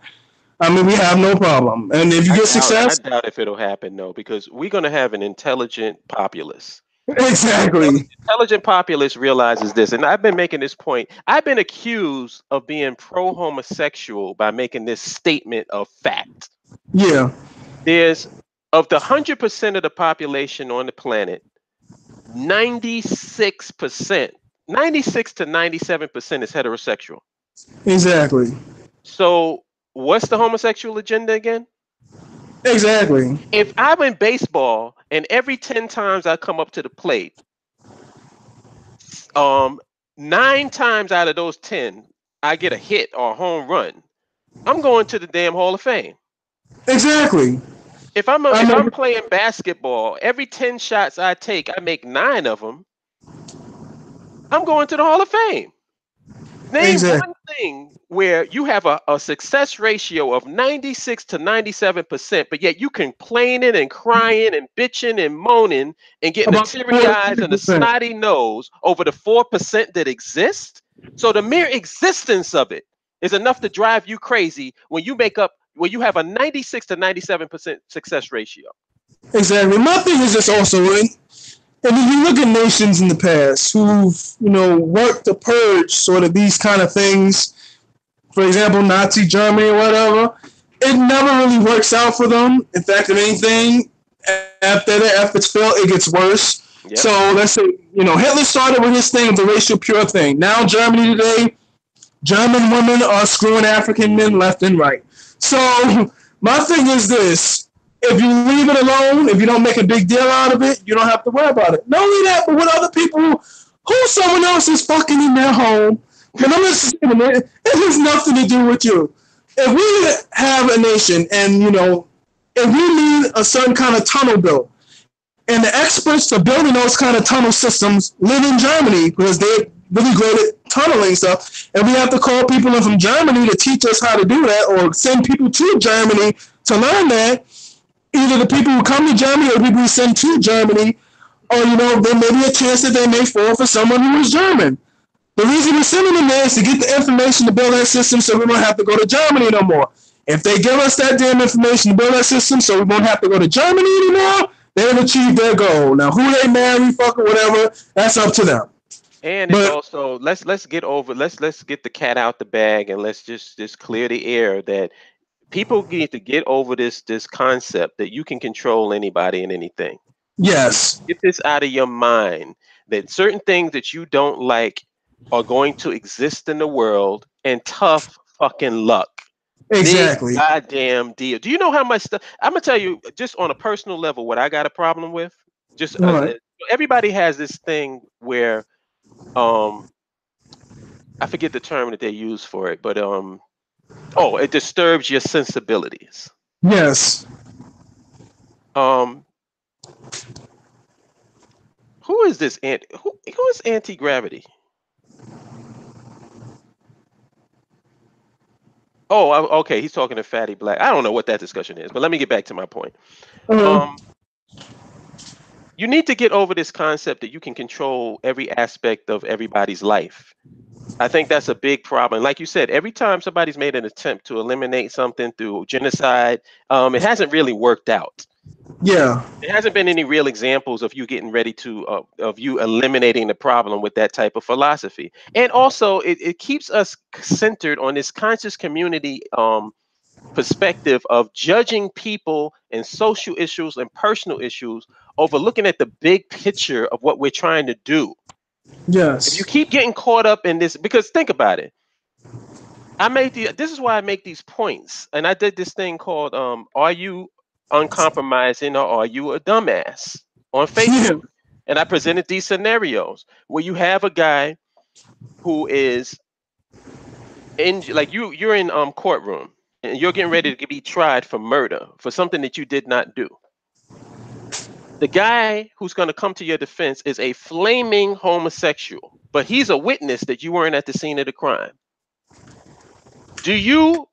I mean, we have no problem. And if you get success... I doubt if it'll happen, though, because we're going to have an intelligent populace. Exactly. The intelligent populace realizes this, and I've been making this point. I've been accused of being pro-homosexual by making this statement of fact. Yeah. There's, of the 100% of the population on the planet, 96%, 96 to 97% is heterosexual. Exactly. So what's the homosexual agenda again? Exactly. If I'm in baseball and every 10 times I come up to the plate, 9 times out of those 10, I get a hit or a home run, I'm going to the damn Hall of Fame. Exactly. If I'm playing basketball, every 10 shots I take, I make 9 of them, I'm going to the Hall of Fame. Name Exactly. one thing where you have a success ratio of 96 to 97%, but yet you complaining and crying and bitching and moaning and getting the About teary eyes and the 40%. snotty nose over the 4% that exist. So the mere existence of it is enough to drive you crazy when you have a 96 to 97% success ratio. Exactly. My thing is this also, and if you look at nations in the past who've, worked to purge sort of these kind of things, for example, Nazi Germany or whatever, it never really works out for them. In fact, if anything, after the efforts fail, it gets worse. Yep. So let's say, Hitler started with his thing, the racial pure thing. Now Germany today, German women are screwing African men left and right. So my thing is this: if you leave it alone, if you don't make a big deal out of it, you don't have to worry about it. Not only that, but with other people who someone else is fucking in their home, but I'm just saying, it has nothing to do with you. If we have a nation and, if we need a certain kind of tunnel built, and the experts for building those kind of tunnel systems live in Germany because they're really great at tunneling stuff, and we have to call people in from Germany to teach us how to do that, or send people to Germany to learn that. Either the people who come to Germany or the people we send to Germany, or, there may be a chance that they may fall for someone who is German. The reason we're sending them there is to get the information to build that system so we don't have to go to Germany no more. If they give us that damn information to build that system so we won't have to go to Germany anymore, they've achieved their goal. Now, who they marry, fuck, or whatever, that's up to them. And it's also let's get the cat out the bag, and let's just clear the air that people need to get over this concept that you can control anybody and anything. Yes. Get this out of your mind that certain things that you don't like are going to exist in the world, and tough fucking luck. Exactly. Big goddamn deal. Do you know how much stuff? I'm gonna tell you just on a personal level what I got a problem with. Just everybody has this thing where I forget the term that they use for it, but it disturbs your sensibilities. Yes. Who is this who is anti-gravity? Oh, okay. He's talking to Fatty Black. I don't know what that discussion is, but let me get back to my point. You need to get over this concept that you can control every aspect of everybody's life. I think that's a big problem. Like you said, every time somebody's made an attempt to eliminate something through genocide, it hasn't really worked out. Yeah. There hasn't been any real examples of you getting ready to of you eliminating the problem with that type of philosophy. And also, it keeps us centered on this conscious community perspective of judging people and social issues and personal issues over looking at the big picture of what we're trying to do. Yes. If you keep getting caught up in this, because think about it. This is why I make these points. And I did this thing called Are You Uncompromising or Are You a Dumbass on Facebook? And I presented these scenarios where you have a guy who is you're in courtroom and you're getting ready to be tried for murder for something that you did not do. The guy who's going to come to your defense is a flaming homosexual, but he's a witness that you weren't at the scene of the crime. Do you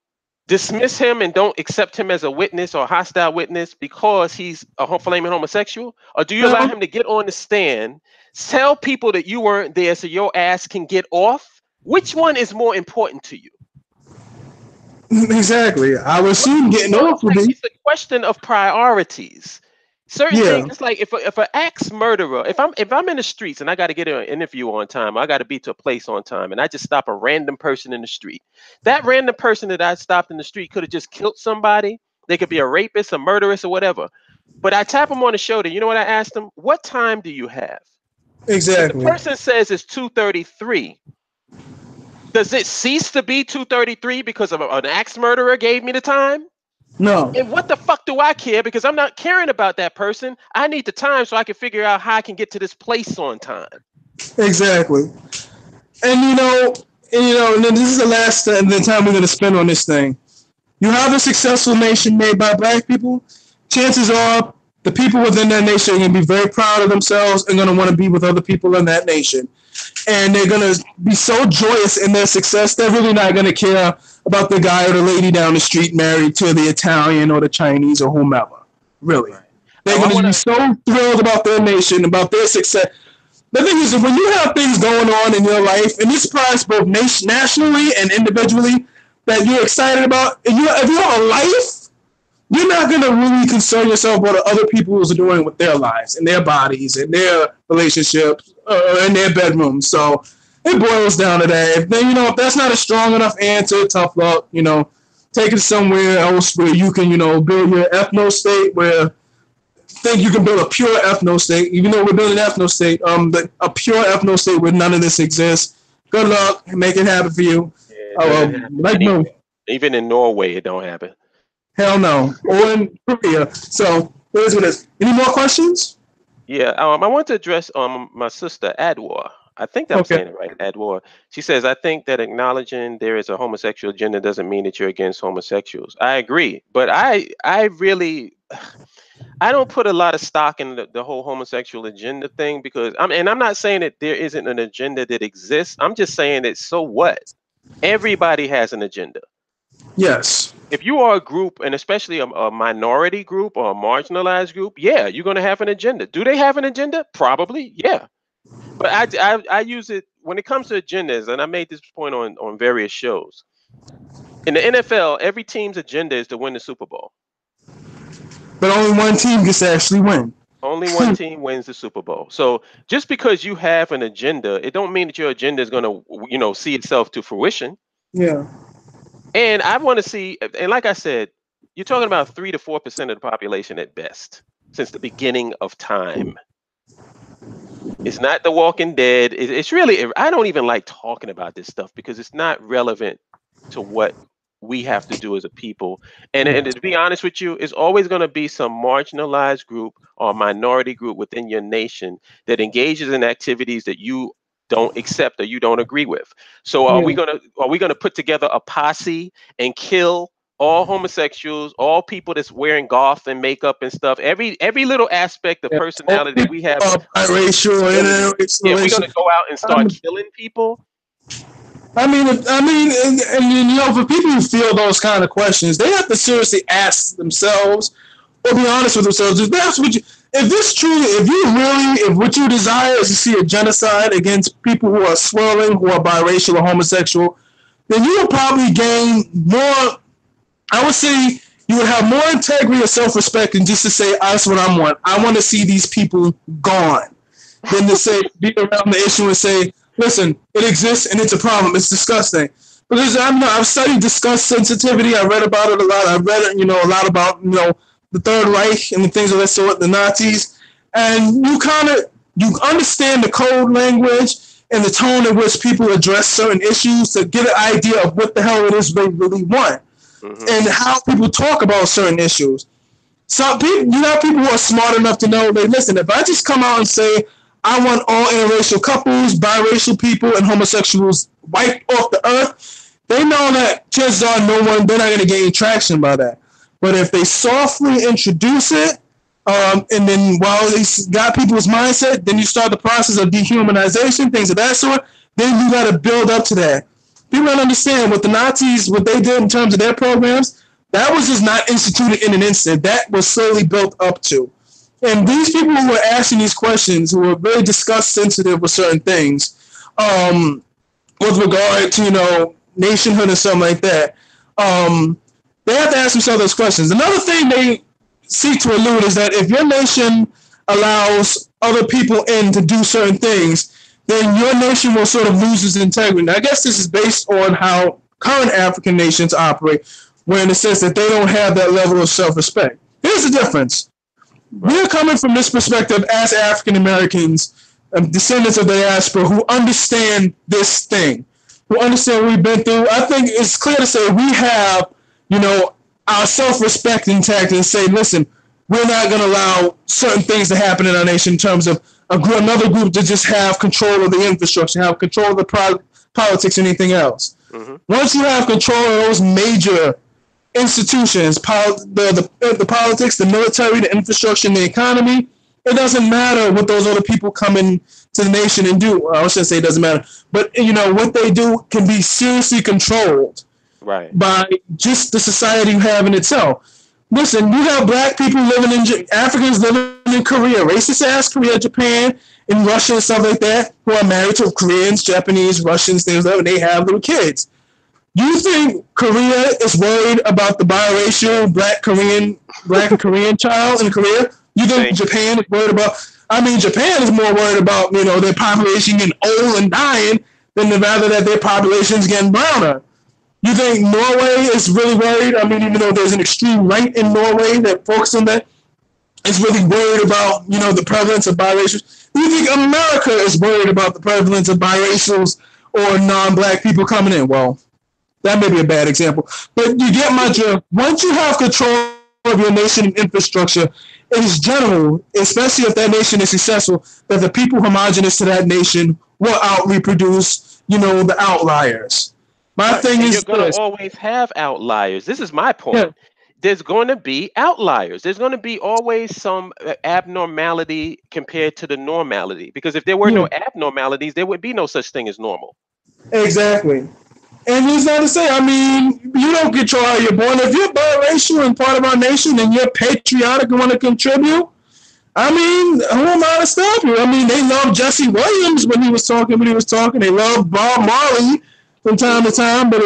dismiss him and don't accept him as a witness or hostile witness because he's a flaming homosexual? Or do you allow him to get on the stand, tell people that you weren't there so your ass can get off? Which one is more important to you? Exactly. I would assume getting off would be. It's a question of priorities. Certain things, it's like if an ex murderer, if I'm in the streets and I got to get an interview on time, I got to be to a place on time, and I just stop a random person in the street. That random person that I stopped in the street could have just killed somebody. They could be a rapist, a murderess, or whatever. But I tap them on the shoulder. You know what I asked them? What time do you have? Exactly. If the person says it's 2:33. Does it cease to be 2:33 because of an axe murderer gave me the time? No. And what the fuck do I care? Because I'm not caring about that person. I need the time so I can figure out how I can get to this place on time. Exactly. And and then this is the last time we're going to spend on this thing. You have a successful nation made by black people. Chances are the people within that nation are going to be very proud of themselves and going to want to be with other people in that nation. And they're going to be so joyous in their success, they're really not going to care about the guy or the lady down the street married to the Italian or the Chinese or whomever. Really. Right. They're going to be so thrilled about their nation, about their success. The thing is that when you have things going on in your life, and this applies both nationally and individually, that you're excited about, and if you have a life, you're not going to really concern yourself about what other people are doing with their lives and their bodies and their relationships and their bedrooms. So it boils down to that. If that's not a strong enough answer, tough luck. Take it somewhere else where you can, build your ethno state. Where think you can build a pure ethno state. Even though we're building an ethno state, a pure ethno state where none of this exists. Good luck. Make it happen for you. Even in Norway, it don't happen. Hell no. Or in Korea. So, what is it? Any more questions? Yeah, I want to address my sister, Adwar. I think I'm saying it right, Adwar. She says, I think that acknowledging there is a homosexual agenda doesn't mean that you're against homosexuals. I agree. But I don't put a lot of stock in the whole homosexual agenda thing because, I'm not saying that there isn't an agenda that exists. I'm just saying that so what? Everybody has an agenda. Yes. If you are a group, and especially a minority group or a marginalized group, yeah, you're going to have an agenda. Do they have an agenda? Probably, yeah. But I use it when it comes to agendas, and I made this point on various shows. In the NFL, every team's agenda is to win the Super Bowl. But only one team gets to actually win. Only one team wins the Super Bowl. So just because you have an agenda, it don't mean that your agenda is going to, see itself to fruition. Yeah. And I want to see, and like I said, you're talking about 3 to 4% of the population at best since the beginning of time. It's not The Walking Dead. It's really, I don't even like talking about this stuff because it's not relevant to what we have to do as a people. And to be honest with you, it's always going to be some marginalized group or minority group within your nation that engages in activities that you don't accept or you don't agree with. So are we gonna put together a posse and kill all homosexuals, all people that's wearing goth and makeup and stuff, every little aspect of personality that we have? Biracial, interracial. Yeah, we're gonna go out and start killing people. I mean, for people who feel those kind of questions, they have to seriously ask themselves or be honest with themselves. If what you desire is to see a genocide against people who are swirling, who are biracial or homosexual, then you will probably gain more. I would say you would have more integrity or self-respect than just to say, that's what I want. I want to see these people gone. Than to say, be around the issue and say, listen, it exists and it's a problem. It's disgusting. Because I've studied disgust sensitivity. I read about it a lot. I read a lot about, the Third Reich and the things of that sort, the Nazis. And you understand the code language and the tone in which people address certain issues to get an idea of what the hell it is they really want. Mm-hmm. And how people talk about certain issues. So you have people who are smart enough to know that, listen, if I just come out and say, I want all interracial couples, biracial people, and homosexuals wiped off the earth, they know that chances are they're not going to gain traction by that. But if they softly introduce it, and then while it's got people's mindset, then you start the process of dehumanization, things of that sort, then you got to build up to that. People don't understand what the Nazis, what they did in terms of their programs, that was just not instituted in an instant. That was slowly built up to. And these people who are asking these questions, who are very disgust sensitive with certain things, with regard to, nationhood and something like that, they have to ask themselves those questions. Another thing they seek to elude is that if your nation allows other people in to do certain things, then your nation will sort of lose its integrity. Now, I guess this is based on how current African nations operate, where in the sense that they don't have that level of self-respect. Here's the difference. We're coming from this perspective as African Americans, descendants of the diaspora, who understand this thing, who understand what we've been through. I think it's clear to say we have, our self-respect intact and say, listen, we're not going to allow certain things to happen in our nation in terms of another group to just have control of the infrastructure, have control of the politics, anything else. Mm-hmm. Once you have control of those major institutions, the politics, the military, the infrastructure, and the economy. It doesn't matter what those other people come in to the nation and do. Well, I shouldn't say it doesn't matter, but what they do can be seriously controlled by just the society you have in itself. Listen, you have black people living in Africans living in Korea, racist ass Korea, Japan, and Russia and stuff like that, who are married to Koreans, Japanese, Russians, things like that, and they have little kids. Do you think Korea is worried about the biracial black and Korean child in Korea? You think Japan is worried about? I mean, Japan is more worried about their population getting old and dying than rather that their population is getting browner. You think Norway is really worried? I mean, even though there's an extreme right in Norway that focuses on that, is really worried about the prevalence of biracials. Do you think America is worried about the prevalence of biracials or non-black people coming in? Well, that may be a bad example, but you get my drift. Once you have control of your nation and infrastructure, it is general, especially if that nation is successful, that the people homogenous to that nation will out-reproduce, the outliers. My thing is, you're going to always have outliers. This is my point. Yeah. There's going to be outliers. There's going to be always some abnormality compared to the normality. Because if there were no abnormalities, there would be no such thing as normal. Exactly. And it's not to say, I mean, you don't control how you're born. If you're biracial and part of our nation and you're patriotic and want to contribute, I mean, who am I to stop you? I mean, they love Jesse Williams when he was talking. They love Bob Marley from time to time, but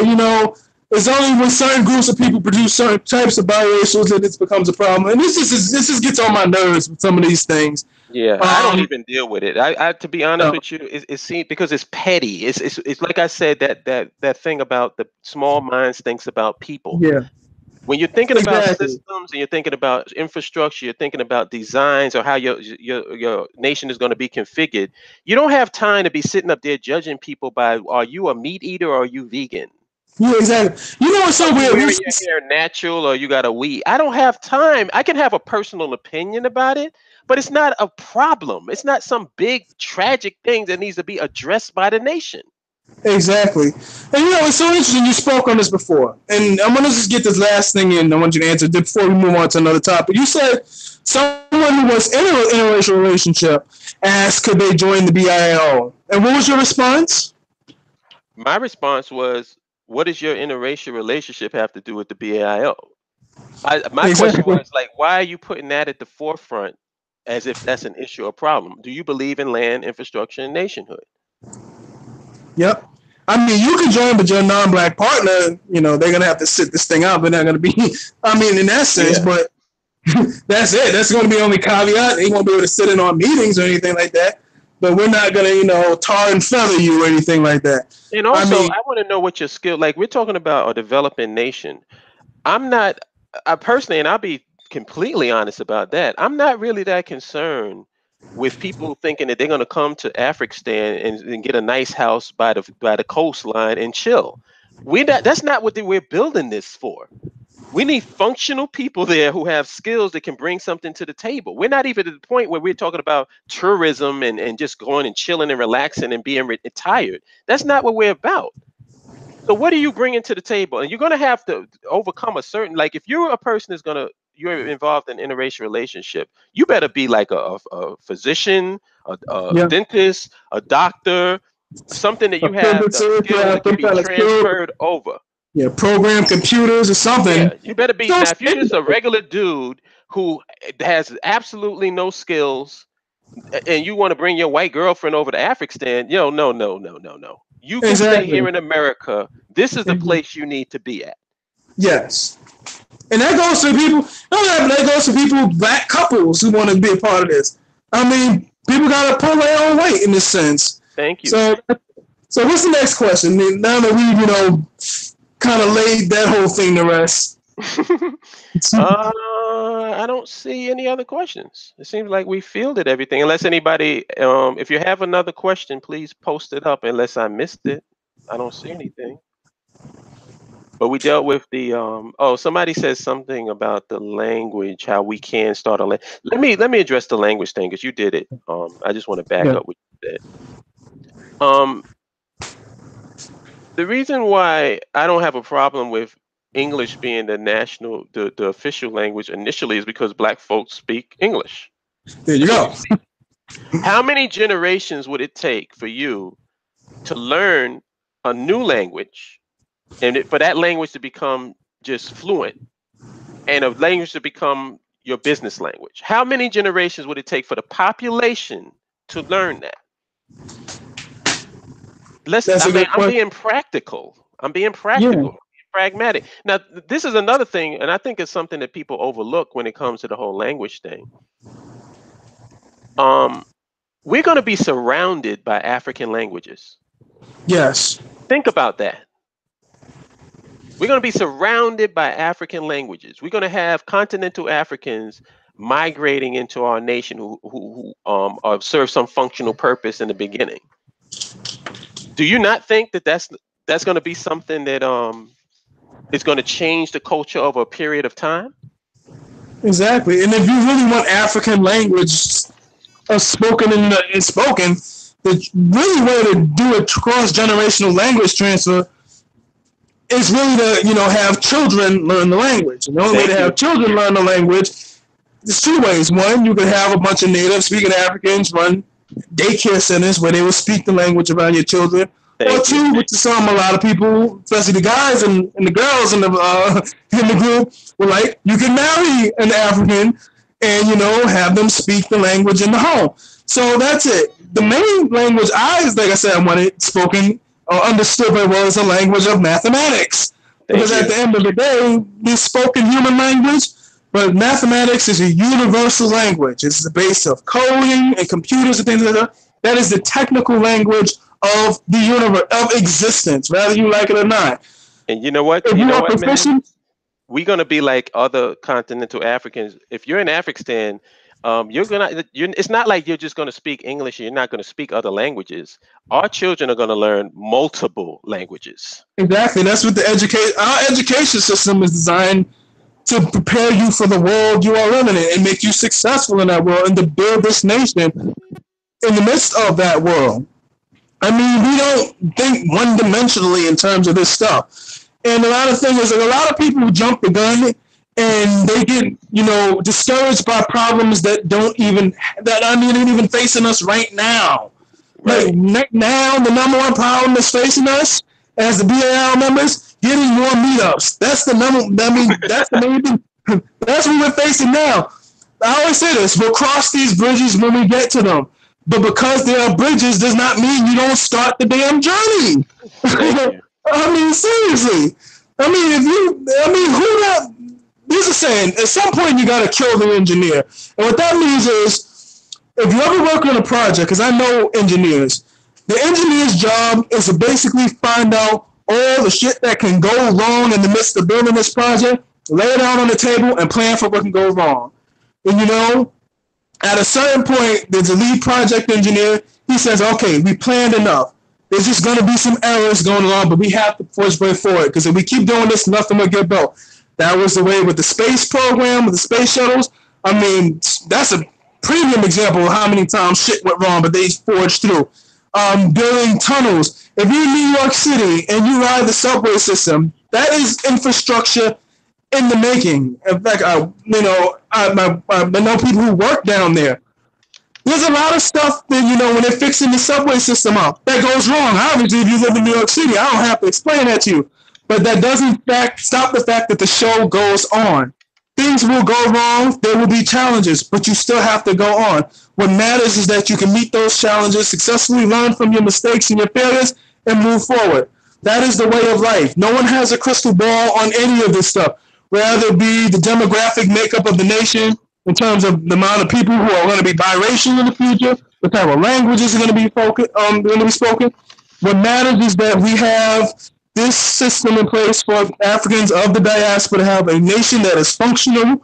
it's only when certain groups of people produce certain types of biracials that it becomes a problem. And this just gets on my nerves with some of these things. Yeah, I don't even deal with it. I to be honest with you, it seems because it's petty. It's like I said, that thing about the small minds thinks about people. Yeah. When you're thinking about systems and you're thinking about infrastructure, you're thinking about designs or how your nation is going to be configured, you don't have time to be sitting up there judging people by, are you a meat eater or are you vegan? Yeah, exactly. You know what's so weird? Wearing your hair natural or you got a weave. I don't have time. I can have a personal opinion about it, but it's not a problem. It's not some big tragic thing that needs to be addressed by the nation. Exactly. And it's so interesting. You spoke on this before, and I'm gonna just get this last thing in. I want you to answer before we move on to another topic. You said someone who was in an interracial relationship asked, could they join the BAIO? And what was your response? My response was, what does your interracial relationship have to do with the BAIO? My question was why are you putting that at the forefront as if that's an issue or problem? Do you believe in land, infrastructure, and nationhood? Yep. I mean, you can join, but your non-black partner, they're going to have to sit this thing out. They're not going to be, in that sense, but that's it. That's going to be the only caveat. They won't be able to sit in on meetings or anything like that. But we're not going to, tar and feather you or anything like that. And also, I want to know what your skill, we're talking about a developing nation. I personally, and I'll be completely honest about that, I'm not really that concerned with people thinking that they're going to come to Afrikan and get a nice house by the coastline and chill. That's not what we're building this for. We need functional people there who have skills that can bring something to the table. We're not even at the point where we're talking about tourism and just going and chilling and relaxing and being tired. That's not what we're about. So what are you bringing to the table? And you're going to have to overcome a certain, if you're a person you're involved in an interracial relationship, you better be like a physician, a dentist, a doctor, something that you have the skills that can be transferred over. Yeah, program computers or something. Yeah, you better be. Now, if you're just a regular dude who has absolutely no skills and you want to bring your white girlfriend over to Afrikan, no. You can stay here in America. This is the place you need to be at. Yes. And that goes to people, that goes to people, black couples who want to be a part of this. I mean, people got to pull their own weight in this sense. Thank you. So what's the next question? Now that we, kind of laid that whole thing to rest. I don't see any other questions. It seems like we fielded everything. Unless anybody, if you have another question, please post it up. Unless I missed it, I don't see anything. But we dealt with the somebody says something about the language, how we can start a language. Let me address the language thing because you did it. I just want to back up what you said. The reason why I don't have a problem with English being the official language initially is because Black folks speak English. There you go. How many generations would it take for you to learn a new language and for that language to become just fluent and a language to become your business language? How many generations would it take for the population to learn that? I'm being practical. I'm being practical, pragmatic. Now, this is another thing, and I think it's something that people overlook when it comes to the whole language thing. We're going to be surrounded by African languages. Yes. Think about that. We're going to be surrounded by African languages. We're going to have continental Africans migrating into our nation who serve some functional purpose in the beginning. Do you not think that that's going to be something that is going to change the culture over a period of time? Exactly. And if you really want African language spoken, the really way to do a cross-generational language transfer is really to, have children learn the language. And the only way to have children learn the language, there's two ways. One, you could have a bunch of native speaking Africans run daycare centers where they will speak the language around your children. Or two, which is a lot of people, especially the guys and the girls in the group, were like, you can marry an African and, have them speak the language in the home. So that's it. The main language I wanted spoken or understood very well is a language of mathematics. Because at the end of the day, this spoken human language, but mathematics is a universal language. It's the base of coding and computers and things like that. That is the technical language of the universe, of existence, whether you like it or not. And you know what? Man? We're gonna be like other continental Africans. If you're in African, it's not like you're just gonna speak English and you're not gonna speak other languages. Our children are gonna learn multiple languages. Exactly. That's what our education system is designed to prepare you for the world you are living in and make you successful in that world and to build this nation in the midst of that world. I mean, we don't think one-dimensionally in terms of this stuff. And a lot of things is that a lot of people jump the gun and they get, discouraged by problems that aren't even facing us right now. Right. Like now, the number one problem that's facing us as the B.A.I.O members, getting more meetups. That's the that's the main thing. That's what we're facing now. I always say this, we'll cross these bridges when we get to them. But because there are bridges does not mean you don't start the damn journey. I mean, seriously. There's a saying, at some point you got to kill the engineer. And what that means is, if you ever work on a project, because I know engineers, the engineer's job is to basically find out all the shit that can go wrong in the midst of building this project, lay it out on the table, and plan for what can go wrong. And at a certain point, there's a lead project engineer. He says, okay, we planned enough. There's just going to be some errors going on, but we have to push way forward because if we keep doing this, nothing will get built. That was the way with the space program, with the space shuttles. I mean, that's a premium example of how many times shit went wrong, but they forged through. Building tunnels. If you're in New York City and you ride the subway system, that is infrastructure in the making. In fact, I know people who work down there. There's a lot of stuff that, when they're fixing the subway system up, that goes wrong. Obviously, if you live in New York City, I don't have to explain that to you. But that doesn't stop the fact that the show goes on. Things will go wrong. There will be challenges, but you still have to go on. What matters is that you can meet those challenges, successfully learn from your mistakes and your failures, and move forward. That is the way of life. No one has a crystal ball on any of this stuff. Whether it be the demographic makeup of the nation in terms of the amount of people who are going to be biracial in the future, the type of languages are going to be spoken. What matters is that we have this system in place for Africans of the diaspora to have a nation that is functional,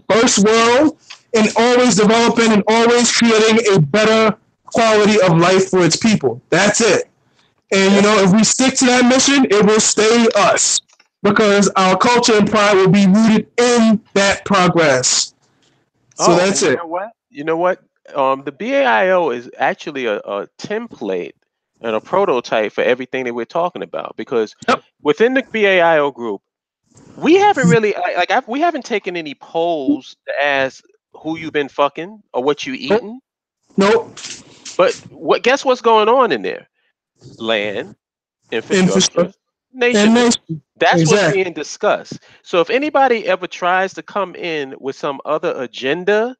first world, and always developing and always creating a better quality of life for its people. That's it. And, if we stick to that mission, it will stay us. Because our culture and pride will be rooted in that progress. So that's it. You know what? The BAIO is actually a template and a prototype for everything that we're talking about. Because Yep. within the BAIO group, we haven't really we haven't taken any polls to ask who you've been fucking or what you eating. Nope. But guess what's going on in there? Land, infrastructure, Infrastructure and nationhood. nation. That's what's Exactly. being discussed. So if anybody ever tries to come in with some other agenda,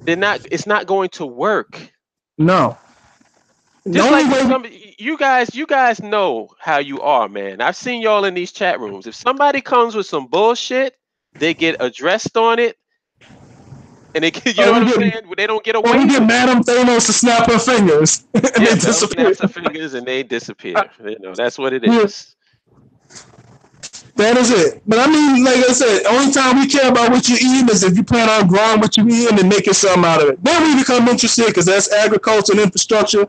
it's not going to work. No. The Just like only if way you guys know how you are, man. I've seen y'all in these chat rooms. If somebody comes with some bullshit, they get addressed on it, and they you know what I'm saying? They don't get we away get with it. Madam Thanos to snap her fingers and Yeah, they Mel disappear. snaps her fingers and they disappear. You know, that's what it Yeah. is. That is it. But I mean, like I said, only time we care about what you eat is if you plan on growing what you eat and making something out of it. Then we become interested because that's agriculture and infrastructure.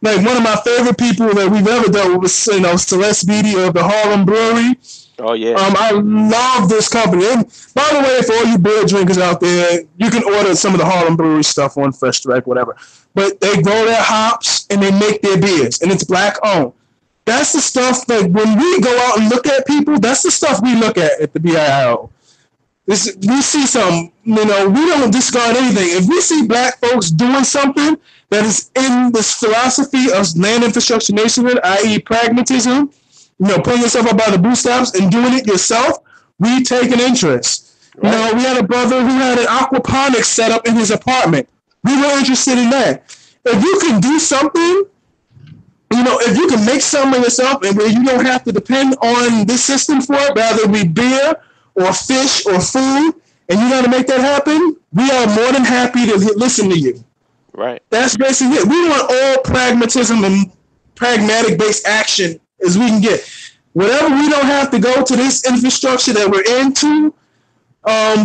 Like one of my favorite people that we've ever dealt with was, Celeste Beatty of the Harlem Brewery. Oh yeah. I love this company. And by the way, for all you beer drinkers out there, you can order some of the Harlem Brewery stuff on Fresh Direct, whatever. But they grow their hops and they make their beers, and it's black owned. That's the stuff that when we go out and look at people, that's the stuff we look at the BAIO. We see some, we don't discard anything. If we see black folks doing something that is in this philosophy of land infrastructure nationhood, i.e. pragmatism, pulling yourself up by the bootstraps and doing it yourself, we take an interest. Right. We had a brother who had an aquaponics set up in his apartment. We were interested in that. If you can do something, if you can make something yourself and where you don't have to depend on this system for it, whether it be beer or fish or food, and you got to make that happen, we are more than happy to listen to you. Right. That's basically it. We want all pragmatism and pragmatic-based action as we can get. Whatever we don't have to go to this infrastructure that we're into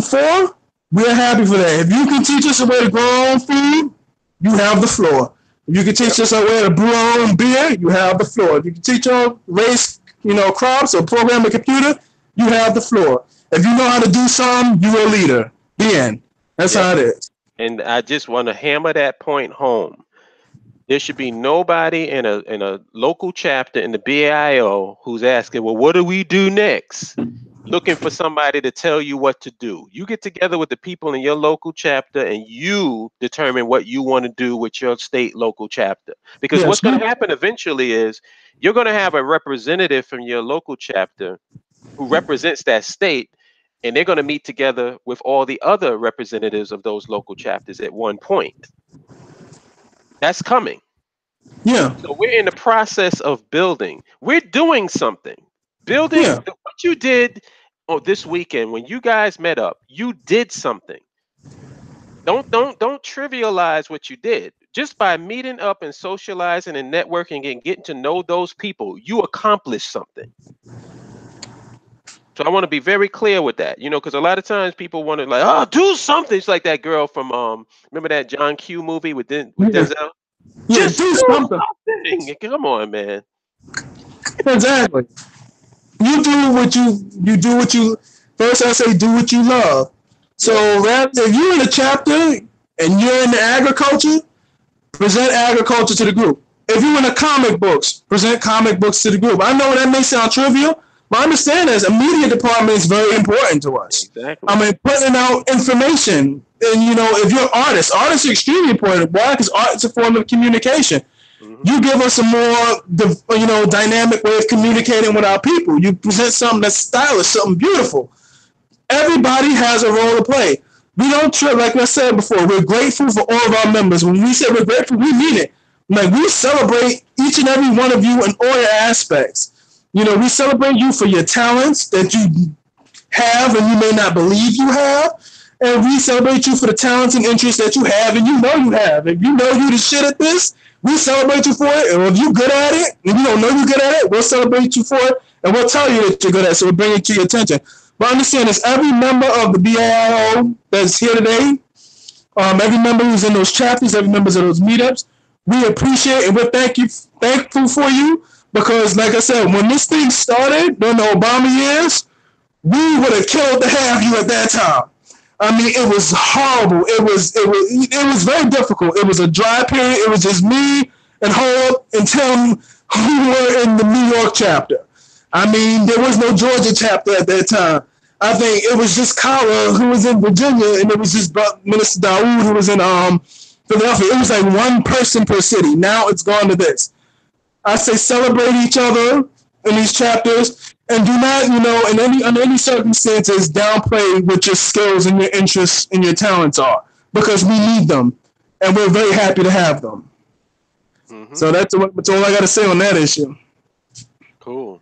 for, we're happy for that. If you can teach us a way to grow our own food, you have the floor. If you can teach us a way to brew our own beer, you have the floor. If you can teach us raise, crops or program a computer, you have the floor. If you know how to do something, you're a leader. The end. That's how it is. And I just want to hammer that point home. There should be nobody in a local chapter in the BAIO who's asking, well, what do we do next? Looking for somebody to tell you what to do. You get together with the people in your local chapter and you determine what you want to do with your state local chapter. Because what's going to happen eventually is you're going to have a representative from your local chapter who represents that state, and they're going to meet together with all the other representatives of those local chapters at one point. That's coming. Yeah. So we're in the process of building. We're doing something. Building what you did this weekend when you guys met up. You did something. Don't trivialize what you did. Just by meeting up and socializing and networking and getting to know those people, you accomplished something. So I want to be very clear with that, because a lot of times people want to do something. It's like that girl from remember that John Q movie with Denzel? Yeah, just do something. Come on, man. Exactly. You do what you first I say do what you love. So if you're in a chapter and you're in the agriculture, present agriculture to the group. If you're in the comic books, present comic books to the group. I know that may sound trivial, but I understand as a media department is very important to us. Exactly. I mean, putting out information. And, if you're artists are extremely important. Why? Because art is a form of communication. Mm-hmm. You give us a more, dynamic way of communicating with our people. You present something that's stylish, something beautiful. Everybody has a role to play. We don't trip, like I said before, we're grateful for all of our members. When we say we're grateful, we mean it. Like, we celebrate each and every one of you in all your aspects. We celebrate you for your talents that you have and you may not believe you have. And we celebrate you for the talents and interests that you have and you know you have. If you know you the shit at this, we celebrate you for it. Or if you're good at it and you don't know you're good at it, we'll celebrate you for it and we'll tell you that you're good at it. So we'll bring it to your attention. But understand this, every member of the BAIO that's here today, every member who's in those chapters, every member of those meetups, we appreciate and we're thankful for you because, like I said, when this thing started during the Obama years, we would have killed to have you at that time. I mean, it was horrible. It was very difficult. It was a dry period. It was just me and Holip and Tim who were in the New York chapter. I mean, there was no Georgia chapter at that time. I think it was just Kala who was in Virginia, and it was just Minister Dawood who was in Philadelphia. It was like one person per city. Now it's gone to this. I say celebrate each other in these chapters, and do not, under any circumstances, downplay what your skills and your interests and your talents are, because we need them, and we're very happy to have them. Mm-hmm. So that's all I got to say on that issue. Cool.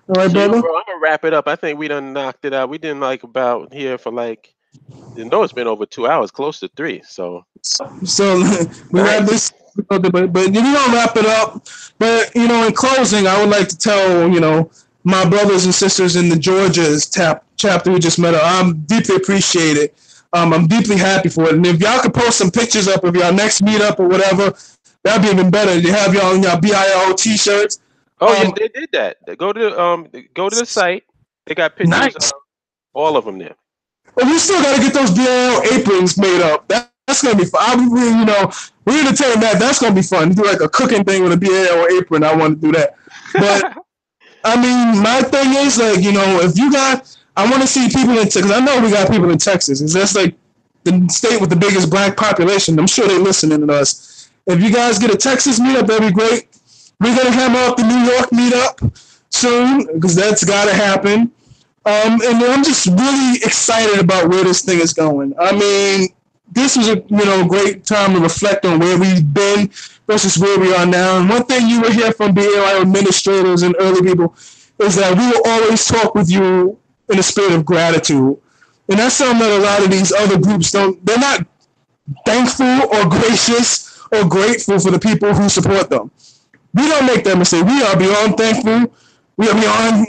All right, brother. I'm gonna wrap it up. I think we done knocked it out. We didn't about here for it's been over 2 hours, close to 3. So we got this. But we don't wrap it up. But in closing, I would like to tell my brothers and sisters in the Georgia's chapter we just met. I'm deeply appreciated. I'm deeply happy for it. And if y'all could post some pictures up of y'all next meetup or whatever, that'd be even better. You have y'all in y'all BAIO t-shirts. Oh yeah, they did that. Go to the site. They got pictures. Nice. All of them there. But we still got to get those BAIO aprons made up. That's gonna be fun. We're gonna tell them that's gonna be fun. Do like a cooking thing with a BAIO apron. I want to do that. But I mean, my thing is if you got, I want to see people in Texas. I know we got people in Texas. That's like the state with the biggest black population. I'm sure they're listening to us. If you guys get a Texas meetup, that'd be great. We're gonna hammer up the New York meetup soon because that's gotta happen. And I'm just really excited about where this thing is going. I mean, this was a great time to reflect on where we've been versus where we are now. And one thing you will hear from BAIO administrators and early people is that we will always talk with you in a spirit of gratitude. And that's something that a lot of these other groups don't. They're not thankful or gracious or grateful for the people who support them. We don't make that mistake. We are beyond thankful. We are beyond,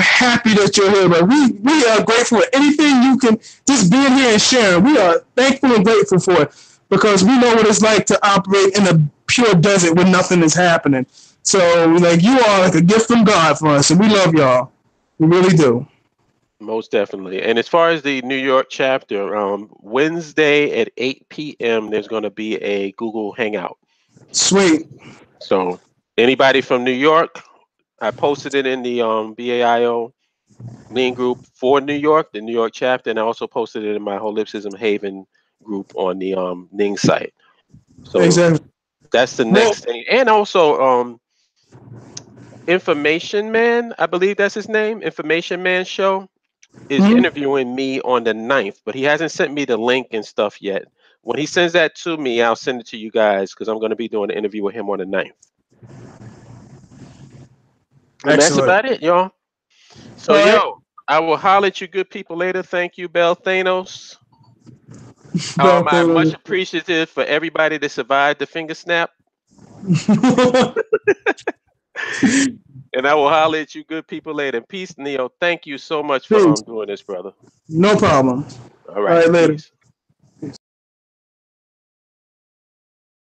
happy that you're here. But we are grateful for anything you can, just being here and sharing. We are thankful and grateful for it because we know what it's like to operate in a pure desert where nothing is happening. So, you are like a gift from God for us, and we love y'all. We really do. Most definitely. And as far as the New York chapter, Wednesday at 8 p.m., there's going to be a Google Hangout. Sweet. So anybody from New York, I posted it in the BAIO lean group for New York, the New York chapter, and I also posted it in my Holipsism Haven group on the Ning site. So exactly. That's the next thing. And also Information Man, I believe that's his name, Information Man Show, is interviewing me on the 9th, but he hasn't sent me the link and stuff yet. When he sends that to me, I'll send it to you guys because I'm going to be doing an interview with him on the 9th. And that's about it, y'all. So, I will holler at you good people later. Thank you, Bell Thanos. I'm much appreciative for everybody that survived the finger snap. And I will holler at you good people later. Peace, Neo. Thank you so much for doing this, brother. No problem. All right, later. Peace.